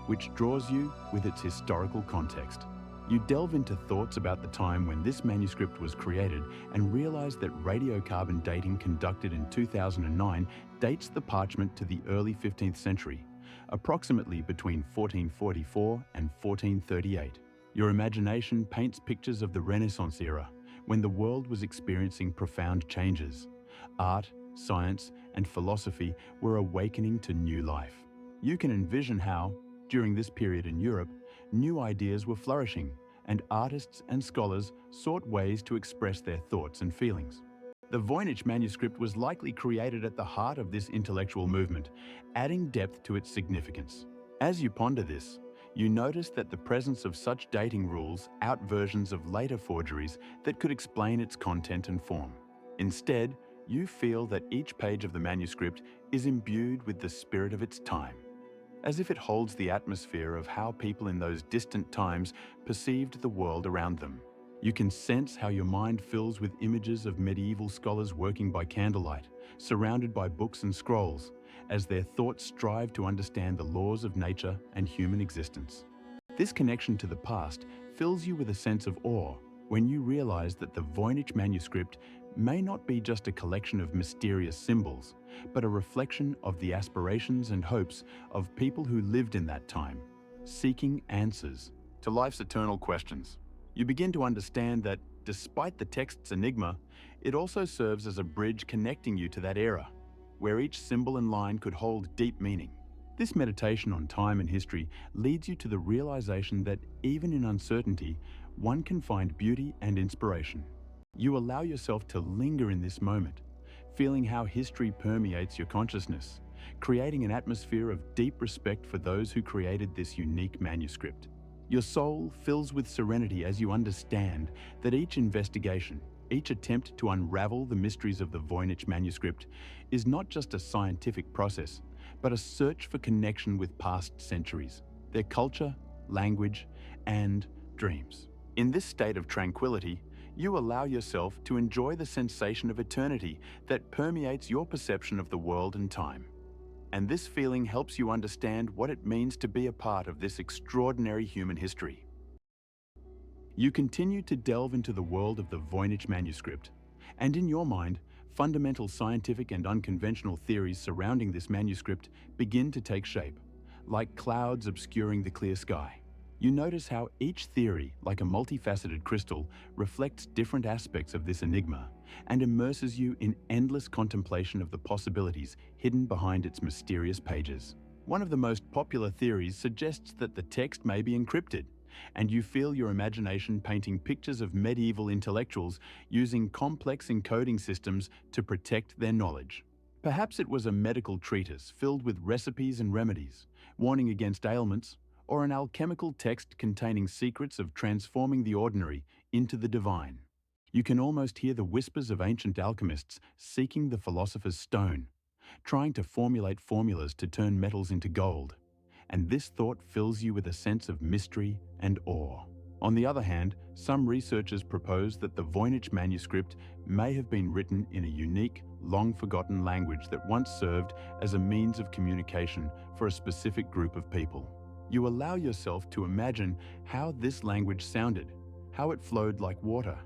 S1: which draws you with its historical context. You delve into thoughts about the time when this manuscript was created and realize that radiocarbon dating conducted in 2009 dates the parchment to the early 15th century, approximately between 1444 and 1438. Your imagination paints pictures of the Renaissance era, when the world was experiencing profound changes. Art, science, and philosophy were awakening to new life. You can envision how, during this period in Europe, new ideas were flourishing, and artists and scholars sought ways to express their thoughts and feelings. The Voynich manuscript was likely created at the heart of this intellectual movement, adding depth to its significance. As you ponder this, you notice that the presence of such dating rules out versions of later forgeries that could explain its content and form. Instead, you feel that each page of the manuscript is imbued with the spirit of its time, as if it holds the atmosphere of how people in those distant times perceived the world around them. You can sense how your mind fills with images of medieval scholars working by candlelight, surrounded by books and scrolls, as their thoughts strive to understand the laws of nature and human existence. This connection to the past fills you with a sense of awe when you realize that the Voynich manuscript may not be just a collection of mysterious symbols, but a reflection of the aspirations and hopes of people who lived in that time, seeking answers to life's eternal questions. You begin to understand that, despite the text's enigma, it also serves as a bridge connecting you to that era, where each symbol and line could hold deep meaning. This meditation on time and history leads you to the realization that even in uncertainty, one can find beauty and inspiration. You allow yourself to linger in this moment, feeling how history permeates your consciousness, creating an atmosphere of deep respect for those who created this unique manuscript. Your soul fills with serenity as you understand that each investigation, each attempt to unravel the mysteries of the Voynich manuscript is not just a scientific process, but a search for connection with past centuries, their culture, language, and dreams. In this state of tranquility, you allow yourself to enjoy the sensation of eternity that permeates your perception of the world and time. And this feeling helps you understand what it means to be a part of this extraordinary human history. You continue to delve into the world of the Voynich manuscript, and in your mind, fundamental scientific and unconventional theories surrounding this manuscript begin to take shape, like clouds obscuring the clear sky. You notice how each theory, like a multifaceted crystal, reflects different aspects of this enigma and immerses you in endless contemplation of the possibilities hidden behind its mysterious pages. One of the most popular theories suggests that the text may be encrypted, and you feel your imagination painting pictures of medieval intellectuals using complex encoding systems to protect their knowledge. Perhaps it was a medical treatise filled with recipes and remedies, warning against ailments, or an alchemical text containing secrets of transforming the ordinary into the divine. You can almost hear the whispers of ancient alchemists seeking the philosopher's stone, trying to formulate formulas to turn metals into gold. And this thought fills you with a sense of mystery and awe. On the other hand, some researchers propose that the Voynich manuscript may have been written in a unique, long-forgotten language that once served as a means of communication for a specific group of people. You allow yourself to imagine how this language sounded, how it flowed like water,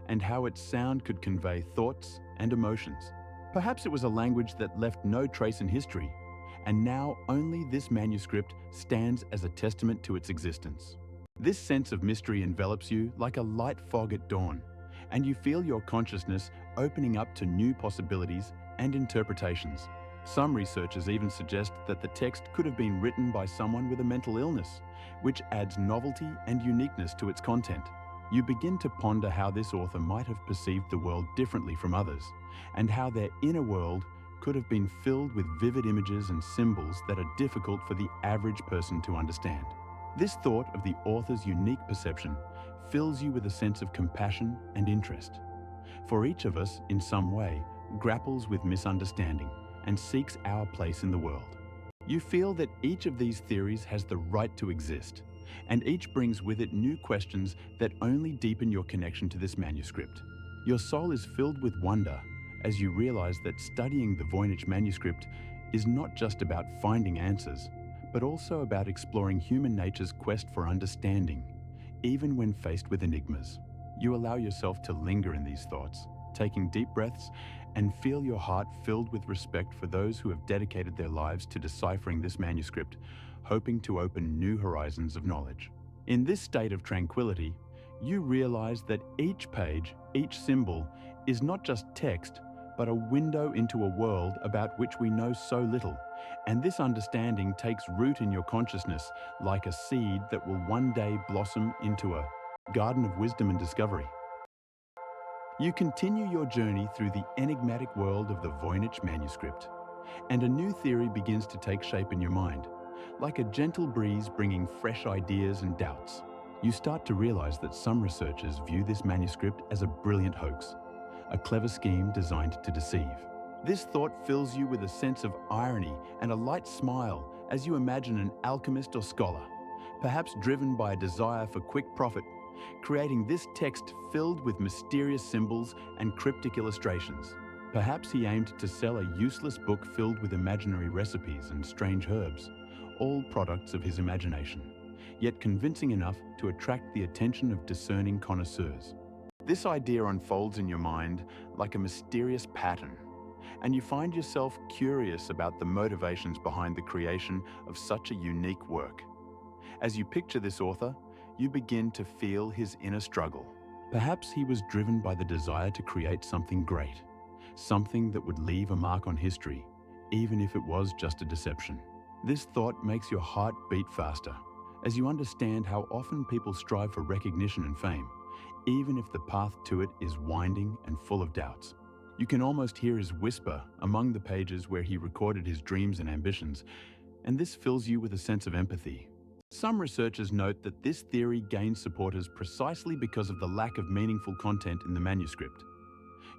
S1: and how its sound could convey thoughts and emotions. Perhaps it was a language that left no trace in history, and now only this manuscript stands as a testament to its existence. This sense of mystery envelops you like a light fog at dawn, and you feel your consciousness opening up to new possibilities and interpretations. Some researchers even suggest that the text could have been written by someone with a mental illness, which adds novelty and uniqueness to its content. You begin to ponder how this author might have perceived the world differently from others, and how their inner world could have been filled with vivid images and symbols that are difficult for the average person to understand. This thought of the author's unique perception fills you with a sense of compassion and interest. For each of us, in some way, grapples with misunderstanding and seeks our place in the world. You feel that each of these theories has the right to exist, and each brings with it new questions that only deepen your connection to this manuscript. Your soul is filled with wonder as you realize that studying the Voynich manuscript is not just about finding answers, but also about exploring human nature's quest for understanding, even when faced with enigmas. You allow yourself to linger in these thoughts, taking deep breaths, and feel your heart filled with respect for those who have dedicated their lives to deciphering this manuscript, hoping to open new horizons of knowledge. In this state of tranquility, you realize that each page, each symbol, is not just text, but a window into a world about which we know so little, and this understanding takes root in your consciousness like a seed that will one day blossom into a garden of wisdom and discovery. You continue your journey through the enigmatic world of the Voynich manuscript, and a new theory begins to take shape in your mind, like a gentle breeze bringing fresh ideas and doubts. You start to realize that some researchers view this manuscript as a brilliant hoax, a clever scheme designed to deceive. This thought fills you with a sense of irony and a light smile as you imagine an alchemist or scholar, perhaps driven by a desire for quick profit, creating this text filled with mysterious symbols and cryptic illustrations. Perhaps he aimed to sell a useless book filled with imaginary recipes and strange herbs, all products of his imagination, yet convincing enough to attract the attention of discerning connoisseurs. This idea unfolds in your mind like a mysterious pattern, and you find yourself curious about the motivations behind the creation of such a unique work. As you picture this author, you begin to feel his inner struggle. Perhaps he was driven by the desire to create something great, something that would leave a mark on history, even if it was just a deception. This thought makes your heart beat faster, as you understand how often people strive for recognition and fame, even if the path to it is winding and full of doubts. You can almost hear his whisper among the pages where he recorded his dreams and ambitions, and this fills you with a sense of empathy. Some researchers note that this theory gains supporters precisely because of the lack of meaningful content in the manuscript.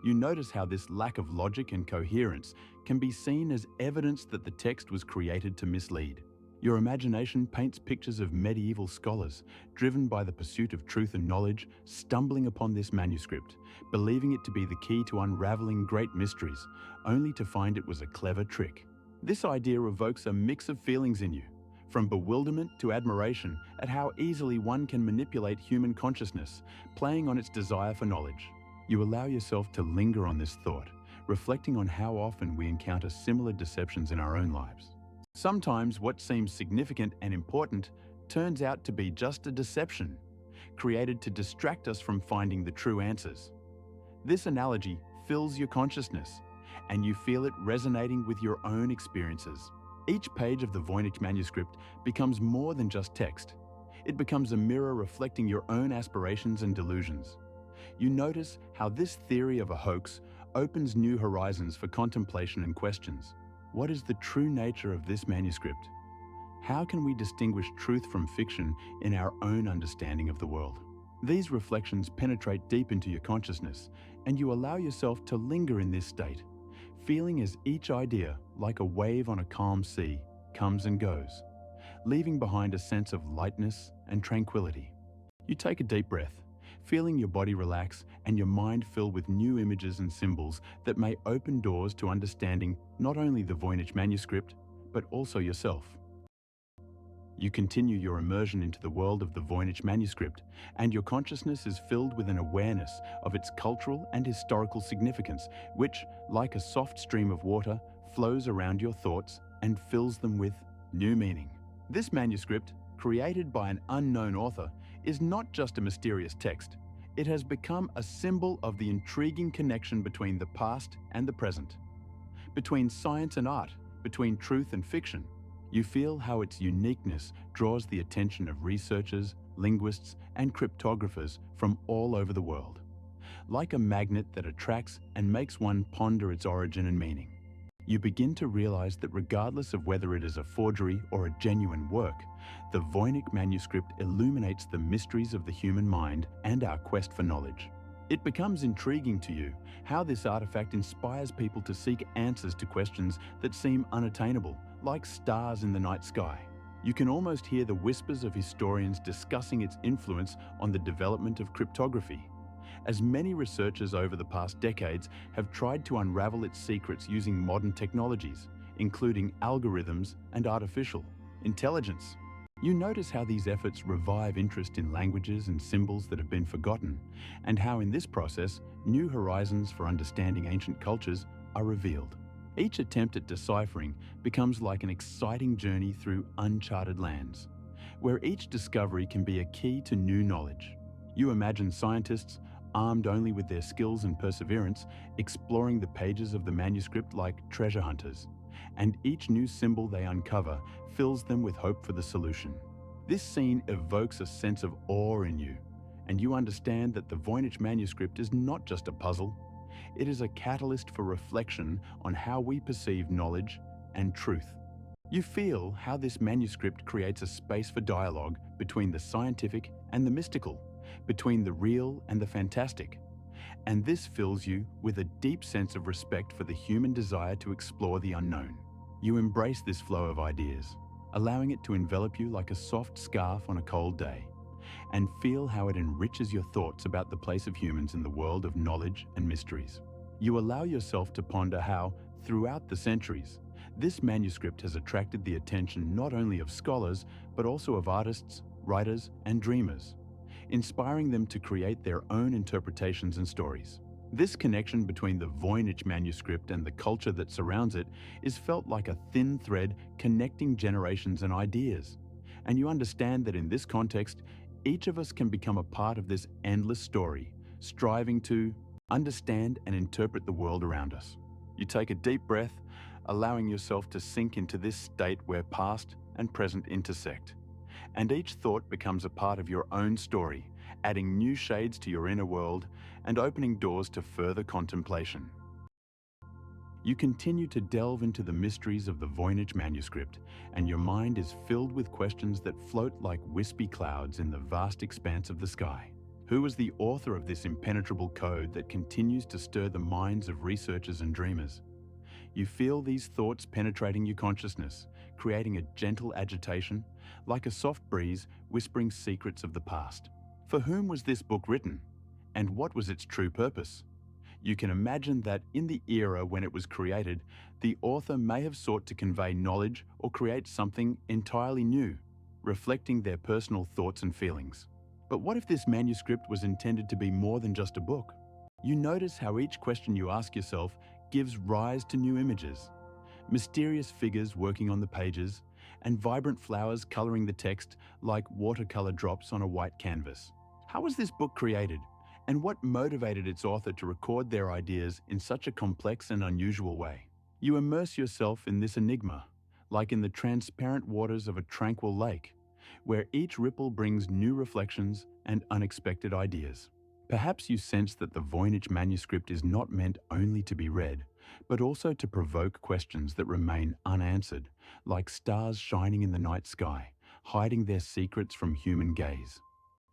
S1: You notice how this lack of logic and coherence can be seen as evidence that the text was created to mislead. Your imagination paints pictures of medieval scholars, driven by the pursuit of truth and knowledge, stumbling upon this manuscript, believing it to be the key to unraveling great mysteries, only to find it was a clever trick. This idea evokes a mix of feelings in you, from bewilderment to admiration at how easily one can manipulate human consciousness, playing on its desire for knowledge. You allow yourself to linger on this thought, reflecting on how often we encounter similar deceptions in our own lives. Sometimes what seems significant and important turns out to be just a deception, created to distract us from finding the true answers. This analogy fills your consciousness, and you feel it resonating with your own experiences. Each page of the Voynich manuscript becomes more than just text. It becomes a mirror reflecting your own aspirations and delusions. You notice how this theory of a hoax opens new horizons for contemplation and questions. What is the true nature of this manuscript? How can we distinguish truth from fiction in our own understanding of the world? These reflections penetrate deep into your consciousness, and you allow yourself to linger in this state, feeling as each idea, like a wave on a calm sea, comes and goes, leaving behind a sense of lightness and tranquility. You take a deep breath, feeling your body relax and your mind fill with new images and symbols that may open doors to understanding not only the Voynich manuscript, but also yourself. You continue your immersion into the world of the Voynich manuscript, and your consciousness is filled with an awareness of its cultural and historical significance, which, like a soft stream of water, flows around your thoughts and fills them with new meaning. This manuscript, created by an unknown author, is not just a mysterious text. It has become a symbol of the intriguing connection between the past and the present, between science and art, between truth and fiction. You feel how its uniqueness draws the attention of researchers, linguists, and cryptographers from all over the world, like a magnet that attracts and makes one ponder its origin and meaning. You begin to realize that regardless of whether it is a forgery or a genuine work, the Voynich manuscript illuminates the mysteries of the human mind and our quest for knowledge. It becomes intriguing to you how this artifact inspires people to seek answers to questions that seem unattainable, like stars in the night sky. You can almost hear the whispers of historians discussing its influence on the development of cryptography, as many researchers over the past decades have tried to unravel its secrets using modern technologies, including algorithms and artificial intelligence. You notice how these efforts revive interest in languages and symbols that have been forgotten, and how in this process, new horizons for understanding ancient cultures are revealed. Each attempt at deciphering becomes like an exciting journey through uncharted lands, where each discovery can be a key to new knowledge. You imagine scientists, armed only with their skills and perseverance, exploring the pages of the manuscript like treasure hunters, and each new symbol they uncover fills them with hope for the solution. This scene evokes a sense of awe in you, and you understand that the Voynich manuscript is not just a puzzle, it is a catalyst for reflection on how we perceive knowledge and truth. You feel how this manuscript creates a space for dialogue between the scientific and the mystical, between the real and the fantastic. And this fills you with a deep sense of respect for the human desire to explore the unknown. You embrace this flow of ideas, allowing it to envelop you like a soft scarf on a cold day, and feel how it enriches your thoughts about the place of humans in the world of knowledge and mysteries. You allow yourself to ponder how, throughout the centuries, this manuscript has attracted the attention not only of scholars, but also of artists, writers, and dreamers, inspiring them to create their own interpretations and stories. This connection between the Voynich manuscript and the culture that surrounds it is felt like a thin thread connecting generations and ideas. And you understand that in this context, each of us can become a part of this endless story, striving to understand and interpret the world around us. You take a deep breath, allowing yourself to sink into this state where past and present intersect. And each thought becomes a part of your own story, adding new shades to your inner world and opening doors to further contemplation. You continue to delve into the mysteries of the Voynich manuscript, and your mind is filled with questions that float like wispy clouds in the vast expanse of the sky. Who was the author of this impenetrable code that continues to stir the minds of researchers and dreamers? You feel these thoughts penetrating your consciousness, creating a gentle agitation, like a soft breeze whispering secrets of the past. For whom was this book written? And what was its true purpose? You can imagine that in the era when it was created, the author may have sought to convey knowledge or create something entirely new, reflecting their personal thoughts and feelings. But what if this manuscript was intended to be more than just a book? You notice how each question you ask yourself gives rise to new images, mysterious figures working on the pages, and vibrant flowers coloring the text like watercolor drops on a white canvas. How was this book created? And what motivated its author to record their ideas in such a complex and unusual way? You immerse yourself in this enigma, like in the transparent waters of a tranquil lake, where each ripple brings new reflections and unexpected ideas. Perhaps you sense that the Voynich manuscript is not meant only to be read, but also to provoke questions that remain unanswered, like stars shining in the night sky, hiding their secrets from human gaze.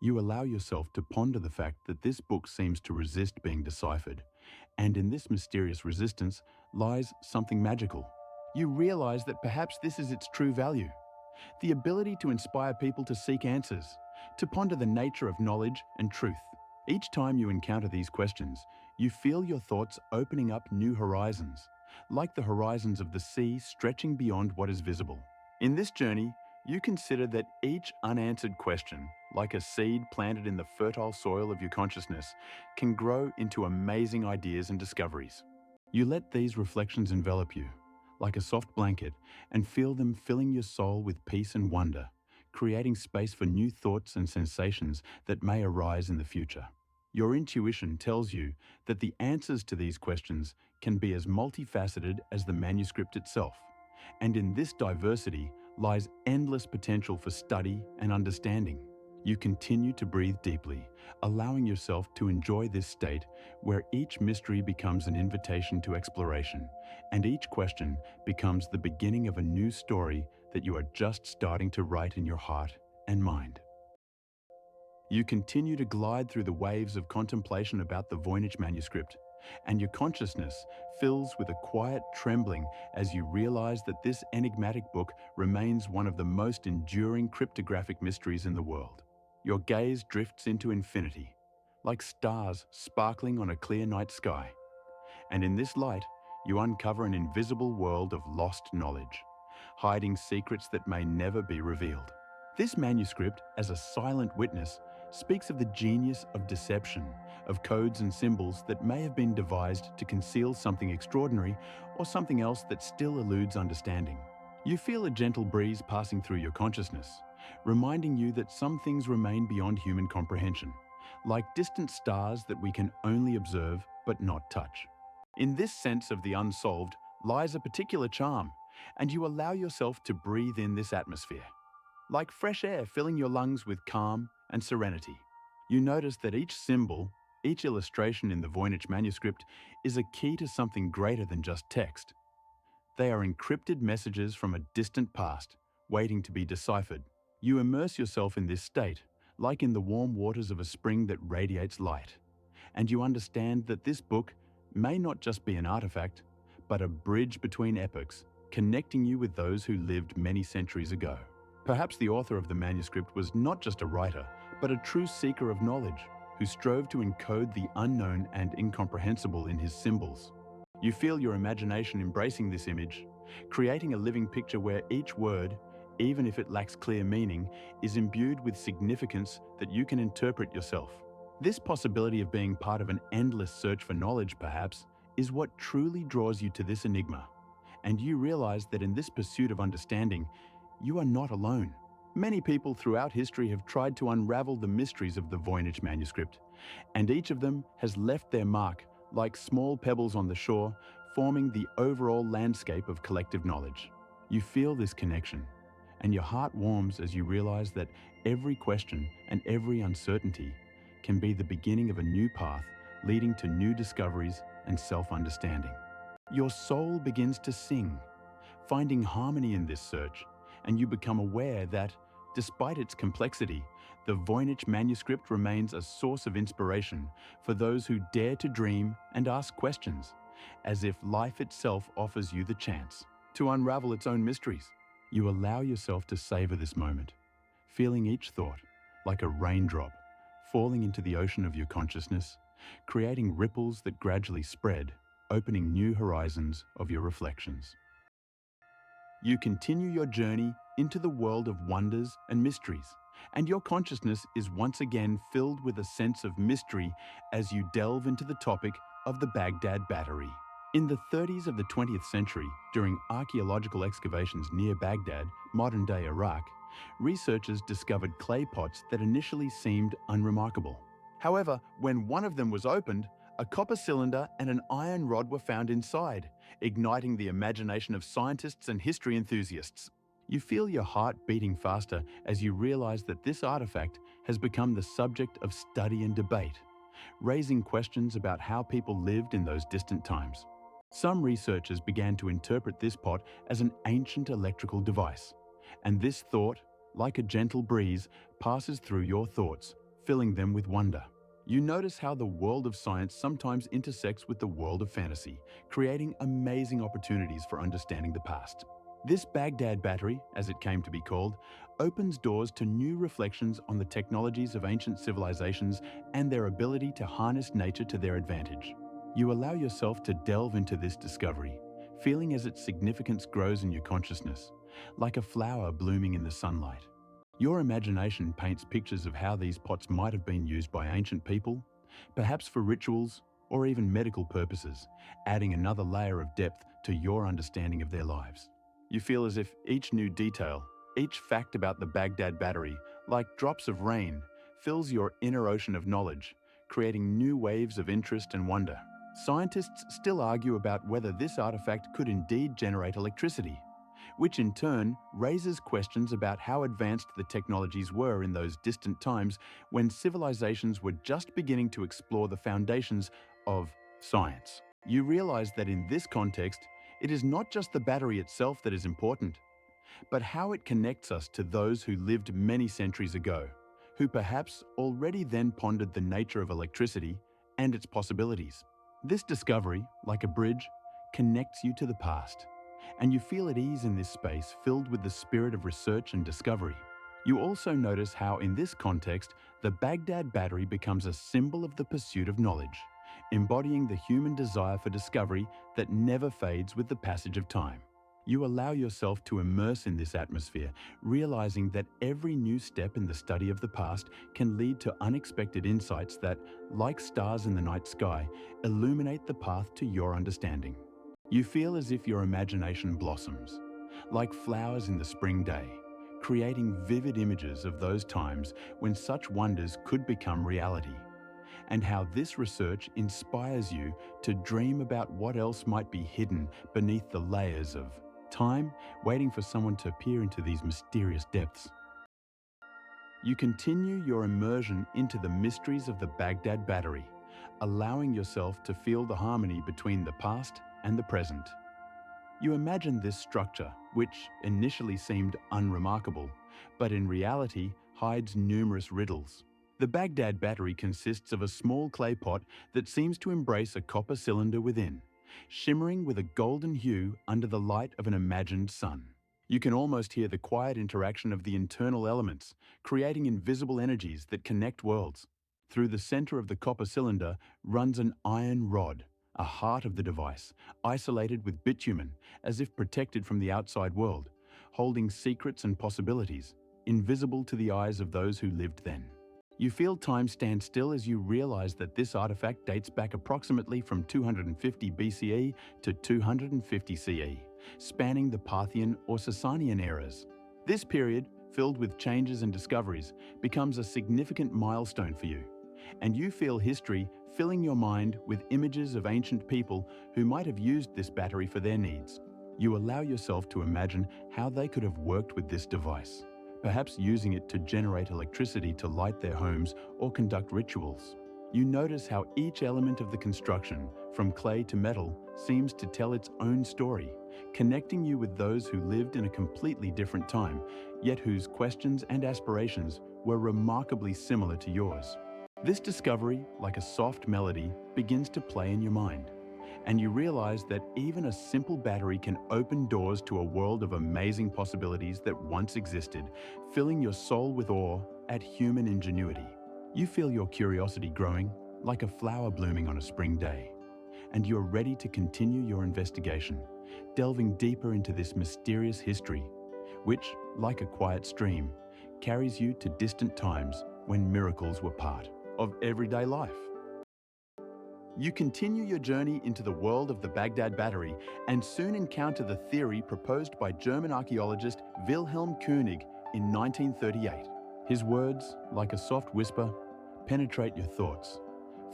S1: You allow yourself to ponder the fact that this book seems to resist being deciphered, and in this mysterious resistance lies something magical. You realize that perhaps this is its true value, the ability to inspire people to seek answers, to ponder the nature of knowledge and truth. Each time you encounter these questions, you feel your thoughts opening up new horizons, like the horizons of the sea stretching beyond what is visible. In this journey, you consider that each unanswered question, like a seed planted in the fertile soil of your consciousness, can grow into amazing ideas and discoveries. You let these reflections envelop you, like a soft blanket, and feel them filling your soul with peace and wonder, creating space for new thoughts and sensations that may arise in the future. Your intuition tells you that the answers to these questions can be as multifaceted as the manuscript itself, and in this diversity lies endless potential for study and understanding. You continue to breathe deeply, allowing yourself to enjoy this state where each mystery becomes an invitation to exploration, and each question becomes the beginning of a new story that you are just starting to write in your heart and mind. You continue to glide through the waves of contemplation about the Voynich manuscript, and your consciousness fills with a quiet trembling as you realize that this enigmatic book remains one of the most enduring cryptographic mysteries in the world. Your gaze drifts into infinity, like stars sparkling on a clear night sky. And in this light, you uncover an invisible world of lost knowledge, hiding secrets that may never be revealed. This manuscript, as a silent witness, speaks of the genius of deception, of codes and symbols that may have been devised to conceal something extraordinary or something else that still eludes understanding. You feel a gentle breeze passing through your consciousness, reminding you that some things remain beyond human comprehension, like distant stars that we can only observe but not touch. In this sense of the unsolved lies a particular charm, and you allow yourself to breathe in this atmosphere, like fresh air filling your lungs with calm and serenity. You notice that each symbol, each illustration in the Voynich manuscript is a key to something greater than just text. They are encrypted messages from a distant past, waiting to be deciphered. You immerse yourself in this state, like in the warm waters of a spring that radiates light, and you understand that this book may not just be an artifact, but a bridge between epochs, connecting you with those who lived many centuries ago. Perhaps the author of the manuscript was not just a writer, but a true seeker of knowledge, who strove to encode the unknown and incomprehensible in his symbols. You feel your imagination embracing this image, creating a living picture where each word, even if it lacks clear meaning, is imbued with significance that you can interpret yourself. This possibility of being part of an endless search for knowledge, perhaps, is what truly draws you to this enigma. And you realize that in this pursuit of understanding, you are not alone. Many people throughout history have tried to unravel the mysteries of the Voynich manuscript, and each of them has left their mark like small pebbles on the shore, forming the overall landscape of collective knowledge. You feel this connection, and your heart warms as you realize that every question and every uncertainty can be the beginning of a new path leading to new discoveries and self-understanding. Your soul begins to sing, finding harmony in this search, and you become aware that, despite its complexity, the Voynich manuscript remains a source of inspiration for those who dare to dream and ask questions, as if life itself offers you the chance to unravel its own mysteries. You allow yourself to savor this moment, feeling each thought like a raindrop falling into the ocean of your consciousness, creating ripples that gradually spread, opening new horizons of your reflections. You continue your journey into the world of wonders and mysteries, and your consciousness is once again filled with a sense of mystery as you delve into the topic of the Baghdad Battery. In the 30s of the 20th century, during archaeological excavations near Baghdad, modern-day Iraq, researchers discovered clay pots that initially seemed unremarkable. However, when one of them was opened, a copper cylinder and an iron rod were found inside, igniting the imagination of scientists and history enthusiasts. You feel your heart beating faster as you realize that this artifact has become the subject of study and debate, raising questions about how people lived in those distant times. Some researchers began to interpret this pot as an ancient electrical device, and this thought, like a gentle breeze, passes through your thoughts, filling them with wonder. You notice how the world of science sometimes intersects with the world of fantasy, creating amazing opportunities for understanding the past. This Baghdad Battery, as it came to be called, opens doors to new reflections on the technologies of ancient civilizations and their ability to harness nature to their advantage. You allow yourself to delve into this discovery, feeling as its significance grows in your consciousness, like a flower blooming in the sunlight. Your imagination paints pictures of how these pots might have been used by ancient people, perhaps for rituals or even medical purposes, adding another layer of depth to your understanding of their lives. You feel as if each new detail, each fact about the Baghdad Battery, like drops of rain, fills your inner ocean of knowledge, creating new waves of interest and wonder. Scientists still argue about whether this artifact could indeed generate electricity, which in turn raises questions about how advanced the technologies were in those distant times when civilizations were just beginning to explore the foundations of science. You realize that in this context, it is not just the battery itself that is important, but how it connects us to those who lived many centuries ago, who perhaps already then pondered the nature of electricity and its possibilities. This discovery, like a bridge, connects you to the past, and you feel at ease in this space filled with the spirit of research and discovery. You also notice how, in this context, the Baghdad Battery becomes a symbol of the pursuit of knowledge, embodying the human desire for discovery that never fades with the passage of time. You allow yourself to immerse in this atmosphere, realizing that every new step in the study of the past can lead to unexpected insights that, like stars in the night sky, illuminate the path to your understanding. You feel as if your imagination blossoms, like flowers in the spring day, creating vivid images of those times when such wonders could become reality, and how this research inspires you to dream about what else might be hidden beneath the layers of time, waiting for someone to peer into these mysterious depths. You continue your immersion into the mysteries of the Baghdad Battery, allowing yourself to feel the harmony between the past and the present. You imagine this structure, which initially seemed unremarkable, but in reality hides numerous riddles. The Baghdad Battery consists of a small clay pot that seems to embrace a copper cylinder within, shimmering with a golden hue under the light of an imagined sun. You can almost hear the quiet interaction of the internal elements, creating invisible energies that connect worlds. Through the center of the copper cylinder runs an iron rod, a heart of the device, isolated with bitumen, as if protected from the outside world, holding secrets and possibilities, invisible to the eyes of those who lived then. You feel time stand still as you realize that this artifact dates back approximately from 250 BCE to 250 CE, spanning the Parthian or Sasanian eras. This period, filled with changes and discoveries, becomes a significant milestone for you, and you feel history filling your mind with images of ancient people who might have used this battery for their needs. You allow yourself to imagine how they could have worked with this device, perhaps using it to generate electricity to light their homes or conduct rituals. You notice how each element of the construction, from clay to metal, seems to tell its own story, connecting you with those who lived in a completely different time, yet whose questions and aspirations were remarkably similar to yours. This discovery, like a soft melody, begins to play in your mind, and you realize that even a simple battery can open doors to a world of amazing possibilities that once existed, filling your soul with awe at human ingenuity. You feel your curiosity growing, like a flower blooming on a spring day, and you're ready to continue your investigation, delving deeper into this mysterious history, which, like a quiet stream, carries you to distant times when miracles were part of everyday life. You continue your journey into the world of the Baghdad Battery and soon encounter the theory proposed by German archaeologist Wilhelm König in 1938. His words, like a soft whisper, penetrate your thoughts,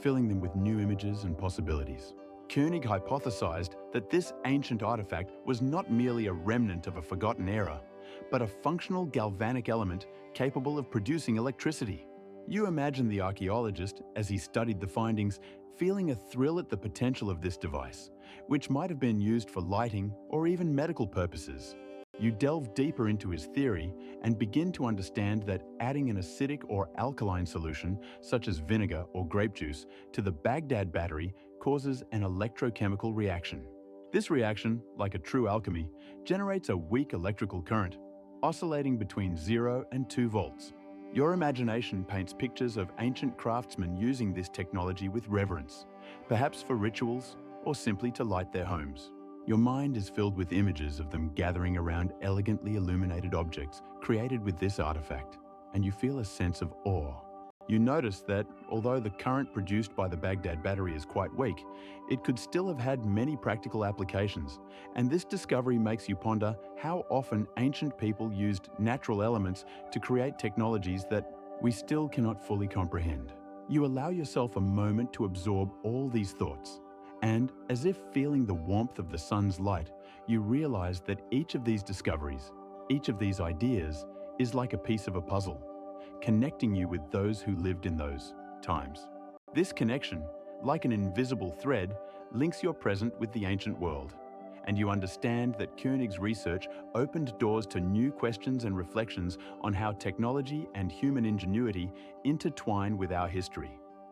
S1: filling them with new images and possibilities. König hypothesized that this ancient artifact was not merely a remnant of a forgotten era, but a functional galvanic element capable of producing electricity. You imagine the archaeologist, as he studied the findings, feeling a thrill at the potential of this device, which might have been used for lighting or even medical purposes. You delve deeper into his theory and begin to understand that adding an acidic or alkaline solution, such as vinegar or grape juice, to the Baghdad Battery causes an electrochemical reaction. This reaction, like a true alchemy, generates a weak electrical current, oscillating between 0 and 2 volts. Your imagination paints pictures of ancient craftsmen using this technology with reverence, perhaps for rituals or simply to light their homes. Your mind is filled with images of them gathering around elegantly illuminated objects created with this artifact, and you feel a sense of awe. You notice that, although the current produced by the Baghdad Battery is quite weak, it could still have had many practical applications, and this discovery makes you ponder how often ancient people used natural elements to create technologies that we still cannot fully comprehend. You allow yourself a moment to absorb all these thoughts, and, as if feeling the warmth of the sun's light, you realize that each of these discoveries, each of these ideas, is like a piece of a puzzle, connecting you with those who lived in those times. This connection, like an invisible thread, links your present with the ancient world, and you understand that Koenig's research opened doors to new questions and reflections on how technology and human ingenuity intertwine with our history.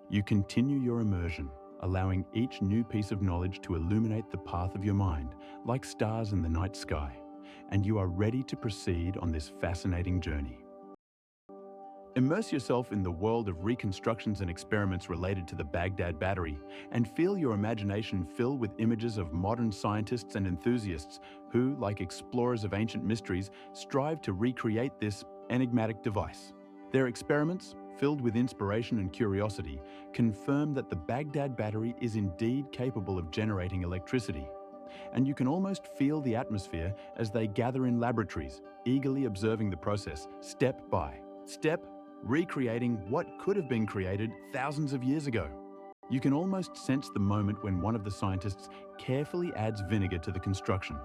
S1: You continue your immersion, allowing each new piece of knowledge to illuminate the path of your mind, like stars in the night sky, and you are ready to proceed on this fascinating journey. Immerse yourself in the world of reconstructions and experiments related to the Baghdad Battery, and feel your imagination fill with images of modern scientists and enthusiasts who, like explorers of ancient mysteries, strive to recreate this enigmatic device. Their experiments, filled with inspiration and curiosity, confirm that the Baghdad Battery is indeed capable of generating electricity. And you can almost feel the atmosphere as they gather in laboratories, eagerly observing the process step by step, recreating what could have been created thousands of years ago. You can almost sense the moment when one of the scientists carefully adds vinegar to the construction.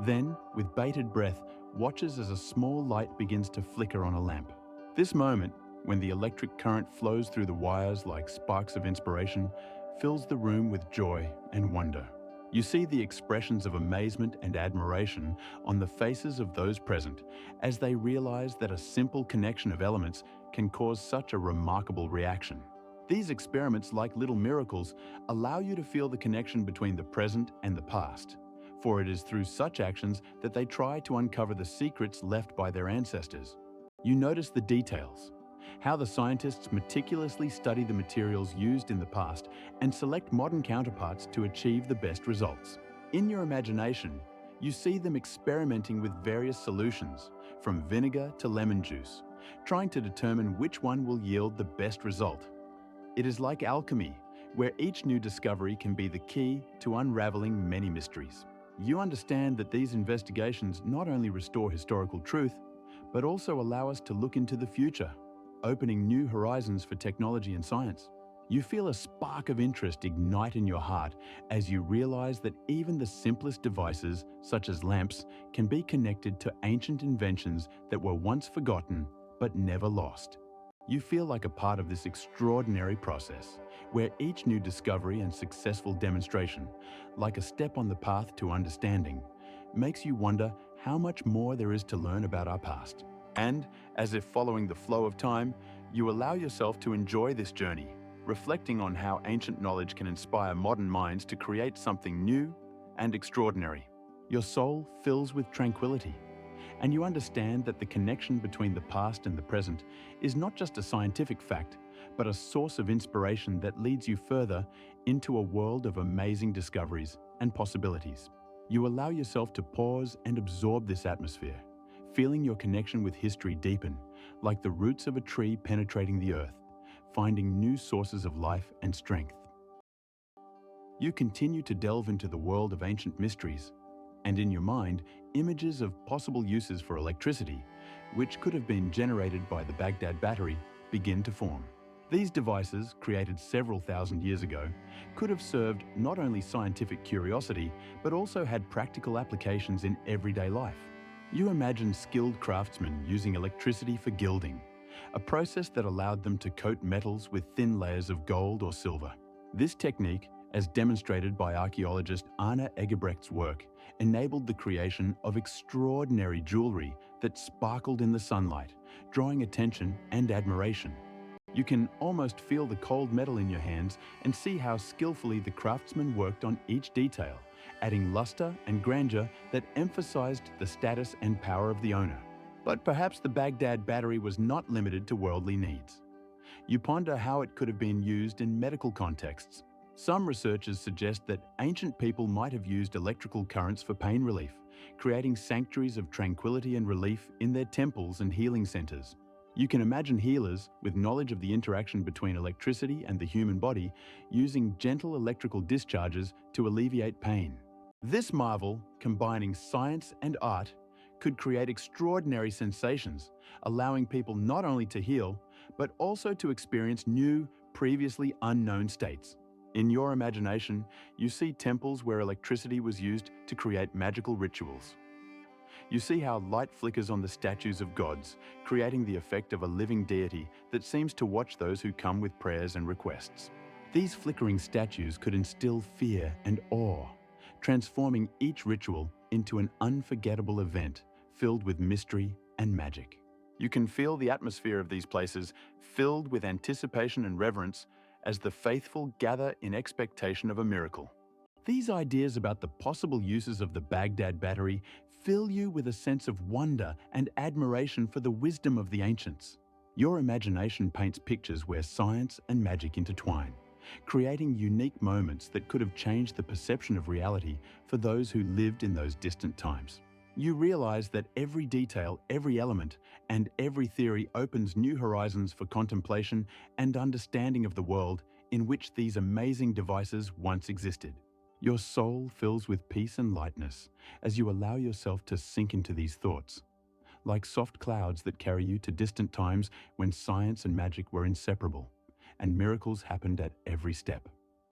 S1: Then, with bated breath, watches as a small light begins to flicker on a lamp. This moment, when the electric current flows through the wires like sparks of inspiration, fills the room with joy and wonder. You see the expressions of amazement and admiration on the faces of those present as they realize that a simple connection of elements can cause such a remarkable reaction. These experiments, like little miracles, allow you to feel the connection between the present and the past, for it is through such actions that they try to uncover the secrets left by their ancestors. You notice the details, how the scientists meticulously study the materials used in the past and select modern counterparts to achieve the best results. In your imagination, you see them experimenting with various solutions, from vinegar to lemon juice, trying to determine which one will yield the best result. It is like alchemy, where each new discovery can be the key to unraveling many mysteries. You understand that these investigations not only restore historical truth, but also allow us to look into the future, opening new horizons for technology and science. You feel a spark of interest ignite in your heart as you realize that even the simplest devices, such as lamps, can be connected to ancient inventions that were once forgotten but never lost. You feel like a part of this extraordinary process, where each new discovery and successful demonstration, like a step on the path to understanding, makes you wonder how much more there is to learn about our past. And, as if following the flow of time, you allow yourself to enjoy this journey, reflecting on how ancient knowledge can inspire modern minds to create something new and extraordinary. Your soul fills with tranquility, and you understand that the connection between the past and the present is not just a scientific fact, but a source of inspiration that leads you further into a world of amazing discoveries and possibilities. You allow yourself to pause and absorb this atmosphere, feeling your connection with history deepen, like the roots of a tree penetrating the earth, finding new sources of life and strength. You continue to delve into the world of ancient mysteries, and in your mind, images of possible uses for electricity, which could have been generated by the Baghdad Battery, begin to form. These devices, created several thousand years ago, could have served not only scientific curiosity, but also had practical applications in everyday life. You imagine skilled craftsmen using electricity for gilding, a process that allowed them to coat metals with thin layers of gold or silver. This technique, as demonstrated by archaeologist Arne Egebrecht's work, enabled the creation of extraordinary jewelry that sparkled in the sunlight, drawing attention and admiration. You can almost feel the cold metal in your hands and see how skillfully the craftsmen worked on each detail, adding luster and grandeur that emphasized the status and power of the owner. But perhaps the Baghdad Battery was not limited to worldly needs. You ponder how it could have been used in medical contexts. Some researchers suggest that ancient people might have used electrical currents for pain relief, creating sanctuaries of tranquility and relief in their temples and healing centers. You can imagine healers, with knowledge of the interaction between electricity and the human body, using gentle electrical discharges to alleviate pain. This marvel, combining science and art, could create extraordinary sensations, allowing people not only to heal, but also to experience new, previously unknown states. In your imagination, you see temples where electricity was used to create magical rituals. You see how light flickers on the statues of gods, creating the effect of a living deity that seems to watch those who come with prayers and requests. These flickering statues could instill fear and awe, transforming each ritual into an unforgettable event filled with mystery and magic. You can feel the atmosphere of these places filled with anticipation and reverence as the faithful gather in expectation of a miracle. These ideas about the possible uses of the Baghdad Battery fill you with a sense of wonder and admiration for the wisdom of the ancients. Your imagination paints pictures where science and magic intertwine, creating unique moments that could have changed the perception of reality for those who lived in those distant times. You realize that every detail, every element, and every theory opens new horizons for contemplation and understanding of the world in which these amazing devices once existed. Your soul fills with peace and lightness as you allow yourself to sink into these thoughts, like soft clouds that carry you to distant times when science and magic were inseparable, and miracles happened at every step.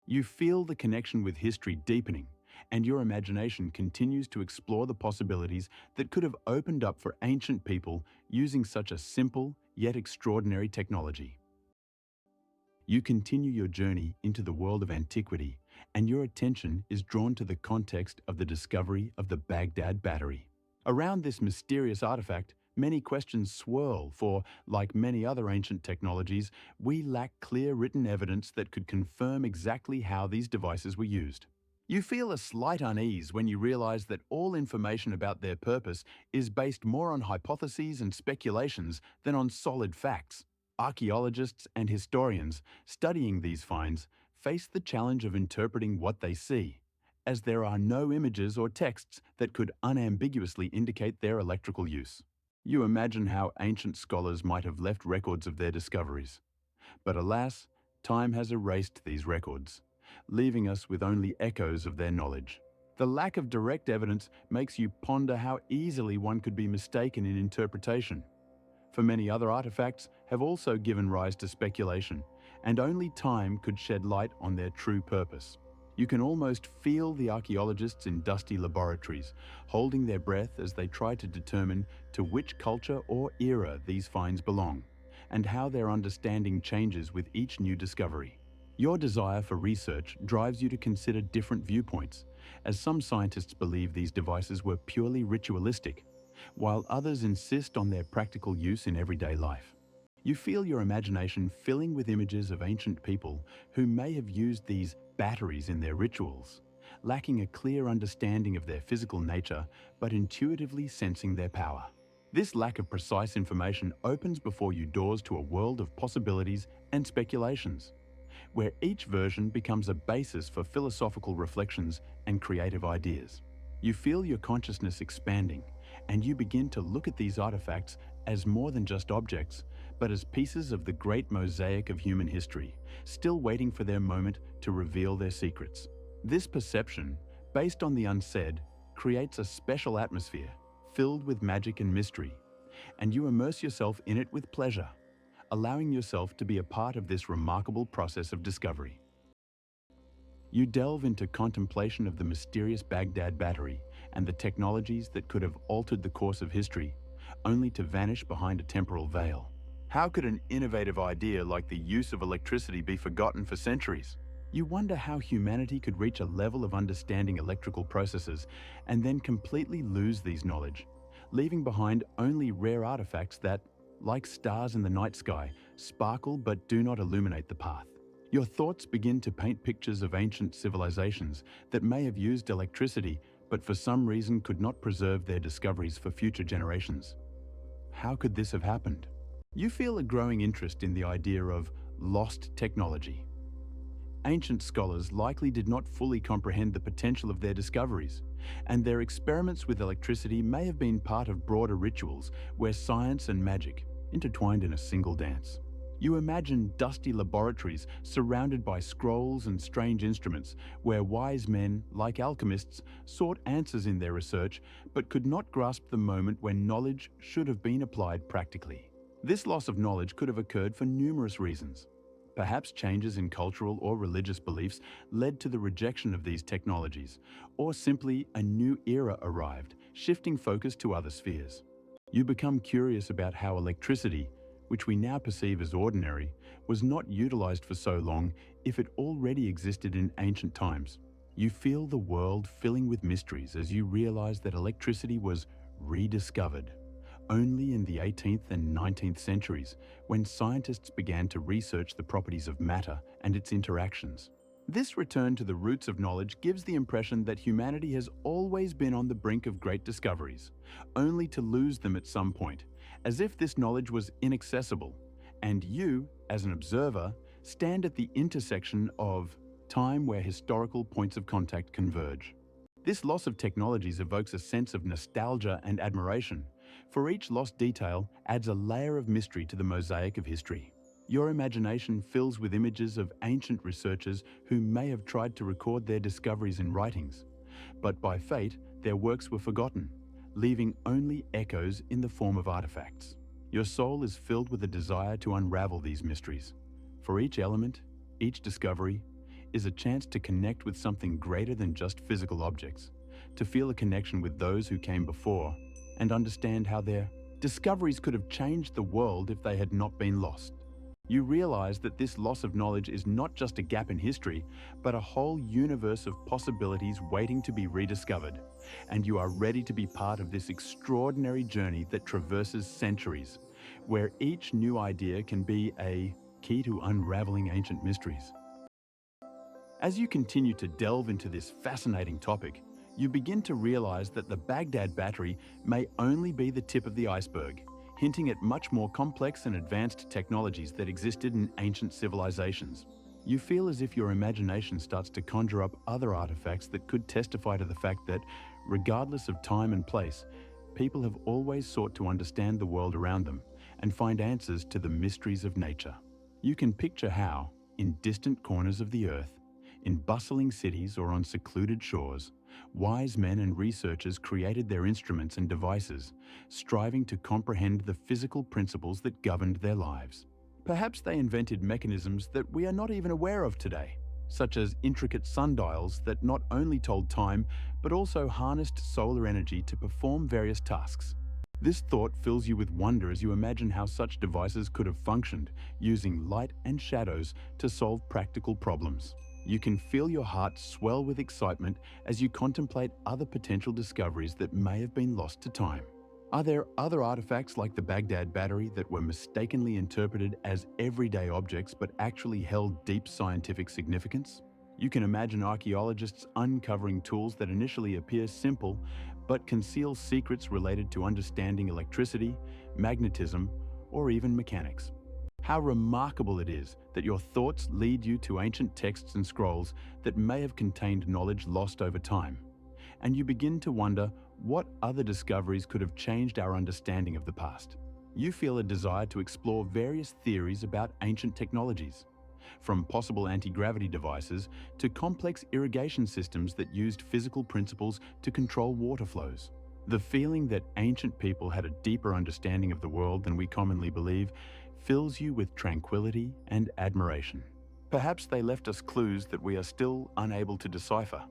S1: You feel the connection with history deepening, and your imagination continues to explore the possibilities that could have opened up for ancient people using such a simple yet extraordinary technology. You continue your journey into the world of antiquity, and your attention is drawn to the context of the discovery of the Baghdad Battery. Around this mysterious artifact, many questions swirl, for, like many other ancient technologies, we lack clear written evidence that could confirm exactly how these devices were used. You feel a slight unease when you realize that all information about their purpose is based more on hypotheses and speculations than on solid facts. Archaeologists and historians studying these finds face the challenge of interpreting what they see, as there are no images or texts that could unambiguously indicate their electrical use. You imagine how ancient scholars might have left records of their discoveries. But alas, time has erased these records, leaving us with only echoes of their knowledge. The lack of direct evidence makes you ponder how easily one could be mistaken in interpretation. For many other artifacts have also given rise to speculation, and only time could shed light on their true purpose. You can almost feel the archaeologists in dusty laboratories, holding their breath as they try to determine to which culture or era these finds belong, and how their understanding changes with each new discovery. Your desire for research drives you to consider different viewpoints, as some scientists believe these devices were purely ritualistic, while others insist on their practical use in everyday life. You feel your imagination filling with images of ancient people who may have used these batteries in their rituals, lacking a clear understanding of their physical nature, but intuitively sensing their power. This lack of precise information opens before you doors to a world of possibilities and speculations, where each version becomes a basis for philosophical reflections and creative ideas. You feel your consciousness expanding, and you begin to look at these artifacts as more than just objects, but as pieces of the great mosaic of human history, still waiting for their moment to reveal their secrets. This perception, based on the unsaid, creates a special atmosphere filled with magic and mystery, and you immerse yourself in it with pleasure, allowing yourself to be a part of this remarkable process of discovery. You delve into contemplation of the mysterious Baghdad Battery and the technologies that could have altered the course of history, only to vanish behind a temporal veil. How could an innovative idea like the use of electricity be forgotten for centuries? You wonder how humanity could reach a level of understanding electrical processes and then completely lose these knowledge, leaving behind only rare artifacts that, like stars in the night sky, sparkle but do not illuminate the path. Your thoughts begin to paint pictures of ancient civilizations that may have used electricity but for some reason could not preserve their discoveries for future generations. How could this have happened? You feel a growing interest in the idea of lost technology. Ancient scholars likely did not fully comprehend the potential of their discoveries, and their experiments with electricity may have been part of broader rituals where science and magic intertwined in a single dance. You imagine dusty laboratories surrounded by scrolls and strange instruments where wise men, like alchemists, sought answers in their research but could not grasp the moment when knowledge should have been applied practically. This loss of knowledge could have occurred for numerous reasons. Perhaps changes in cultural or religious beliefs led to the rejection of these technologies, or simply a new era arrived, shifting focus to other spheres. You become curious about how electricity, which we now perceive as ordinary, was not utilized for so long if it already existed in ancient times. You feel the world filling with mysteries as you realize that electricity was rediscovered only in the 18th and 19th centuries, when scientists began to research the properties of matter and its interactions. This return to the roots of knowledge gives the impression that humanity has always been on the brink of great discoveries, only to lose them at some point, as if this knowledge was inaccessible, and you, as an observer, stand at the intersection of time where historical points of contact converge. This loss of technologies evokes a sense of nostalgia and admiration, for each lost detail adds a layer of mystery to the mosaic of history. Your imagination fills with images of ancient researchers who may have tried to record their discoveries in writings, but by fate, their works were forgotten, leaving only echoes in the form of artifacts. Your soul is filled with a desire to unravel these mysteries. For each element, each discovery, is a chance to connect with something greater than just physical objects, to feel a connection with those who came before, and understand how their discoveries could have changed the world if they had not been lost. You realize that this loss of knowledge is not just a gap in history, but a whole universe of possibilities waiting to be rediscovered, and you are ready to be part of this extraordinary journey that traverses centuries, where each new idea can be a key to unraveling ancient mysteries. As you continue to delve into this fascinating topic, you begin to realize that the Baghdad Battery may only be the tip of the iceberg, hinting at much more complex and advanced technologies that existed in ancient civilizations. You feel as if your imagination starts to conjure up other artifacts that could testify to the fact that, regardless of time and place, people have always sought to understand the world around them and find answers to the mysteries of nature. You can picture how, in distant corners of the earth, in bustling cities or on secluded shores, wise men and researchers created their instruments and devices, striving to comprehend the physical principles that governed their lives. Perhaps they invented mechanisms that we are not even aware of today, such as intricate sundials that not only told time, but also harnessed solar energy to perform various tasks. This thought fills you with wonder as you imagine how such devices could have functioned, using light and shadows to solve practical problems. You can feel your heart swell with excitement as you contemplate other potential discoveries that may have been lost to time. Are there other artifacts like the Baghdad Battery that were mistakenly interpreted as everyday objects but actually held deep scientific significance? You can imagine archaeologists uncovering tools that initially appear simple but conceal secrets related to understanding electricity, magnetism, or even mechanics. How remarkable it is that your thoughts lead you to ancient texts and scrolls that may have contained knowledge lost over time, and you begin to wonder what other discoveries could have changed our understanding of the past. You feel a desire to explore various theories about ancient technologies, from possible anti-gravity devices to complex irrigation systems that used physical principles to control water flows. The feeling that ancient people had a deeper understanding of the world than we commonly believe fills you with tranquility and admiration. Perhaps they left us clues that we are still unable to decipher,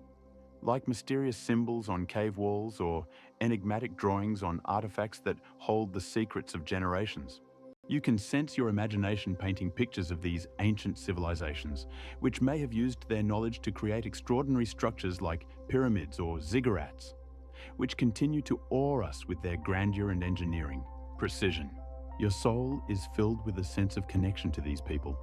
S1: like mysterious symbols on cave walls or enigmatic drawings on artifacts that hold the secrets of generations. You can sense your imagination painting pictures of these ancient civilizations, which may have used their knowledge to create extraordinary structures like pyramids or ziggurats, which continue to awe us with their grandeur and engineering precision. Your soul is filled with a sense of connection to these people,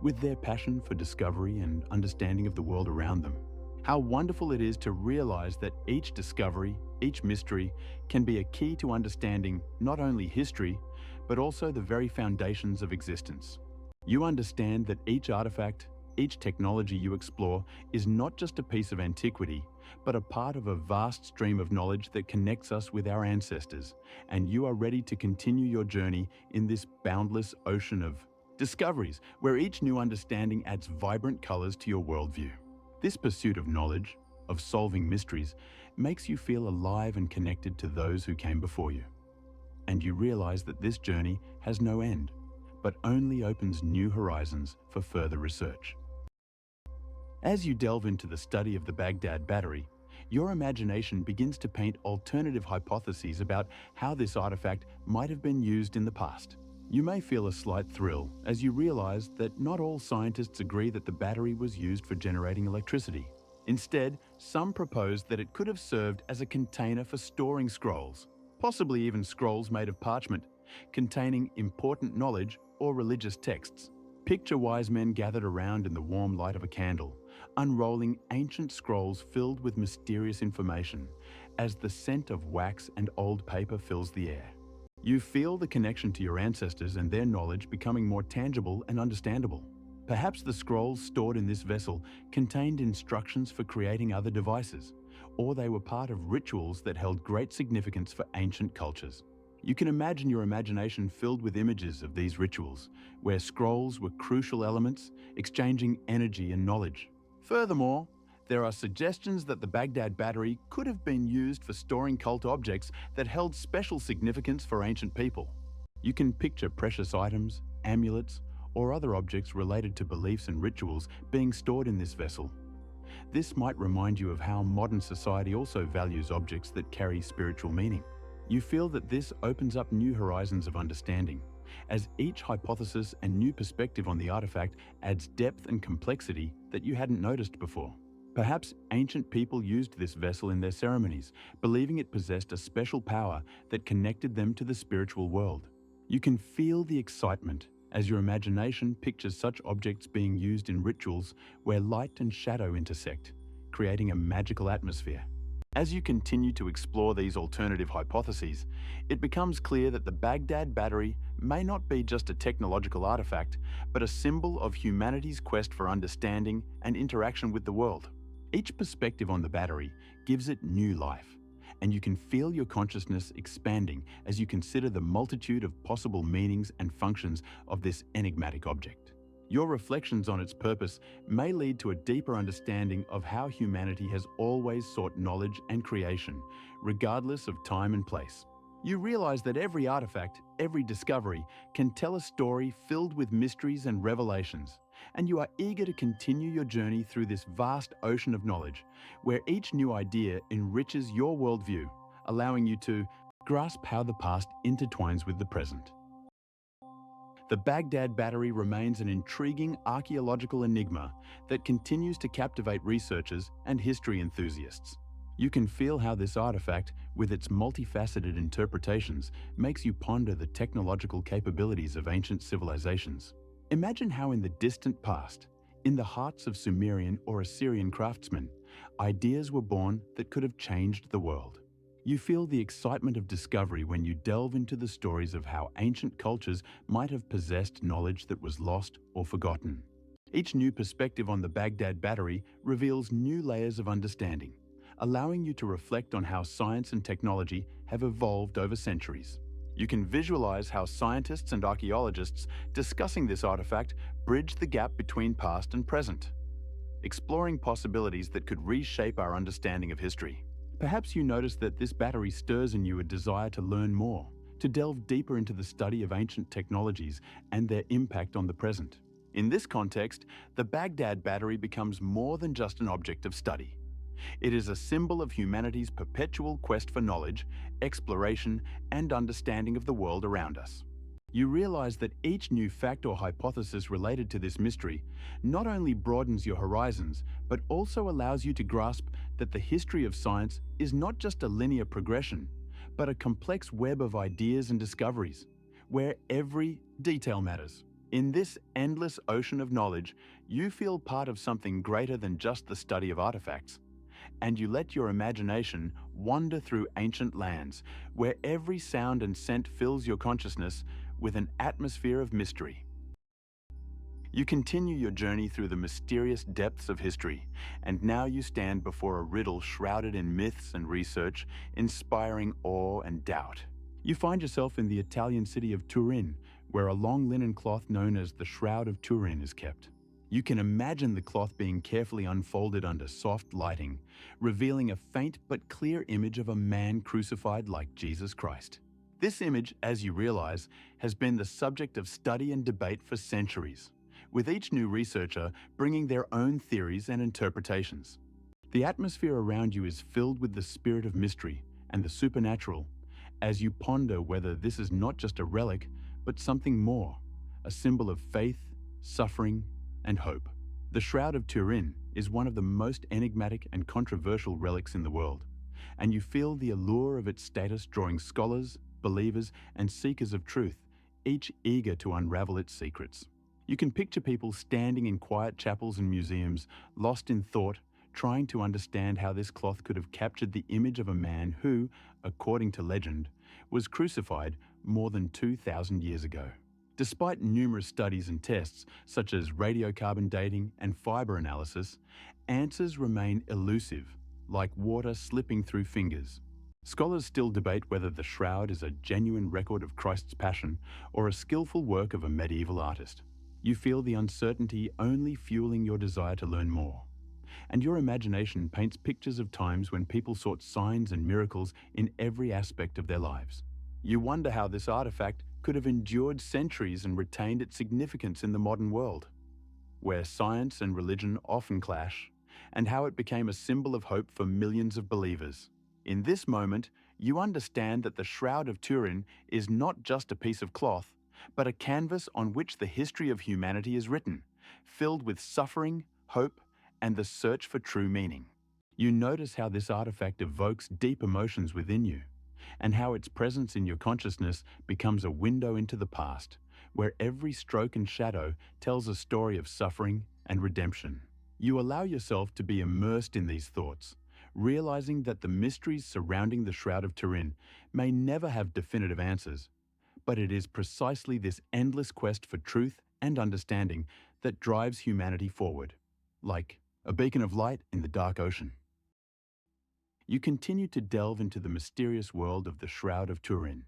S1: with their passion for discovery and understanding of the world around them. How wonderful it is to realize that each discovery, each mystery, can be a key to understanding not only history, but also the very foundations of existence. You understand that each artifact, each technology you explore is not just a piece of antiquity, but a part of a vast stream of knowledge that connects us with our ancestors, and you are ready to continue your journey in this boundless ocean of discoveries, where each new understanding adds vibrant colors to your worldview. This pursuit of knowledge, of solving mysteries, makes you feel alive and connected to those who came before you. And you realize that this journey has no end, but only opens new horizons for further research. As you delve into the study of the Baghdad Battery, your imagination begins to paint alternative hypotheses about how this artifact might have been used in the past. You may feel a slight thrill as you realize that not all scientists agree that the battery was used for generating electricity. Instead, some propose that it could have served as a container for storing scrolls, possibly even scrolls made of parchment, containing important knowledge or religious texts. Picture wise men gathered around in the warm light of a candle, unrolling ancient scrolls filled with mysterious information as the scent of wax and old paper fills the air. You feel the connection to your ancestors and their knowledge becoming more tangible and understandable. Perhaps the scrolls stored in this vessel contained instructions for creating other devices, or they were part of rituals that held great significance for ancient cultures. You can imagine your imagination filled with images of these rituals, where scrolls were crucial elements, exchanging energy and knowledge. Furthermore, there are suggestions that the Baghdad Battery could have been used for storing cult objects that held special significance for ancient people. You can picture precious items, amulets, or other objects related to beliefs and rituals being stored in this vessel. This might remind you of how modern society also values objects that carry spiritual meaning. You feel that this opens up new horizons of understanding, as each hypothesis and new perspective on the artifact adds depth and complexity that you hadn't noticed before. Perhaps ancient people used this vessel in their ceremonies, believing it possessed a special power that connected them to the spiritual world. You can feel the excitement as your imagination pictures such objects being used in rituals where light and shadow intersect, creating a magical atmosphere. As you continue to explore these alternative hypotheses, it becomes clear that the Baghdad Battery may not be just a technological artifact, but a symbol of humanity's quest for understanding and interaction with the world. Each perspective on the battery gives it new life, and you can feel your consciousness expanding as you consider the multitude of possible meanings and functions of this enigmatic object. Your reflections on its purpose may lead to a deeper understanding of how humanity has always sought knowledge and creation, regardless of time and place. You realize that every artifact, every discovery, can tell a story filled with mysteries and revelations, and you are eager to continue your journey through this vast ocean of knowledge, where each new idea enriches your worldview, allowing you to grasp how the past intertwines with the present. The Baghdad Battery remains an intriguing archaeological enigma that continues to captivate researchers and history enthusiasts. You can feel how this artifact, with its multifaceted interpretations, makes you ponder the technological capabilities of ancient civilizations. Imagine how in the distant past, in the hearts of Sumerian or Assyrian craftsmen, ideas were born that could have changed the world. You feel the excitement of discovery when you delve into the stories of how ancient cultures might have possessed knowledge that was lost or forgotten. Each new perspective on the Baghdad Battery reveals new layers of understanding, allowing you to reflect on how science and technology have evolved over centuries. You can visualize how scientists and archaeologists discussing this artifact bridge the gap between past and present, exploring possibilities that could reshape our understanding of history. Perhaps you notice that this battery stirs in you a desire to learn more, to delve deeper into the study of ancient technologies and their impact on the present. In this context, the Baghdad Battery becomes more than just an object of study. It is a symbol of humanity's perpetual quest for knowledge, exploration, and understanding of the world around us. You realize that each new fact or hypothesis related to this mystery not only broadens your horizons, but also allows you to grasp that the history of science is not just a linear progression, but a complex web of ideas and discoveries, where every detail matters. In this endless ocean of knowledge, you feel part of something greater than just the study of artifacts, and you let your imagination wander through ancient lands, where every sound and scent fills your consciousness with an atmosphere of mystery. You continue your journey through the mysterious depths of history, and now you stand before a riddle shrouded in myths and research, inspiring awe and doubt. You find yourself in the Italian city of Turin, where a long linen cloth known as the Shroud of Turin is kept. You can imagine the cloth being carefully unfolded under soft lighting, revealing a faint but clear image of a man crucified like Jesus Christ. This image, as you realize, has been the subject of study and debate for centuries, with each new researcher bringing their own theories and interpretations. The atmosphere around you is filled with the spirit of mystery and the supernatural as you ponder whether this is not just a relic, but something more, a symbol of faith, suffering, and hope. The Shroud of Turin is one of the most enigmatic and controversial relics in the world, and you feel the allure of its status drawing scholars, believers, and seekers of truth, each eager to unravel its secrets. You can picture people standing in quiet chapels and museums, lost in thought, trying to understand how this cloth could have captured the image of a man who, according to legend, was crucified more than 2,000 years ago. Despite numerous studies and tests, such as radiocarbon dating and fiber analysis, answers remain elusive, like water slipping through fingers. Scholars still debate whether the shroud is a genuine record of Christ's passion or a skillful work of a medieval artist. You feel the uncertainty only fueling your desire to learn more, and your imagination paints pictures of times when people sought signs and miracles in every aspect of their lives. You wonder how this artifact could have endured centuries and retained its significance in the modern world, where science and religion often clash, and how it became a symbol of hope for millions of believers. In this moment, you understand that the Shroud of Turin is not just a piece of cloth, but a canvas on which the history of humanity is written, filled with suffering, hope, and the search for true meaning. You notice how this artifact evokes deep emotions within you, and how its presence in your consciousness becomes a window into the past, where every stroke and shadow tells a story of suffering and redemption. You allow yourself to be immersed in these thoughts, realizing that the mysteries surrounding the Shroud of Turin may never have definitive answers, but it is precisely this endless quest for truth and understanding that drives humanity forward, like a beacon of light in the dark ocean. You continue to delve into the mysterious world of the Shroud of Turin,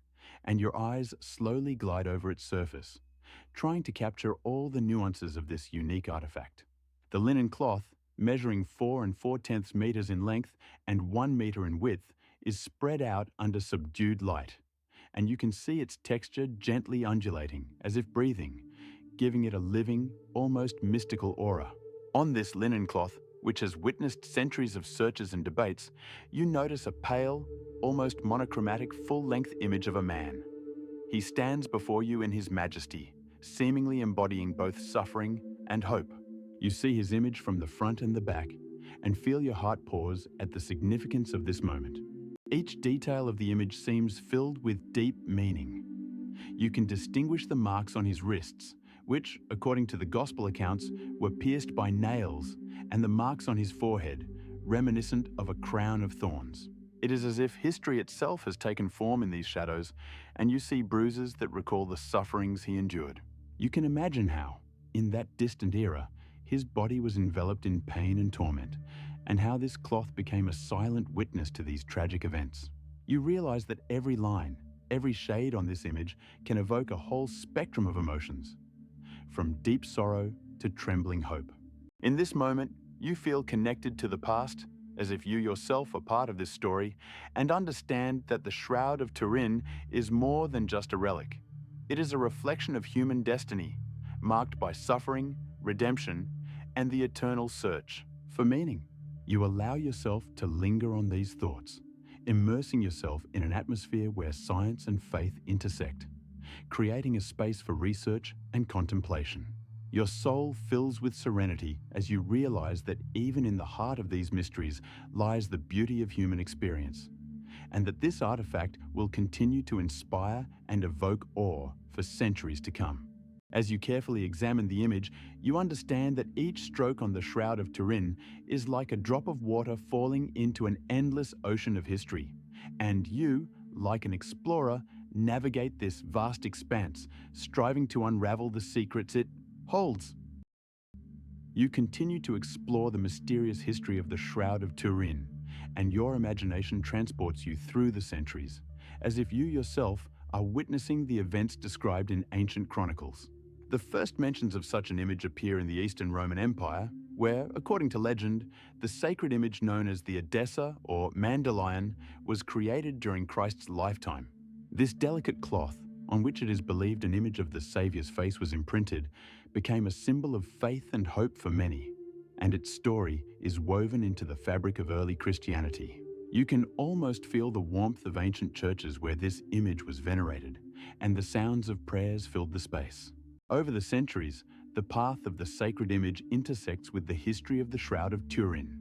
S1: and your eyes slowly glide over its surface, trying to capture all the nuances of this unique artifact. The linen cloth, measuring 4 4/10 meters in length and 1 meter in width, is spread out under subdued light, and you can see its texture gently undulating, as if breathing, giving it a living, almost mystical aura. On this linen cloth, which has witnessed centuries of searches and debates, you notice a pale, almost monochromatic full-length image of a man. He stands before you in his majesty, seemingly embodying both suffering and hope. You see his image from the front and the back, and feel your heart pause at the significance of this moment. Each detail of the image seems filled with deep meaning. You can distinguish the marks on his wrists, which, according to the Gospel accounts, were pierced by nails, and the marks on his forehead, reminiscent of a crown of thorns. It is as if history itself has taken form in these shadows, and you see bruises that recall the sufferings he endured. You can imagine how, in that distant era, his body was enveloped in pain and torment, and how this cloth became a silent witness to these tragic events. You realize that every line, every shade on this image can evoke a whole spectrum of emotions, from deep sorrow to trembling hope. In this moment, you feel connected to the past, as if you yourself are part of this story, and understand that the Shroud of Turin is more than just a relic. It is a reflection of human destiny, marked by suffering, redemption, and the eternal search for meaning. You allow yourself to linger on these thoughts, immersing yourself in an atmosphere where science and faith intersect, creating a space for research and contemplation. Your soul fills with serenity as you realize that even in the heart of these mysteries lies the beauty of human experience, and that this artifact will continue to inspire and evoke awe for centuries to come. As you carefully examine the image, you understand that each stroke on the Shroud of Turin is like a drop of water falling into an endless ocean of history, and you, like an explorer, navigate this vast expanse, striving to unravel the secrets it holds. You continue to explore the mysterious history of the Shroud of Turin, and your imagination transports you through the centuries, as if you yourself are witnessing the events described in ancient chronicles. The first mentions of such an image appear in the Eastern Roman Empire, where, according to legend, the sacred image known as the Edessa or Mandalion was created during Christ's lifetime. This delicate cloth, on which it is believed an image of the Saviour's face was imprinted, became a symbol of faith and hope for many, and its story is woven into the fabric of early Christianity. You can almost feel the warmth of ancient churches where this image was venerated, and the sounds of prayers filled the space. Over the centuries, the path of the sacred image intersects with the history of the Shroud of Turin,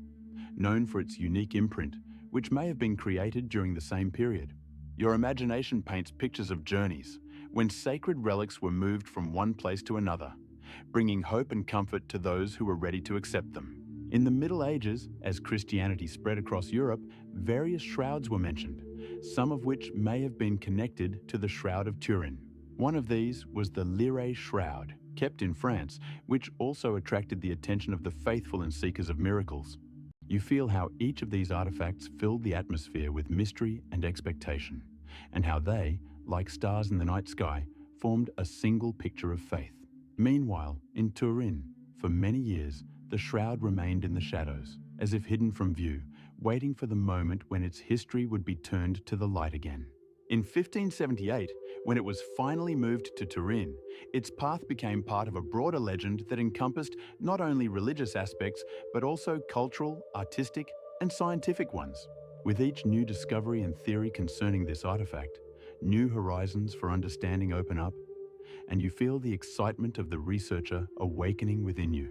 S1: known for its unique imprint, which may have been created during the same period. Your imagination paints pictures of journeys, when sacred relics were moved from one place to another, bringing hope and comfort to those who were ready to accept them. In the Middle Ages, as Christianity spread across Europe, various shrouds were mentioned, some of which may have been connected to the Shroud of Turin. One of these was the Lyre Shroud, kept in France, which also attracted the attention of the faithful and seekers of miracles. You feel how each of these artifacts filled the atmosphere with mystery and expectation, and how they, like stars in the night sky, formed a single picture of faith. Meanwhile, in Turin, for many years, the shroud remained in the shadows, as if hidden from view, waiting for the moment when its history would be turned to the light again. In 1578, when it was finally moved to Turin, its path became part of a broader legend that encompassed not only religious aspects, but also cultural, artistic, and scientific ones. With each new discovery and theory concerning this artifact, new horizons for understanding open up, and you feel the excitement of the researcher awakening within you.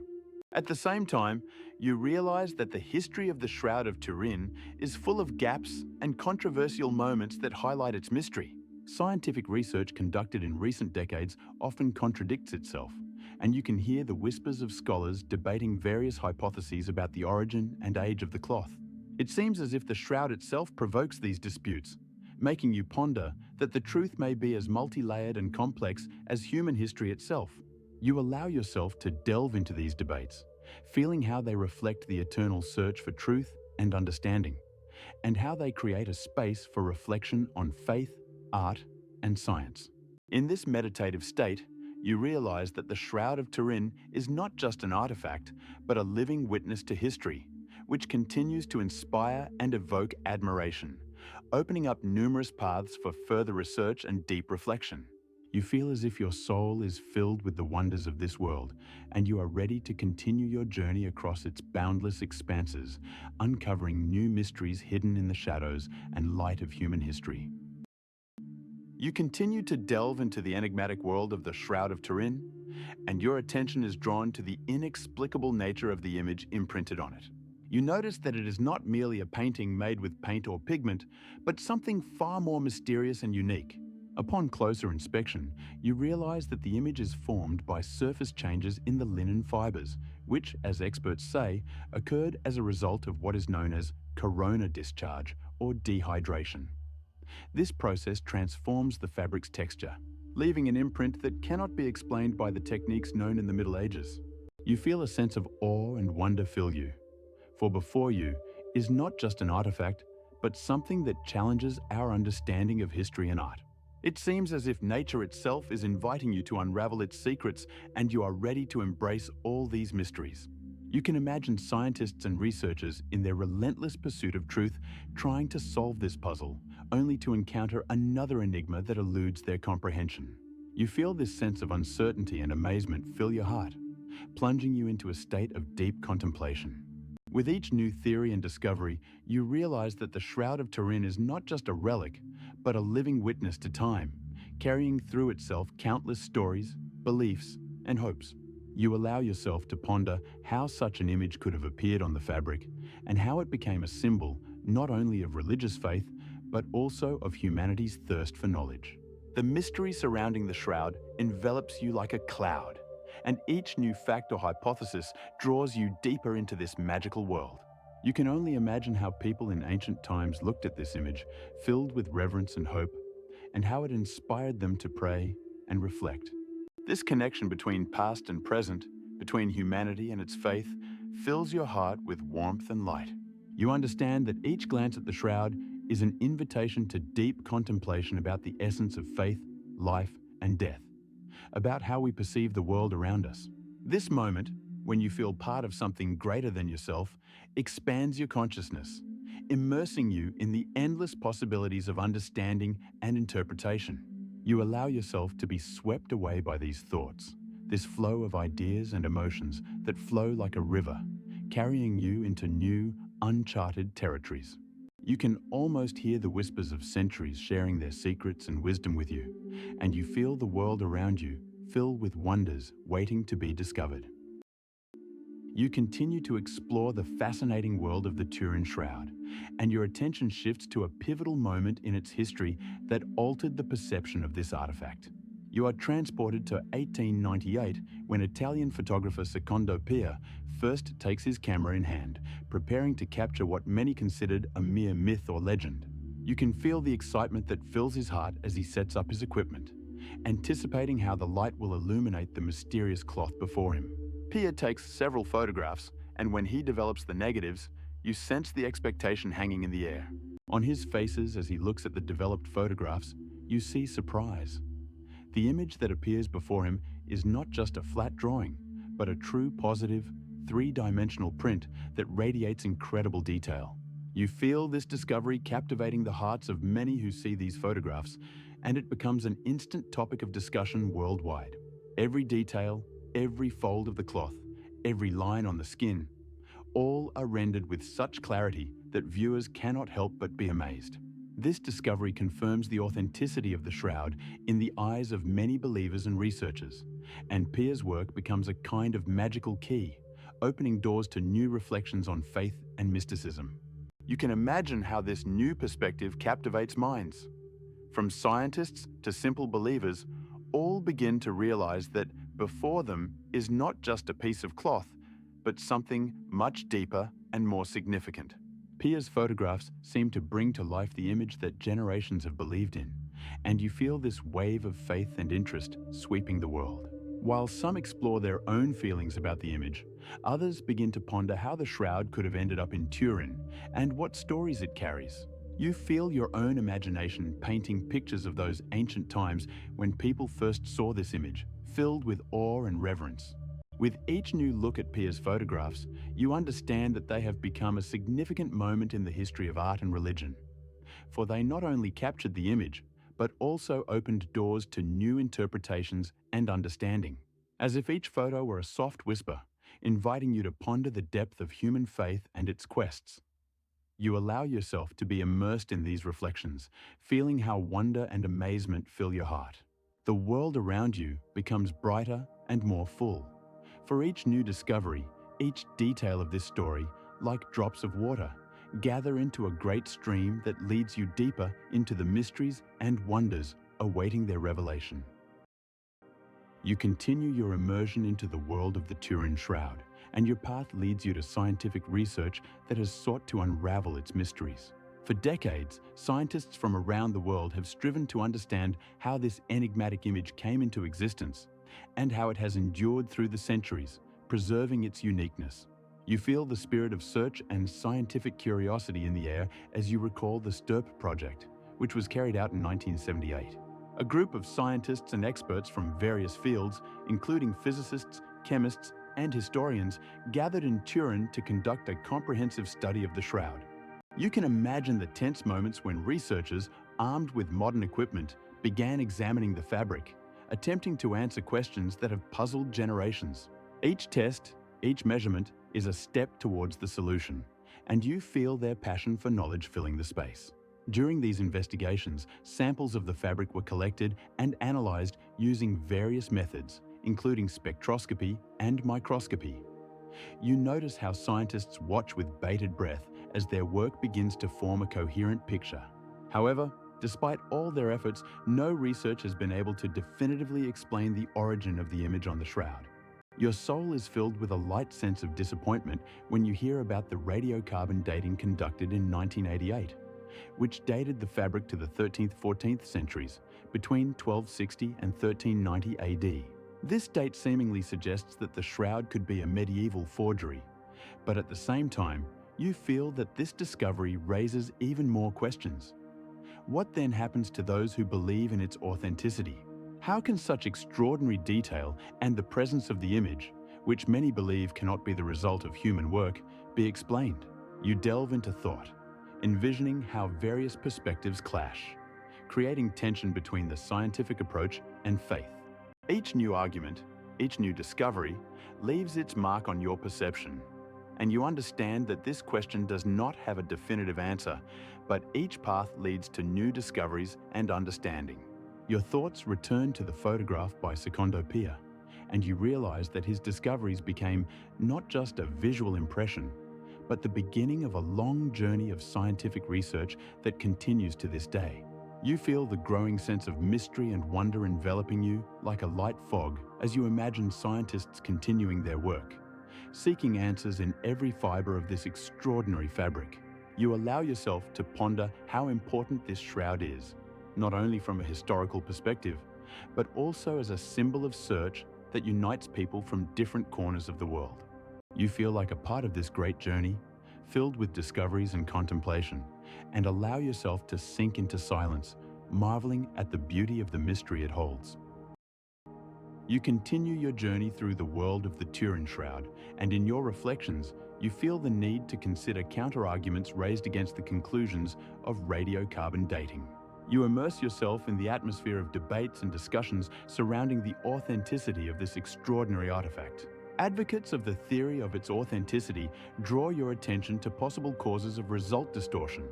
S1: At the same time, you realize that the history of the Shroud of Turin is full of gaps and controversial moments that highlight its mystery. Scientific research conducted in recent decades often contradicts itself, and you can hear the whispers of scholars debating various hypotheses about the origin and age of the cloth. It seems as if the shroud itself provokes these disputes, making you ponder that the truth may be as multi-layered and complex as human history itself. You allow yourself to delve into these debates, feeling how they reflect the eternal search for truth and understanding, and how they create a space for reflection on faith, art, and science. In this meditative state, you realize that the Shroud of Turin is not just an artifact, but a living witness to history, which continues to inspire and evoke admiration, opening up numerous paths for further research and deep reflection. You feel as if your soul is filled with the wonders of this world, and you are ready to continue your journey across its boundless expanses, uncovering new mysteries hidden in the shadows and light of human history. You continue to delve into the enigmatic world of the Shroud of Turin, and your attention is drawn to the inexplicable nature of the image imprinted on it. You notice that it is not merely a painting made with paint or pigment, but something far more mysterious and unique. Upon closer inspection, you realize that the image is formed by surface changes in the linen fibers, which, as experts say, occurred as a result of what is known as corona discharge or dehydration. This process transforms the fabric's texture, leaving an imprint that cannot be explained by the techniques known in the Middle Ages. You feel a sense of awe and wonder fill you, for before you is not just an artifact, but something that challenges our understanding of history and art. It seems as if nature itself is inviting you to unravel its secrets, and you are ready to embrace all these mysteries. You can imagine scientists and researchers in their relentless pursuit of truth trying to solve this puzzle, only to encounter another enigma that eludes their comprehension. You feel this sense of uncertainty and amazement fill your heart, plunging you into a state of deep contemplation. With each new theory and discovery, you realize that the Shroud of Turin is not just a relic, but a living witness to time, carrying through itself countless stories, beliefs, and hopes. You allow yourself to ponder how such an image could have appeared on the fabric, and how it became a symbol not only of religious faith, but also of humanity's thirst for knowledge. The mystery surrounding the shroud envelops you like a cloud, and each new fact or hypothesis draws you deeper into this magical world. You can only imagine how people in ancient times looked at this image, filled with reverence and hope, and how it inspired them to pray and reflect. This connection between past and present, between humanity and its faith, fills your heart with warmth and light. You understand that each glance at the shroud is an invitation to deep contemplation about the essence of faith, life, and death, about how we perceive the world around us. This moment, when you feel part of something greater than yourself, expands your consciousness, immersing you in the endless possibilities of understanding and interpretation. You allow yourself to be swept away by these thoughts, this flow of ideas and emotions that flow like a river, carrying you into new, uncharted territories. You can almost hear the whispers of centuries sharing their secrets and wisdom with you, and you feel the world around you fill with wonders waiting to be discovered. You continue to explore the fascinating world of the Turin Shroud, and your attention shifts to a pivotal moment in its history that altered the perception of this artifact. You are transported to 1898 when Italian photographer Secondo Pia first takes his camera in hand, preparing to capture what many considered a mere myth or legend. You can feel the excitement that fills his heart as he sets up his equipment, anticipating how the light will illuminate the mysterious cloth before him. Pia takes several photographs, and when he develops the negatives, you sense the expectation hanging in the air. On his faces as he looks at the developed photographs, you see surprise. The image that appears before him is not just a flat drawing, but a true positive, three-dimensional print that radiates incredible detail. You feel this discovery captivating the hearts of many who see these photographs, and it becomes an instant topic of discussion worldwide. Every detail, every fold of the cloth, every line on the skin, all are rendered with such clarity that viewers cannot help but be amazed. This discovery confirms the authenticity of the shroud in the eyes of many believers and researchers, and Pia's work becomes a kind of magical key, opening doors to new reflections on faith and mysticism. You can imagine how this new perspective captivates minds. From scientists to simple believers, all begin to realize that before them is not just a piece of cloth, but something much deeper and more significant. Pia's photographs seem to bring to life the image that generations have believed in, and you feel this wave of faith and interest sweeping the world. While some explore their own feelings about the image, others begin to ponder how the shroud could have ended up in Turin and what stories it carries. You feel your own imagination painting pictures of those ancient times when people first saw this image, filled with awe and reverence. With each new look at Pia's photographs, you understand that they have become a significant moment in the history of art and religion. For they not only captured the image, but also opened doors to new interpretations and understanding. As if each photo were a soft whisper, inviting you to ponder the depth of human faith and its quests. You allow yourself to be immersed in these reflections, feeling how wonder and amazement fill your heart. The world around you becomes brighter and more full. For each new discovery, each detail of this story, like drops of water, gather into a great stream that leads you deeper into the mysteries and wonders awaiting their revelation. You continue your immersion into the world of the Turin Shroud, and your path leads you to scientific research that has sought to unravel its mysteries. For decades, scientists from around the world have striven to understand how this enigmatic image came into existence and how it has endured through the centuries, preserving its uniqueness. You feel the spirit of search and scientific curiosity in the air as you recall the STURP project, which was carried out in 1978. A group of scientists and experts from various fields, including physicists, chemists, and historians, gathered in Turin to conduct a comprehensive study of the shroud. You can imagine the tense moments when researchers, armed with modern equipment, began examining the fabric, attempting to answer questions that have puzzled generations. Each test, each measurement, is a step towards the solution, and you feel their passion for knowledge filling the space. During these investigations, samples of the fabric were collected and analyzed using various methods, including spectroscopy and microscopy. You notice how scientists watch with bated breath as their work begins to form a coherent picture. However, despite all their efforts, no research has been able to definitively explain the origin of the image on the shroud. Your soul is filled with a light sense of disappointment when you hear about the radiocarbon dating conducted in 1988, which dated the fabric to the 13th-14th centuries, between 1260 and 1390 AD. This date seemingly suggests that the shroud could be a medieval forgery, but at the same time, you feel that this discovery raises even more questions. What then happens to those who believe in its authenticity? How can such extraordinary detail and the presence of the image, which many believe cannot be the result of human work, be explained? You delve into thought, envisioning how various perspectives clash, creating tension between the scientific approach and faith. Each new argument, each new discovery, leaves its mark on your perception, and you understand that this question does not have a definitive answer, but each path leads to new discoveries and understanding. Your thoughts return to the photograph by Secondo Pia, and you realize that his discoveries became not just a visual impression, but the beginning of a long journey of scientific research that continues to this day. You feel the growing sense of mystery and wonder enveloping you like a light fog as you imagine scientists continuing their work, seeking answers in every fiber of this extraordinary fabric. You allow yourself to ponder how important this shroud is, not only from a historical perspective, but also as a symbol of search that unites people from different corners of the world. You feel like a part of this great journey, filled with discoveries and contemplation, and allow yourself to sink into silence, marveling at the beauty of the mystery it holds. You continue your journey through the world of the Turin Shroud, and in your reflections, you feel the need to consider counter-arguments raised against the conclusions of radiocarbon dating. You immerse yourself in the atmosphere of debates and discussions surrounding the authenticity of this extraordinary artifact. Advocates of the theory of its authenticity draw your attention to possible causes of result distortion,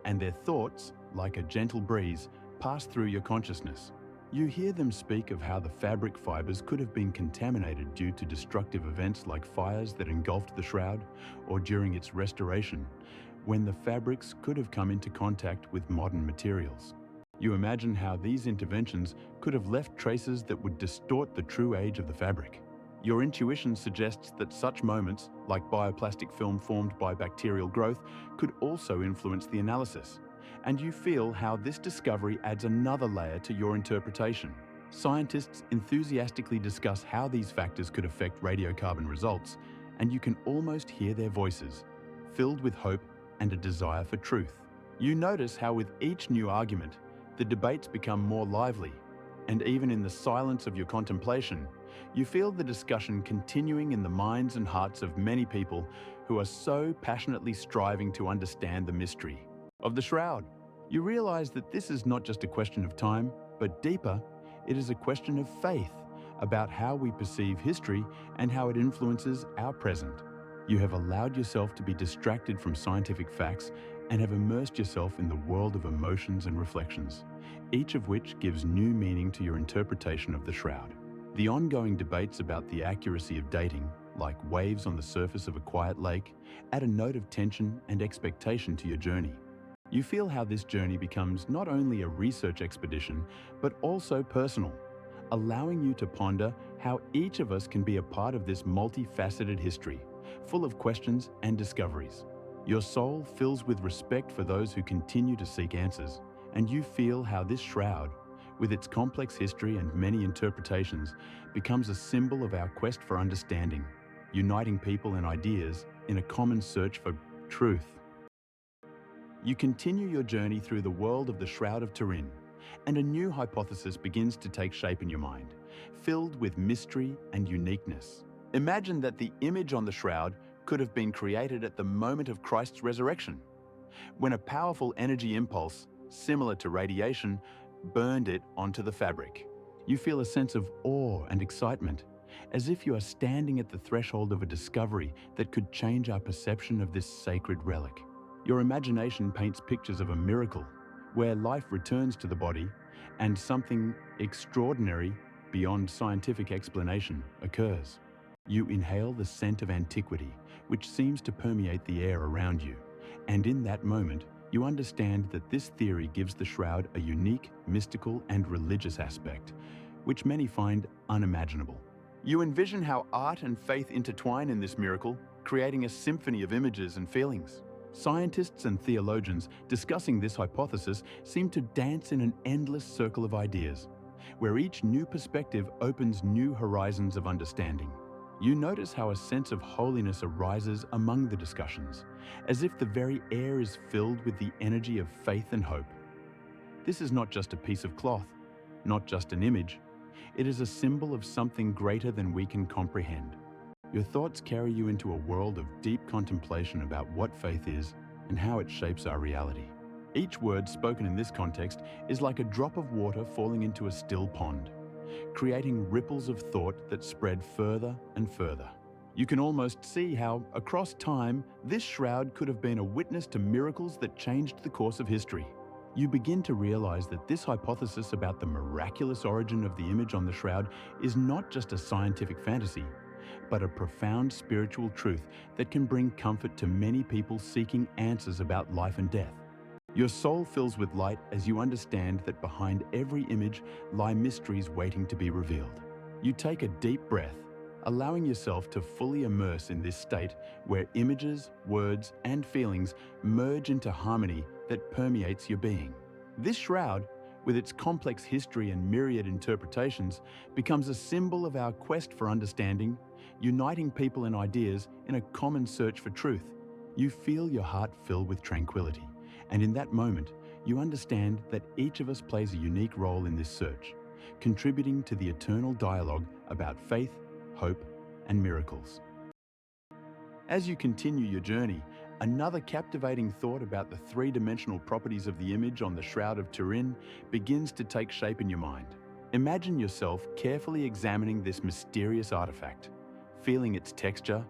S1: and their thoughts, like a gentle breeze, pass through your consciousness. You hear them speak of how the fabric fibers could have been contaminated due to destructive events like fires that engulfed the shroud, or during its restoration, when the fabrics could have come into contact with modern materials. You imagine how these interventions could have left traces that would distort the true age of the fabric. Your intuition suggests that such moments, like bioplastic film formed by bacterial growth, could also influence the analysis, and you feel how this discovery adds another layer to your interpretation. Scientists enthusiastically discuss how these factors could affect radiocarbon results, and you can almost hear their voices, filled with hope and a desire for truth. You notice how with each new argument, the debates become more lively, and even in the silence of your contemplation, you feel the discussion continuing in the minds and hearts of many people who are so passionately striving to understand the mystery of the shroud. You realize that this is not just a question of time, but deeper, it is a question of faith about how we perceive history and how it influences our present. You have allowed yourself to be distracted from scientific facts and have immersed yourself in the world of emotions and reflections, each of which gives new meaning to your interpretation of the shroud. The ongoing debates about the accuracy of dating, like waves on the surface of a quiet lake, add a note of tension and expectation to your journey. You feel how this journey becomes not only a research expedition, but also personal, allowing you to ponder how each of us can be a part of this multifaceted history, full of questions and discoveries. Your soul fills with respect for those who continue to seek answers, and you feel how this shroud, with its complex history and many interpretations, becomes a symbol of our quest for understanding, uniting people and ideas in a common search for truth. You continue your journey through the world of the Shroud of Turin, and a new hypothesis begins to take shape in your mind, filled with mystery and uniqueness. Imagine that the image on the shroud could have been created at the moment of Christ's resurrection, when a powerful energy impulse, similar to radiation, burned it onto the fabric. You feel a sense of awe and excitement, as if you are standing at the threshold of a discovery that could change our perception of this sacred relic. Your imagination paints pictures of a miracle, where life returns to the body and something extraordinary beyond scientific explanation occurs. You inhale the scent of antiquity, which seems to permeate the air around you, and in that moment, you understand that this theory gives the shroud a unique, mystical, and religious aspect, which many find unimaginable. You envision how art and faith intertwine in this miracle, creating a symphony of images and feelings. Scientists and theologians discussing this hypothesis seem to dance in an endless circle of ideas, where each new perspective opens new horizons of understanding. You notice how a sense of holiness arises among the discussions, as if the very air is filled with the energy of faith and hope. This is not just a piece of cloth, not just an image. It is a symbol of something greater than we can comprehend. Your thoughts carry you into a world of deep contemplation about what faith is and how it shapes our reality. Each word spoken in this context is like a drop of water falling into a still pond, creating ripples of thought that spread further and further. You can almost see how, across time, this shroud could have been a witness to miracles that changed the course of history. You begin to realize that this hypothesis about the miraculous origin of the image on the shroud is not just a scientific fantasy, but a profound spiritual truth that can bring comfort to many people seeking answers about life and death. Your soul fills with light as you understand that behind every image lie mysteries waiting to be revealed. You take a deep breath, allowing yourself to fully immerse in this state where images, words, and feelings merge into harmony that permeates your being. This shroud, with its complex history and myriad interpretations, becomes a symbol of our quest for understanding, uniting people and ideas in a common search for truth. You feel your heart fill with tranquility, and in that moment, you understand that each of us plays a unique role in this search, contributing to the eternal dialogue about faith, hope, and miracles. As you continue your journey, another captivating thought about the three-dimensional properties of the image on the Shroud of Turin begins to take shape in your mind. Imagine yourself carefully examining this mysterious artifact, feeling its texture,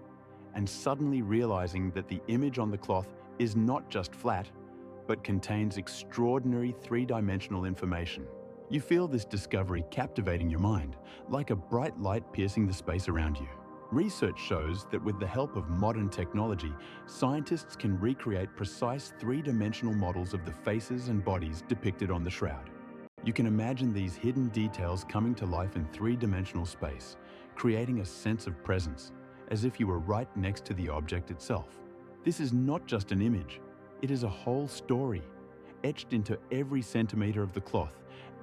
S1: and suddenly realizing that the image on the cloth is not just flat, but contains extraordinary three-dimensional information. You feel this discovery captivating your mind, like a bright light piercing the space around you. Research shows that with the help of modern technology, scientists can recreate precise three-dimensional models of the faces and bodies depicted on the shroud. You can imagine these hidden details coming to life in three-dimensional space, creating a sense of presence, as if you were right next to the object itself. This is not just an image, it is a whole story, etched into every centimeter of the cloth,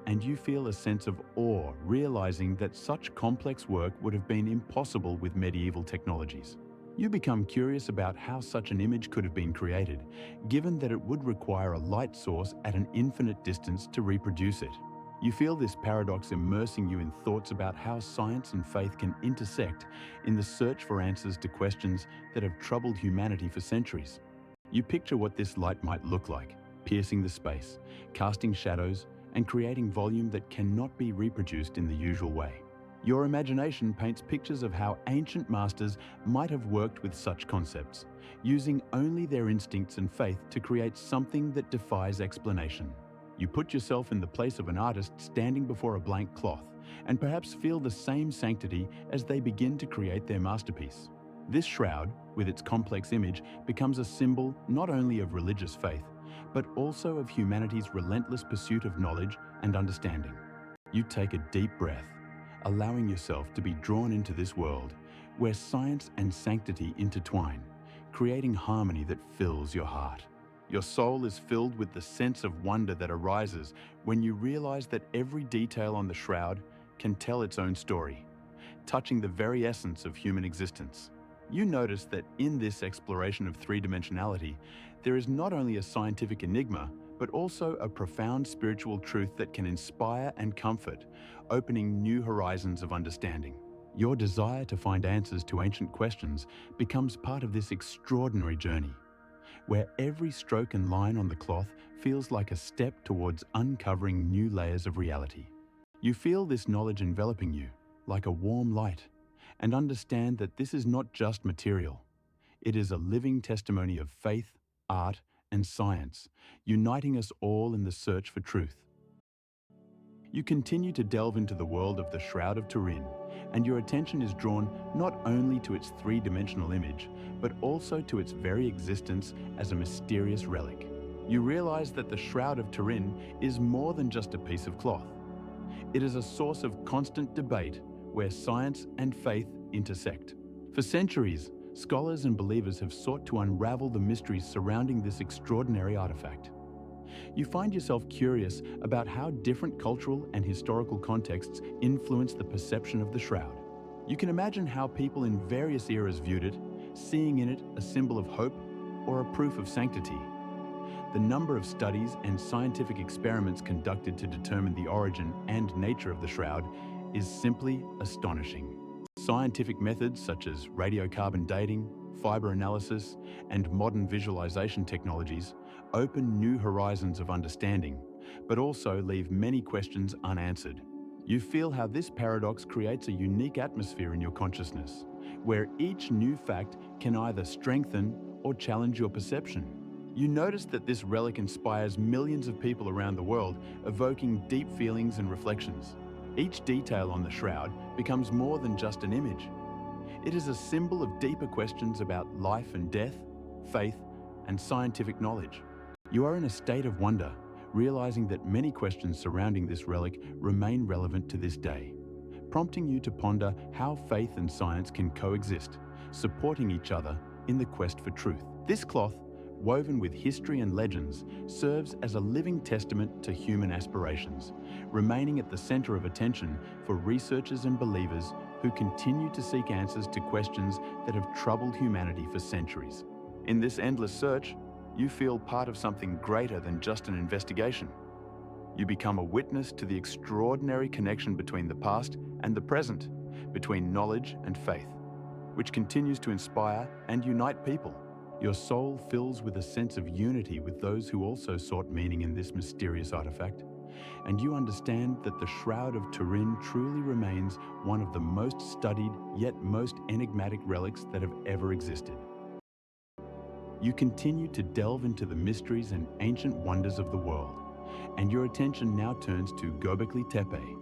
S1: and you feel a sense of awe, realizing that such complex work would have been impossible with medieval technologies. You become curious about how such an image could have been created, given that it would require a light source at an infinite distance to reproduce it. You feel this paradox immersing you in thoughts about how science and faith can intersect in the search for answers to questions that have troubled humanity for centuries. You picture what this light might look like, piercing the space, casting shadows, and creating volume that cannot be reproduced in the usual way. Your imagination paints pictures of how ancient masters might have worked with such concepts, using only their instincts and faith to create something that defies explanation. You put yourself in the place of an artist standing before a blank cloth, and perhaps feel the same sanctity as they begin to create their masterpiece. This shroud, with its complex image, becomes a symbol not only of religious faith, but also of humanity's relentless pursuit of knowledge and understanding. You take a deep breath, allowing yourself to be drawn into this world where science and sanctity intertwine, creating harmony that fills your heart. Your soul is filled with the sense of wonder that arises when you realize that every detail on the shroud can tell its own story, touching the very essence of human existence. You notice that in this exploration of three-dimensionality, there is not only a scientific enigma, but also a profound spiritual truth that can inspire and comfort, opening new horizons of understanding. Your desire to find answers to ancient questions becomes part of this extraordinary journey, where every stroke and line on the cloth feels like a step towards uncovering new layers of reality. You feel this knowledge enveloping you, like a warm light, and understand that this is not just material. It is a living testimony of faith, art, and science, uniting us all in the search for truth. You continue to delve into the world of the Shroud of Turin, and your attention is drawn not only to its three-dimensional image, but also to its very existence as a mysterious relic. You realize that the Shroud of Turin is more than just a piece of cloth. It is a source of constant debate where science and faith intersect. For centuries, scholars and believers have sought to unravel the mysteries surrounding this extraordinary artifact. You find yourself curious about how different cultural and historical contexts influence the perception of the shroud. You can imagine how people in various eras viewed it, seeing in it a symbol of hope or a proof of sanctity. The number of studies and scientific experiments conducted to determine the origin and nature of the shroud is simply astonishing. Scientific methods such as radiocarbon dating, fiber analysis, and modern visualization technologies open new horizons of understanding, but also leave many questions unanswered. You feel how this paradox creates a unique atmosphere in your consciousness, where each new fact can either strengthen or challenge your perception. You notice that this relic inspires millions of people around the world, evoking deep feelings and reflections. Each detail on the shroud becomes more than just an image. It is a symbol of deeper questions about life and death, faith, and scientific knowledge. You are in a state of wonder, realizing that many questions surrounding this relic remain relevant to this day, prompting you to ponder how faith and science can coexist, supporting each other in the quest for truth. This cloth, woven with history and legends, serves as a living testament to human aspirations, remaining at the center of attention for researchers and believers who continue to seek answers to questions that have troubled humanity for centuries. In this endless search, you feel part of something greater than just an investigation. You become a witness to the extraordinary connection between the past and the present, between knowledge and faith, which continues to inspire and unite people. Your soul fills with a sense of unity with those who also sought meaning in this mysterious artifact, and you understand that the Shroud of Turin truly remains one of the most studied yet most enigmatic relics that have ever existed. You continue to delve into the mysteries and ancient wonders of the world, and your attention now turns to Göbekli Tepe,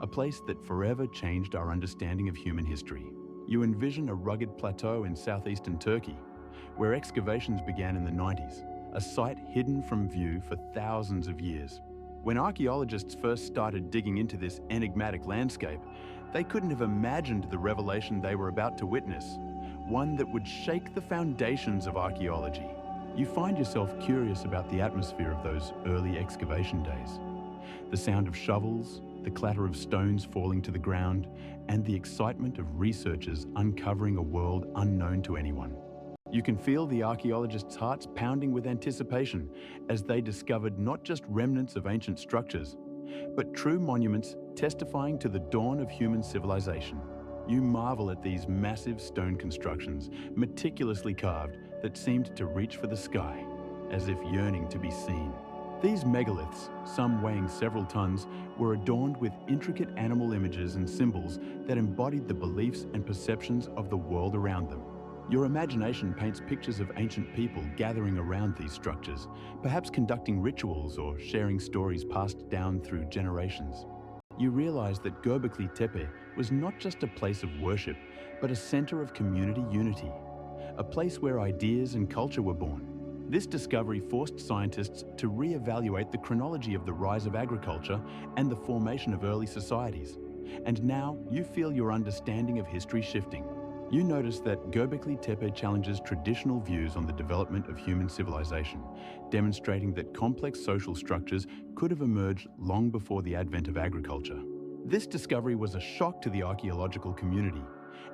S1: a place that forever changed our understanding of human history. You envision a rugged plateau in southeastern Turkey, where excavations began in the 90s, a site hidden from view for thousands of years. When archaeologists first started digging into this enigmatic landscape, they couldn't have imagined the revelation they were about to witness, one that would shake the foundations of archaeology. You find yourself curious about the atmosphere of those early excavation days. The sound of shovels, the clatter of stones falling to the ground, and the excitement of researchers uncovering a world unknown to anyone. You can feel the archaeologists' hearts pounding with anticipation as they discovered not just remnants of ancient structures, but true monuments testifying to the dawn of human civilization. You marvel at these massive stone constructions, meticulously carved, that seemed to reach for the sky, as if yearning to be seen. These megaliths, some weighing several tons, were adorned with intricate animal images and symbols that embodied the beliefs and perceptions of the world around them. Your imagination paints pictures of ancient people gathering around these structures, perhaps conducting rituals or sharing stories passed down through generations. You realize that Göbekli Tepe was not just a place of worship, but a center of community unity, a place where ideas and culture were born. This discovery forced scientists to re-evaluate the chronology of the rise of agriculture and the formation of early societies. And now you feel your understanding of history shifting. You notice that Göbekli Tepe challenges traditional views on the development of human civilization, demonstrating that complex social structures could have emerged long before the advent of agriculture. This discovery was a shock to the archaeological community,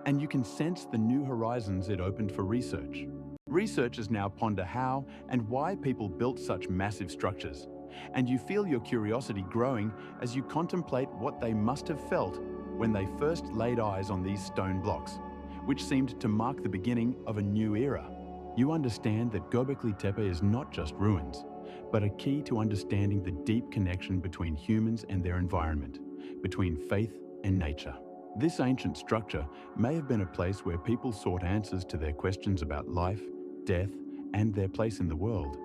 S1: and you can sense the new horizons it opened for research. Researchers now ponder how and why people built such massive structures, and you feel your curiosity growing as you contemplate what they must have felt when they first laid eyes on these stone blocks, which seemed to mark the beginning of a new era. You understand that Göbekli Tepe is not just ruins, but a key to understanding the deep connection between humans and their environment, between faith and nature. This ancient structure may have been a place where people sought answers to their questions about life, death, and their place in the world,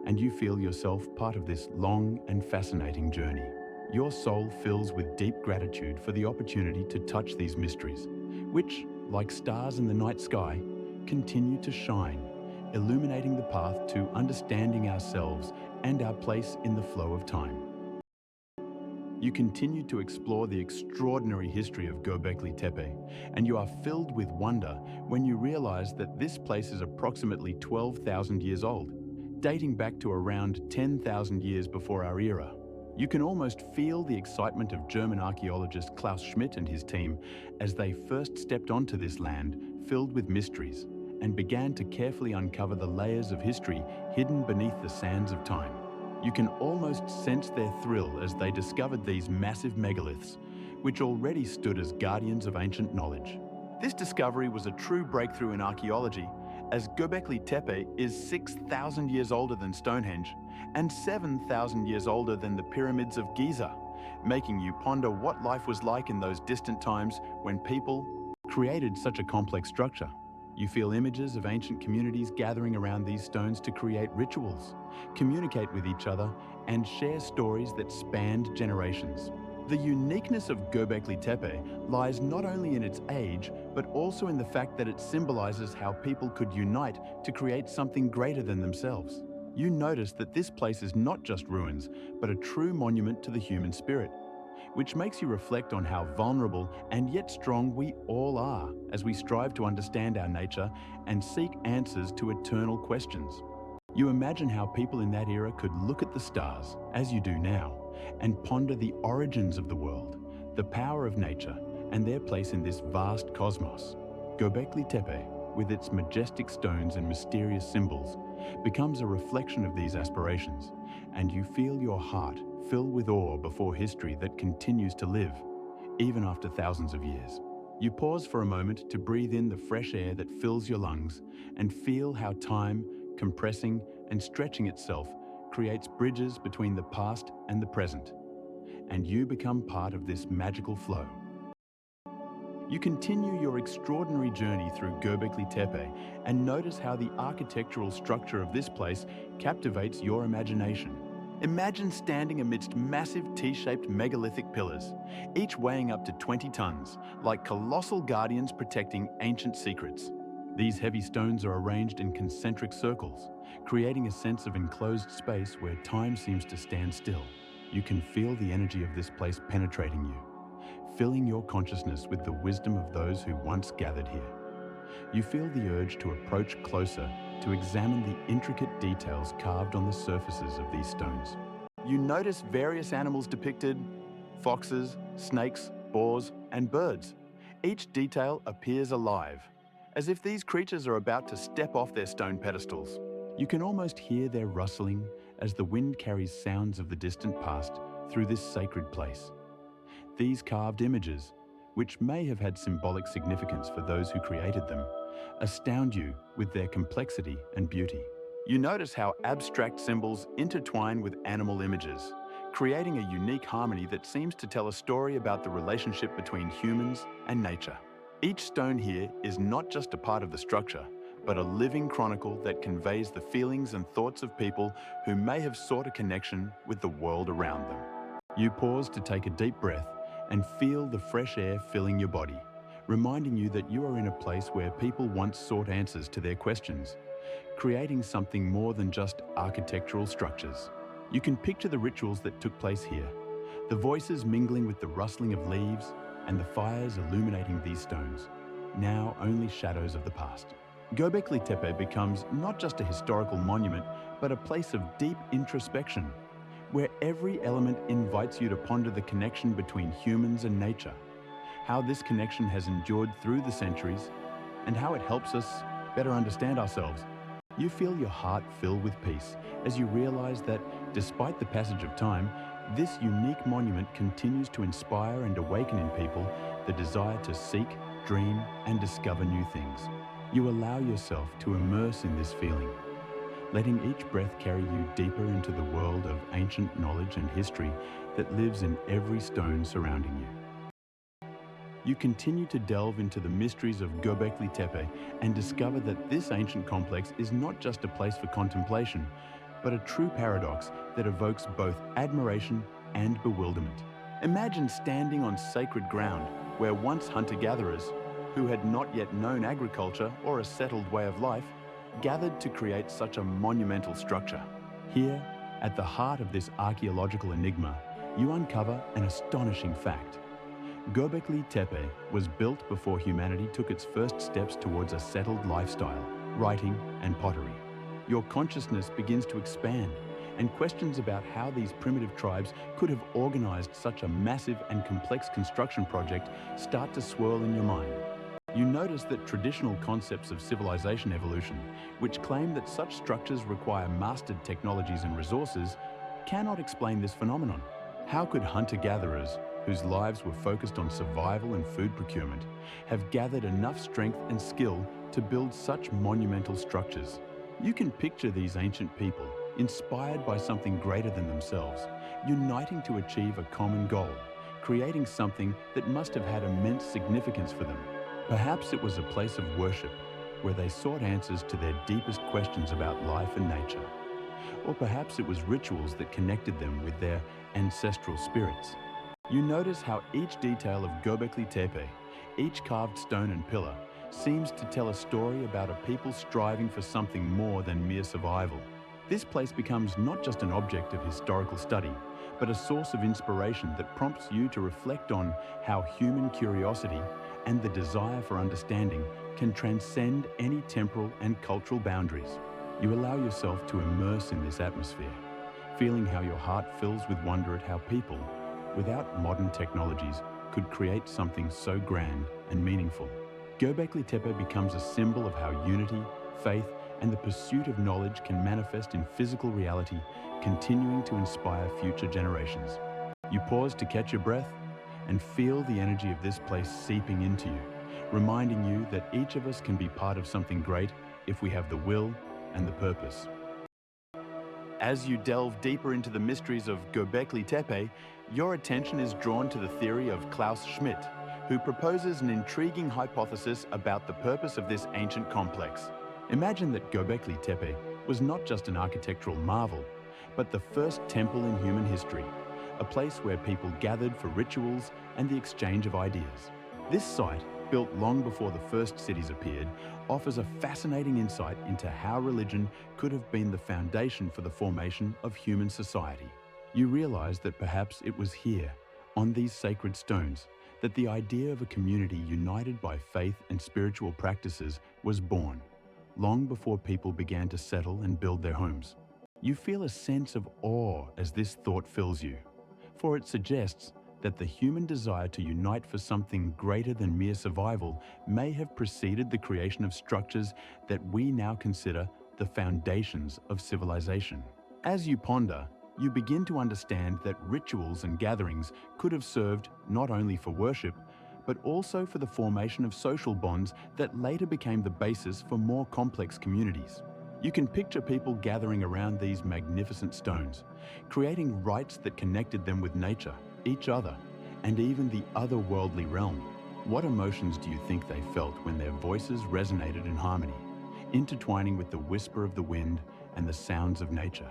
S1: and you feel yourself part of this long and fascinating journey. Your soul fills with deep gratitude for the opportunity to touch these mysteries, which, like stars in the night sky, continue to shine, illuminating the path to understanding ourselves and our place in the flow of time. You continue to explore the extraordinary history of Göbekli Tepe, and you are filled with wonder when you realize that this place is approximately 12,000 years old, dating back to around 10,000 years before our era. You can almost feel the excitement of German archaeologist Klaus Schmidt and his team as they first stepped onto this land filled with mysteries and began to carefully uncover the layers of history hidden beneath the sands of time. You can almost sense their thrill as they discovered these massive megaliths, which already stood as guardians of ancient knowledge. This discovery was a true breakthrough in archaeology, as Göbekli Tepe is 6,000 years older than Stonehenge and 7,000 years older than the pyramids of Giza, making you ponder what life was like in those distant times when people created such a complex structure. You feel images of ancient communities gathering around these stones to create rituals, communicate with each other, and share stories that spanned generations. The uniqueness of Göbekli Tepe lies not only in its age, but also in the fact that it symbolizes how people could unite to create something greater than themselves. You notice that this place is not just ruins, but a true monument to the human spirit, which makes you reflect on how vulnerable and yet strong we all are as we strive to understand our nature and seek answers to eternal questions. You imagine how people in that era could look at the stars, as you do now, and ponder the origins of the world, the power of nature, and their place in this vast cosmos. Göbekli Tepe, with its majestic stones and mysterious symbols, becomes a reflection of these aspirations, and you feel your heart fill with awe before history that continues to live, even after thousands of years. You pause for a moment to breathe in the fresh air that fills your lungs and feel how time, compressing and stretching itself, creates bridges between the past and the present, and you become part of this magical flow. You continue your extraordinary journey through Göbekli Tepe and notice how the architectural structure of this place captivates your imagination. Imagine standing amidst massive T-shaped megalithic pillars, each weighing up to 20 tons, like colossal guardians protecting ancient secrets. These heavy stones are arranged in concentric circles, creating a sense of enclosed space where time seems to stand still. You can feel the energy of this place penetrating you, filling your consciousness with the wisdom of those who once gathered here. You feel the urge to approach closer to examine the intricate details carved on the surfaces of these stones. You notice various animals depicted: foxes, snakes, boars, and birds. Each detail appears alive, as if these creatures are about to step off their stone pedestals. You can almost hear their rustling as the wind carries sounds of the distant past through this sacred place. These carved images, which may have had symbolic significance for those who created them, astound you with their complexity and beauty. You notice how abstract symbols intertwine with animal images, creating a unique harmony that seems to tell a story about the relationship between humans and nature. Each stone here is not just a part of the structure, but a living chronicle that conveys the feelings and thoughts of people who may have sought a connection with the world around them. You pause to take a deep breath and feel the fresh air filling your body, reminding you that you are in a place where people once sought answers to their questions, creating something more than just architectural structures. You can picture the rituals that took place here, the voices mingling with the rustling of leaves and the fires illuminating these stones, now only shadows of the past. Göbekli Tepe becomes not just a historical monument, but a place of deep introspection, where every element invites you to ponder the connection between humans and nature, how this connection has endured through the centuries, and how it helps us better understand ourselves. You feel your heart fill with peace as you realize that, despite the passage of time, this unique monument continues to inspire and awaken in people the desire to seek, dream, and discover new things. You allow yourself to immerse in this feeling, letting each breath carry you deeper into the world of ancient knowledge and history that lives in every stone surrounding you. You continue to delve into the mysteries of Göbekli Tepe and discover that this ancient complex is not just a place for contemplation, but a true paradox that evokes both admiration and bewilderment. Imagine standing on sacred ground where once hunter-gatherers, who had not yet known agriculture or a settled way of life, gathered to create such a monumental structure. Here, at the heart of this archaeological enigma, you uncover an astonishing fact. Göbekli Tepe was built before humanity took its first steps towards a settled lifestyle, writing and pottery. Your consciousness begins to expand, and questions about how these primitive tribes could have organized such a massive and complex construction project start to swirl in your mind. You notice that traditional concepts of civilization evolution, which claim that such structures require mastered technologies and resources, cannot explain this phenomenon. How could hunter-gatherers, whose lives were focused on survival and food procurement, have gathered enough strength and skill to build such monumental structures. You can picture these ancient people, inspired by something greater than themselves, uniting to achieve a common goal, creating something that must have had immense significance for them. Perhaps it was a place of worship, where they sought answers to their deepest questions about life and nature. Or perhaps it was rituals that connected them with their ancestral spirits. You notice how each detail of Göbekli Tepe, each carved stone and pillar, seems to tell a story about a people striving for something more than mere survival. This place becomes not just an object of historical study, but a source of inspiration that prompts you to reflect on how human curiosity and the desire for understanding can transcend any temporal and cultural boundaries. You allow yourself to immerse in this atmosphere, feeling how your heart fills with wonder at how people, without modern technologies, could create something so grand and meaningful. Göbekli Tepe becomes a symbol of how unity, faith, and the pursuit of knowledge can manifest in physical reality, continuing to inspire future generations. You pause to catch your breath and feel the energy of this place seeping into you, reminding you that each of us can be part of something great if we have the will and the purpose. As you delve deeper into the mysteries of Göbekli Tepe, your attention is drawn to the theory of Klaus Schmidt, who proposes an intriguing hypothesis about the purpose of this ancient complex. Imagine that Göbekli Tepe was not just an architectural marvel, but the first temple in human history, a place where people gathered for rituals and the exchange of ideas. This site, built long before the first cities appeared, offers a fascinating insight into how religion could have been the foundation for the formation of human society. You realize that perhaps it was here, on these sacred stones, that the idea of a community united by faith and spiritual practices was born, long before people began to settle and build their homes. You feel a sense of awe as this thought fills you, for it suggests that the human desire to unite for something greater than mere survival may have preceded the creation of structures that we now consider the foundations of civilization. As you ponder, you begin to understand that rituals and gatherings could have served not only for worship, but also for the formation of social bonds that later became the basis for more complex communities. You can picture people gathering around these magnificent stones, creating rites that connected them with nature, each other, and even the otherworldly realm. What emotions do you think they felt when their voices resonated in harmony, intertwining with the whisper of the wind and the sounds of nature?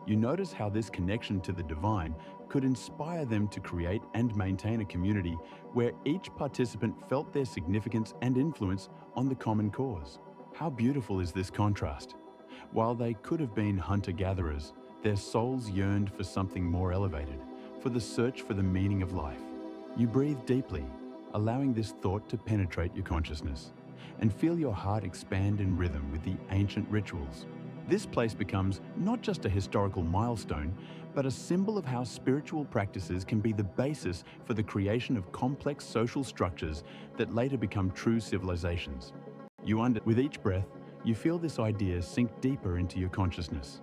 S1: You notice how this connection to the divine could inspire them to create and maintain a community where each participant felt their significance and influence on the common cause. How beautiful is this contrast? While they could have been hunter-gatherers, their souls yearned for something more elevated, for the search for the meaning of life. You breathe deeply, allowing this thought to penetrate your consciousness, and feel your heart expand in rhythm with the ancient rituals. This place becomes not just a historical milestone, but a symbol of how spiritual practices can be the basis for the creation of complex social structures that later become true civilizations. With each breath, you feel this idea sink deeper into your consciousness,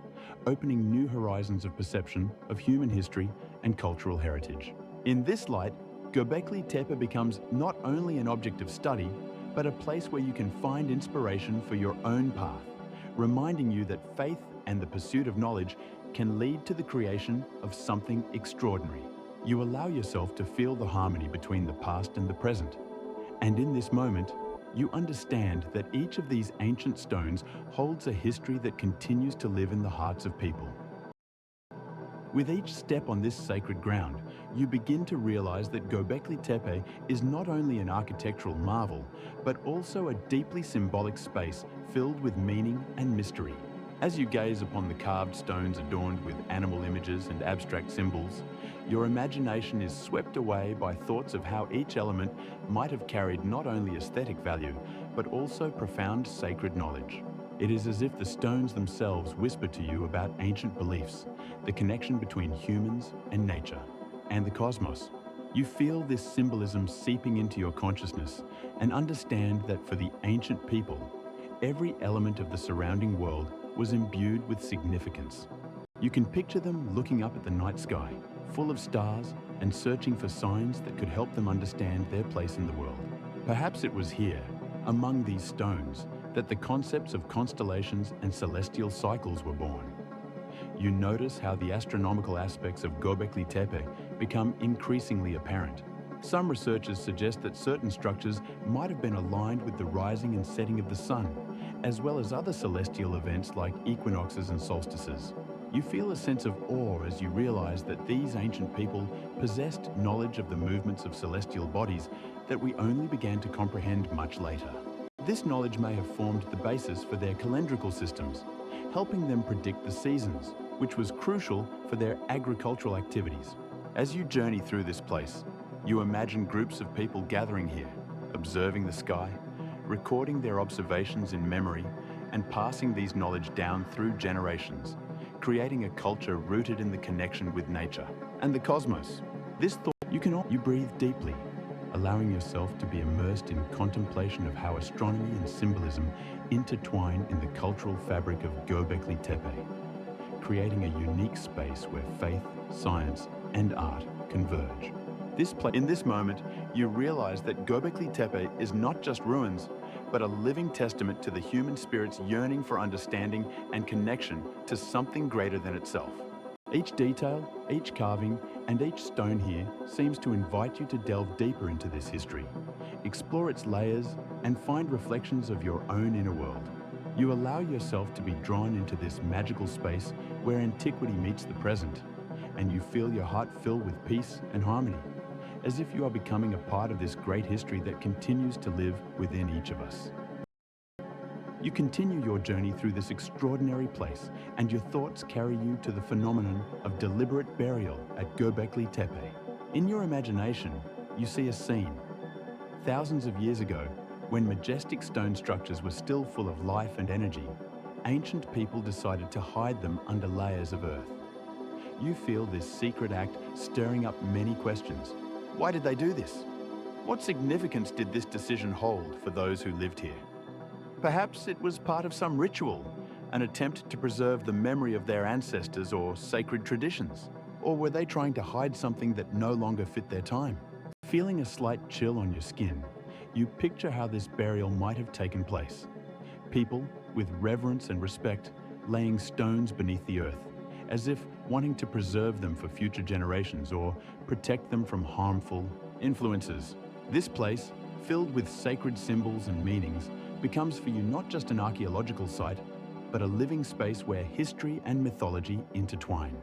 S1: opening new horizons of perception of human history and cultural heritage. In this light, Göbekli Tepe becomes not only an object of study, but a place where you can find inspiration for your own path, reminding you that faith and the pursuit of knowledge can lead to the creation of something extraordinary. You allow yourself to feel the harmony between the past and the present. And in this moment, you understand that each of these ancient stones holds a history that continues to live in the hearts of people. With each step on this sacred ground, you begin to realize that Göbekli Tepe is not only an architectural marvel, but also a deeply symbolic space filled with meaning and mystery. As you gaze upon the carved stones adorned with animal images and abstract symbols, your imagination is swept away by thoughts of how each element might have carried not only aesthetic value, but also profound sacred knowledge. It is as if the stones themselves whisper to you about ancient beliefs, the connection between humans and nature, and the cosmos. You feel this symbolism seeping into your consciousness and understand that for the ancient people, every element of the surrounding world was imbued with significance. You can picture them looking up at the night sky, full of stars and searching for signs that could help them understand their place in the world. Perhaps it was here, among these stones, that the concepts of constellations and celestial cycles were born. You notice how the astronomical aspects of Gobekli Tepe become increasingly apparent. Some researchers suggest that certain structures might have been aligned with the rising and setting of the sun, as well as other celestial events like equinoxes and solstices. You feel a sense of awe as you realize that these ancient people possessed knowledge of the movements of celestial bodies that we only began to comprehend much later. This knowledge may have formed the basis for their calendrical systems, helping them predict the seasons, which was crucial for their agricultural activities. As you journey through this place, you imagine groups of people gathering here, observing the sky, recording their observations in memory, and passing these knowledge down through generations, creating a culture rooted in the connection with nature and the cosmos. This thought, you breathe deeply, allowing yourself to be immersed in contemplation of how astronomy and symbolism intertwine in the cultural fabric of Göbekli Tepe, creating a unique space where faith, science, and art converge. In this moment, you realize that Göbekli Tepe is not just ruins, but a living testament to the human spirit's yearning for understanding and connection to something greater than itself. Each detail, each carving, and each stone here seems to invite you to delve deeper into this history, explore its layers, and find reflections of your own inner world. You allow yourself to be drawn into this magical space where antiquity meets the present, and you feel your heart fill with peace and harmony, as if you are becoming a part of this great history that continues to live within each of us. You continue your journey through this extraordinary place, and your thoughts carry you to the phenomenon of deliberate burial at Göbekli Tepe. In your imagination, you see a scene. Thousands of years ago, when majestic stone structures were still full of life and energy, ancient people decided to hide them under layers of earth. You feel this secret act stirring up many questions. Why did they do this? What significance did this decision hold for those who lived here? Perhaps it was part of some ritual, an attempt to preserve the memory of their ancestors or sacred traditions. Or were they trying to hide something that no longer fit their time? Feeling a slight chill on your skin, you picture how this burial might have taken place. People, with reverence and respect, laying stones beneath the earth, as if wanting to preserve them for future generations or protect them from harmful influences. This place, filled with sacred symbols and meanings, becomes for you not just an archaeological site, but a living space where history and mythology intertwine.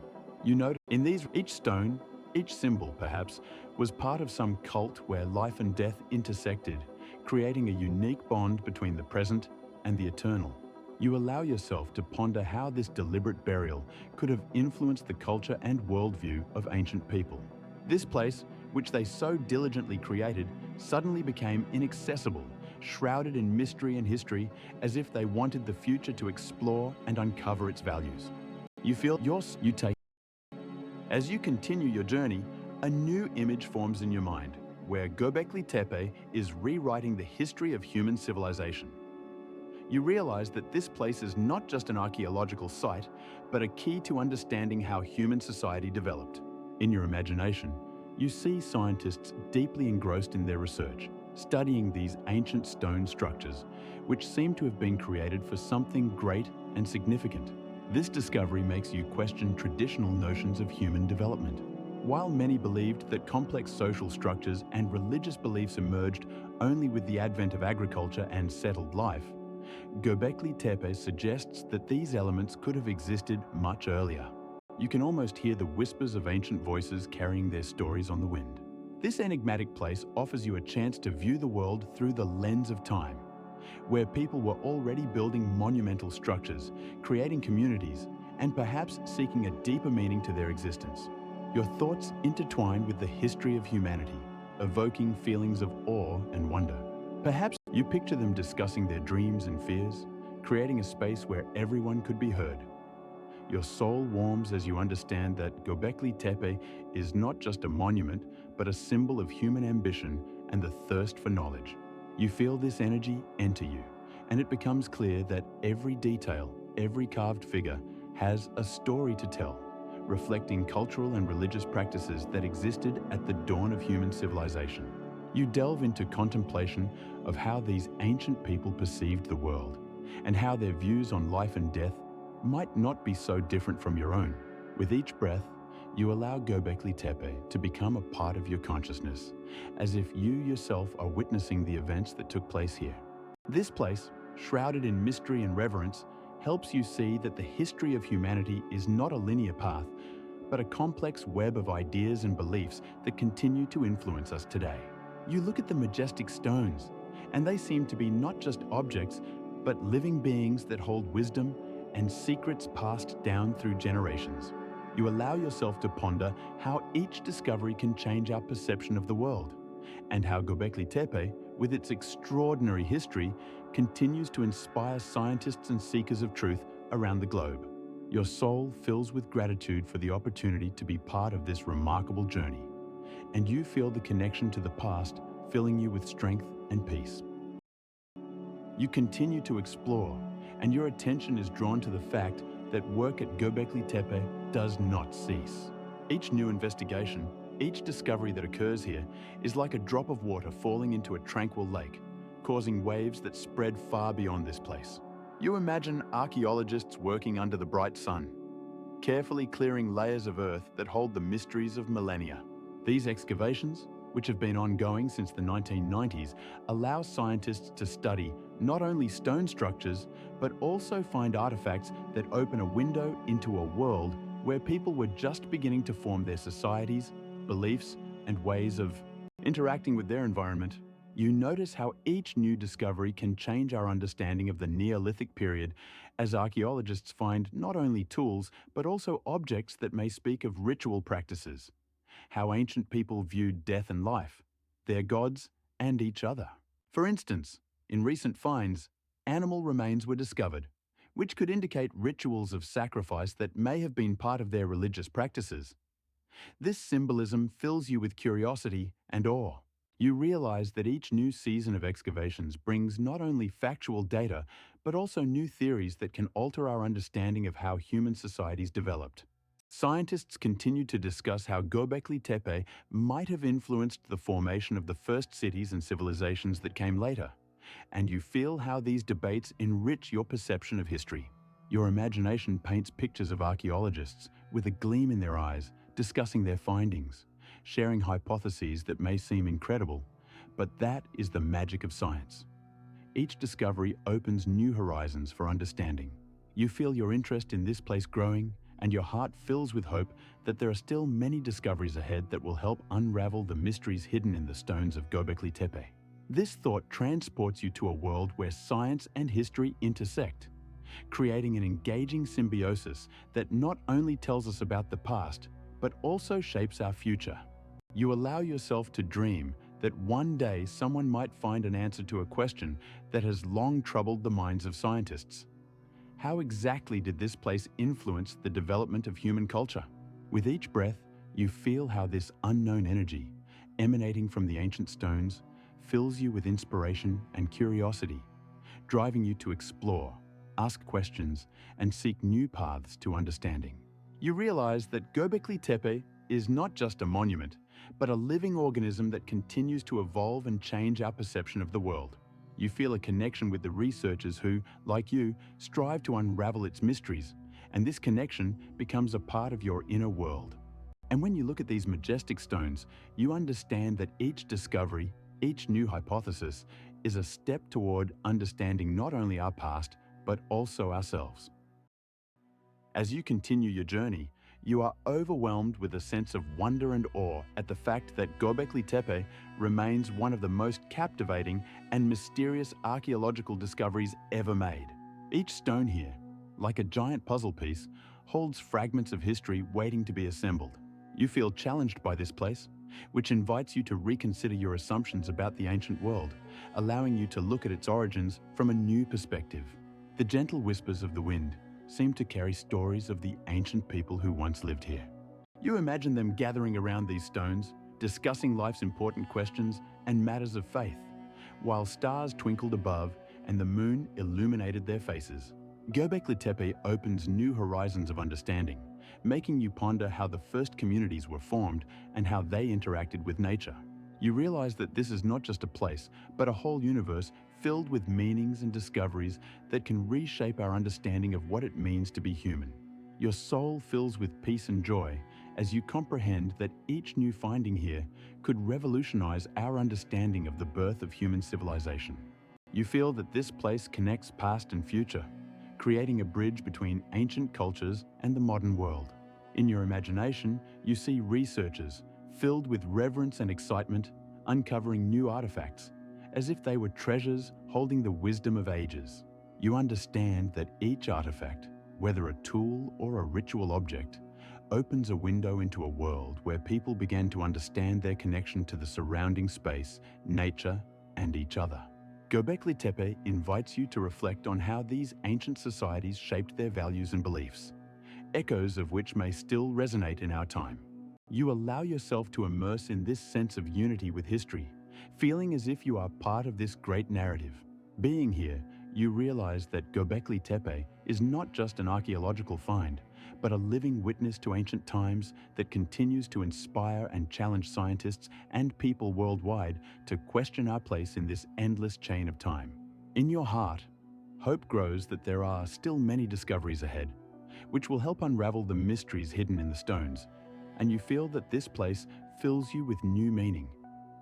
S1: You note each stone, each symbol perhaps, was part of some cult where life and death intersected, creating a unique bond between the present and the eternal. You allow yourself to ponder how this deliberate burial could have influenced the culture and worldview of ancient people. This place, which they so diligently created, suddenly became inaccessible, shrouded in mystery and history, as if they wanted the future to explore and uncover its values. You feel you take. As you continue your journey, a new image forms in your mind, where Göbekli Tepe is rewriting the history of human civilization. You realize that this place is not just an archaeological site, but a key to understanding how human society developed. In your imagination, you see scientists deeply engrossed in their research, studying these ancient stone structures, which seem to have been created for something great and significant. This discovery makes you question traditional notions of human development. While many believed that complex social structures and religious beliefs emerged only with the advent of agriculture and settled life, Göbekli Tepe suggests that these elements could have existed much earlier. You can almost hear the whispers of ancient voices carrying their stories on the wind. This enigmatic place offers you a chance to view the world through the lens of time, where people were already building monumental structures, creating communities, and perhaps seeking a deeper meaning to their existence. Your thoughts intertwine with the history of humanity, evoking feelings of awe and wonder. Perhaps you picture them discussing their dreams and fears, creating a space where everyone could be heard. Your soul warms as you understand that Göbekli Tepe is not just a monument, but a symbol of human ambition and the thirst for knowledge. You feel this energy enter you, and it becomes clear that every detail, every carved figure, has a story to tell, reflecting cultural and religious practices that existed at the dawn of human civilization. You delve into contemplation of how these ancient people perceived the world, and how their views on life and death might not be so different from your own. With each breath, you allow Göbekli Tepe to become a part of your consciousness, as if you yourself are witnessing the events that took place here. This place, shrouded in mystery and reverence, helps you see that the history of humanity is not a linear path, but a complex web of ideas and beliefs that continue to influence us today. You look at the majestic stones, and they seem to be not just objects, but living beings that hold wisdom and secrets passed down through generations. You allow yourself to ponder how each discovery can change our perception of the world, and how Göbekli Tepe, with its extraordinary history, continues to inspire scientists and seekers of truth around the globe. Your soul fills with gratitude for the opportunity to be part of this remarkable journey, and you feel the connection to the past filling you with strength and peace. You continue to explore, and your attention is drawn to the fact that work at Göbekli Tepe does not cease. Each new investigation, each discovery that occurs here is like a drop of water falling into a tranquil lake, causing waves that spread far beyond this place. You imagine archaeologists working under the bright sun, carefully clearing layers of earth that hold the mysteries of millennia. These excavations, which have been ongoing since the 1990s, allow scientists to study not only stone structures, but also find artifacts that open a window into a world where people were just beginning to form their societies, beliefs, and ways of interacting with their environment. You notice how each new discovery can change our understanding of the Neolithic period, as archaeologists find not only tools, but also objects that may speak of ritual practices, how ancient people viewed death and life, their gods, and each other. For instance, in recent finds, animal remains were discovered, which could indicate rituals of sacrifice that may have been part of their religious practices. This symbolism fills you with curiosity and awe. You realize that each new season of excavations brings not only factual data, but also new theories that can alter our understanding of how human societies developed. Scientists continue to discuss how Göbekli Tepe might have influenced the formation of the first cities and civilizations that came later, and you feel how these debates enrich your perception of history. Your imagination paints pictures of archaeologists with a gleam in their eyes, discussing their findings, sharing hypotheses that may seem incredible, but that is the magic of science. Each discovery opens new horizons for understanding. You feel your interest in this place growing, and your heart fills with hope that there are still many discoveries ahead that will help unravel the mysteries hidden in the stones of Göbekli Tepe. This thought transports you to a world where science and history intersect, creating an engaging symbiosis that not only tells us about the past, but also shapes our future. You allow yourself to dream that one day someone might find an answer to a question that has long troubled the minds of scientists. How exactly did this place influence the development of human culture? With each breath, you feel how this unknown energy, emanating from the ancient stones, fills you with inspiration and curiosity, driving you to explore, ask questions, and seek new paths to understanding. You realize that Göbekli Tepe is not just a monument, but a living organism that continues to evolve and change our perception of the world. You feel a connection with the researchers who, like you, strive to unravel its mysteries, and this connection becomes a part of your inner world. And when you look at these majestic stones, you understand that each discovery, each new hypothesis, is a step toward understanding not only our past, but also ourselves. As you continue your journey, you are overwhelmed with a sense of wonder and awe at the fact that Göbekli Tepe remains one of the most captivating and mysterious archaeological discoveries ever made. Each stone here, like a giant puzzle piece, holds fragments of history waiting to be assembled. You feel challenged by this place, which invites you to reconsider your assumptions about the ancient world, allowing you to look at its origins from a new perspective. The gentle whispers of the wind seem to carry stories of the ancient people who once lived here. You imagine them gathering around these stones, discussing life's important questions and matters of faith, while stars twinkled above and the moon illuminated their faces. Göbekli Tepe opens new horizons of understanding, making you ponder how the first communities were formed and how they interacted with nature. You realize that this is not just a place, but a whole universe filled with meanings and discoveries that can reshape our understanding of what it means to be human. Your soul fills with peace and joy as you comprehend that each new finding here could revolutionize our understanding of the birth of human civilization. You feel that this place connects past and future, creating a bridge between ancient cultures and the modern world. In your imagination, you see researchers filled with reverence and excitement, uncovering new artifacts, as if they were treasures holding the wisdom of ages. You understand that each artifact, whether a tool or a ritual object, opens a window into a world where people began to understand their connection to the surrounding space, nature, and each other. Göbekli Tepe invites you to reflect on how these ancient societies shaped their values and beliefs, echoes of which may still resonate in our time. You allow yourself to immerse in this sense of unity with history, feeling as if you are part of this great narrative. Being here, you realize that Göbekli Tepe is not just an archaeological find, but a living witness to ancient times that continues to inspire and challenge scientists and people worldwide to question our place in this endless chain of time. In your heart, hope grows that there are still many discoveries ahead, which will help unravel the mysteries hidden in the stones, and you feel that this place fills you with new meaning,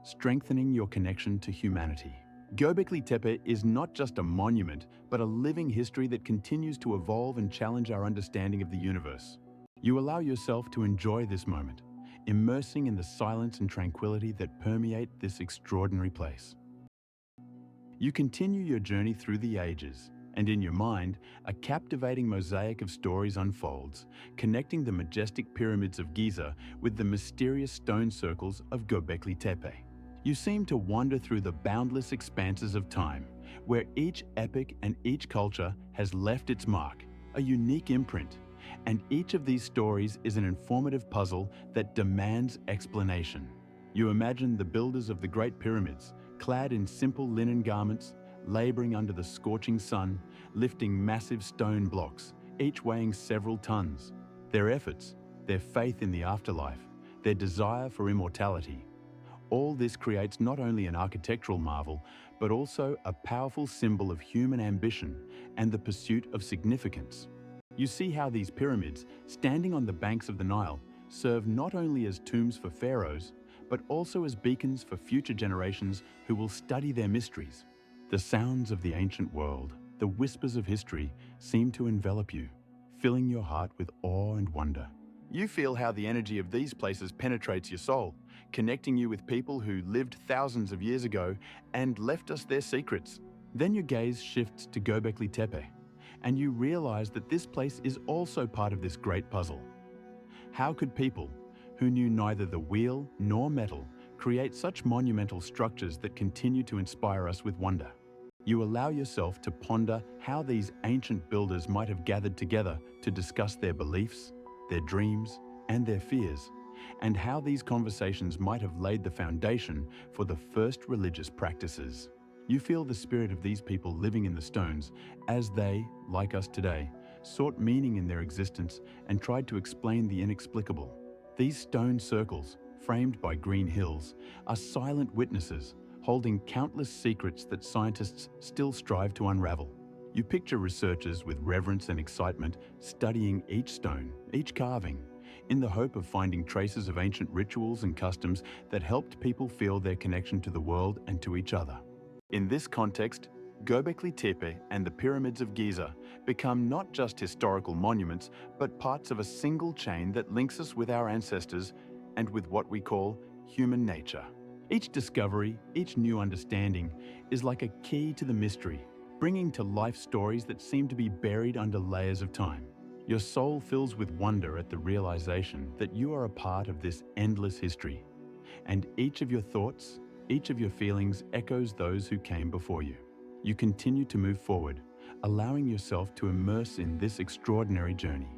S1: strengthening your connection to humanity. Göbekli Tepe is not just a monument, but a living history that continues to evolve and challenge our understanding of the universe. You allow yourself to enjoy this moment, immersing in the silence and tranquility that permeate this extraordinary place. You continue your journey through the ages, and in your mind, a captivating mosaic of stories unfolds, connecting the majestic pyramids of Giza with the mysterious stone circles of Göbekli Tepe. You seem to wander through the boundless expanses of time, where each epoch and each culture has left its mark, a unique imprint, and each of these stories is an informative puzzle that demands explanation. You imagine the builders of the Great Pyramids, clad in simple linen garments, laboring under the scorching sun, lifting massive stone blocks, each weighing several tons. Their efforts, their faith in the afterlife, their desire for immortality, all this creates not only an architectural marvel, but also a powerful symbol of human ambition and the pursuit of significance. You see how these pyramids, standing on the banks of the Nile, serve not only as tombs for pharaohs, but also as beacons for future generations who will study their mysteries. The sounds of the ancient world, the whispers of history, seem to envelop you, filling your heart with awe and wonder. You feel how the energy of these places penetrates your soul, connecting you with people who lived thousands of years ago and left us their secrets. Then your gaze shifts to Göbekli Tepe, and you realize that this place is also part of this great puzzle. How could people, who knew neither the wheel nor metal, create such monumental structures that continue to inspire us with wonder? You allow yourself to ponder how these ancient builders might have gathered together to discuss their beliefs, their dreams, and their fears, and how these conversations might have laid the foundation for the first religious practices. You feel the spirit of these people living in the stones as they, like us today, sought meaning in their existence and tried to explain the inexplicable. These stone circles, framed by green hills, are silent witnesses, holding countless secrets that scientists still strive to unravel. You picture researchers with reverence and excitement studying each stone, each carving, in the hope of finding traces of ancient rituals and customs that helped people feel their connection to the world and to each other. In this context, Göbekli Tepe and the pyramids of Giza become not just historical monuments, but parts of a single chain that links us with our ancestors and with what we call human nature. Each discovery, each new understanding, is like a key to the mystery, bringing to life stories that seem to be buried under layers of time. Your soul fills with wonder at the realization that you are a part of this endless history, and each of your thoughts, each of your feelings echoes those who came before you. You continue to move forward, allowing yourself to immerse in this extraordinary journey,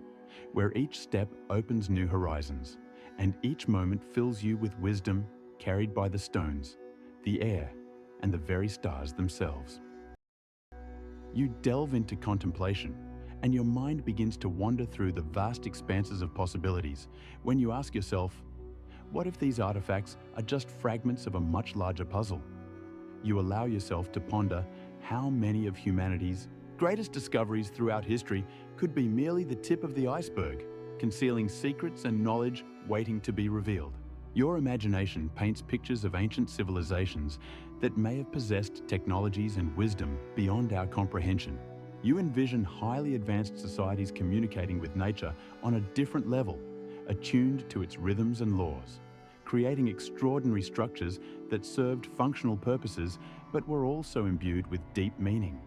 S1: where each step opens new horizons, and each moment fills you with wisdom carried by the stones, the air, and the very stars themselves. You delve into contemplation, and your mind begins to wander through the vast expanses of possibilities when you ask yourself, what if these artifacts are just fragments of a much larger puzzle? You allow yourself to ponder how many of humanity's greatest discoveries throughout history could be merely the tip of the iceberg, concealing secrets and knowledge waiting to be revealed. Your imagination paints pictures of ancient civilizations that may have possessed technologies and wisdom beyond our comprehension. You envision highly advanced societies communicating with nature on a different level, attuned to its rhythms and laws, creating extraordinary structures that served functional purposes but were also imbued with deep meaning.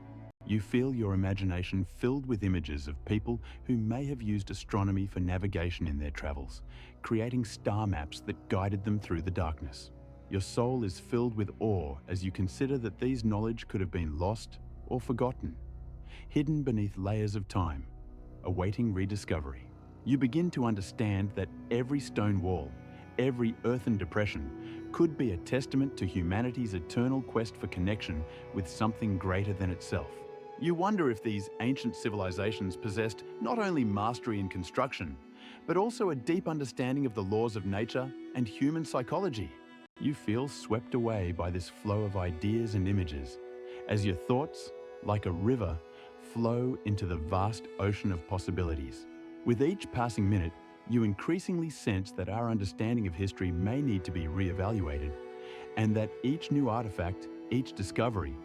S1: You feel your imagination filled with images of people who may have used astronomy for navigation in their travels, creating star maps that guided them through the darkness. Your soul is filled with awe as you consider that these knowledge could have been lost or forgotten, hidden beneath layers of time, awaiting rediscovery. You begin to understand that every stone wall, every earthen depression, could be a testament to humanity's eternal quest for connection with something greater than itself. You wonder if these ancient civilizations possessed not only mastery in construction, but also a deep understanding of the laws of nature and human psychology. You feel swept away by this flow of ideas and images, as your thoughts, like a river, flow into the vast ocean of possibilities. With each passing minute, you increasingly sense that our understanding of history may need to be reevaluated, and that each new artifact, each discovery,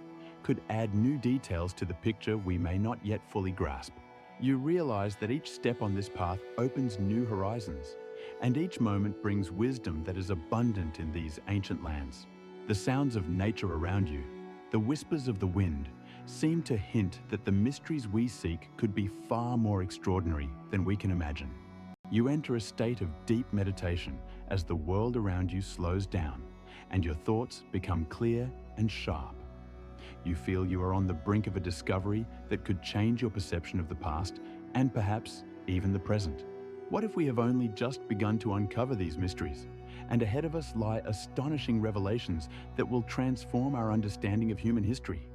S1: could add new details to the picture we may not yet fully grasp. You realize that each step on this path opens new horizons, and each moment brings wisdom that is abundant in these ancient lands. The sounds of nature around you, the whispers of the wind, seem to hint that the mysteries we seek could be far more extraordinary than we can imagine. You enter a state of deep meditation as the world around you slows down and your thoughts become clear and sharp. You feel you are on the brink of a discovery that could change your perception of the past and perhaps even the present. What if we have only just begun to uncover these mysteries, and ahead of us lie astonishing revelations that will transform our understanding of human history?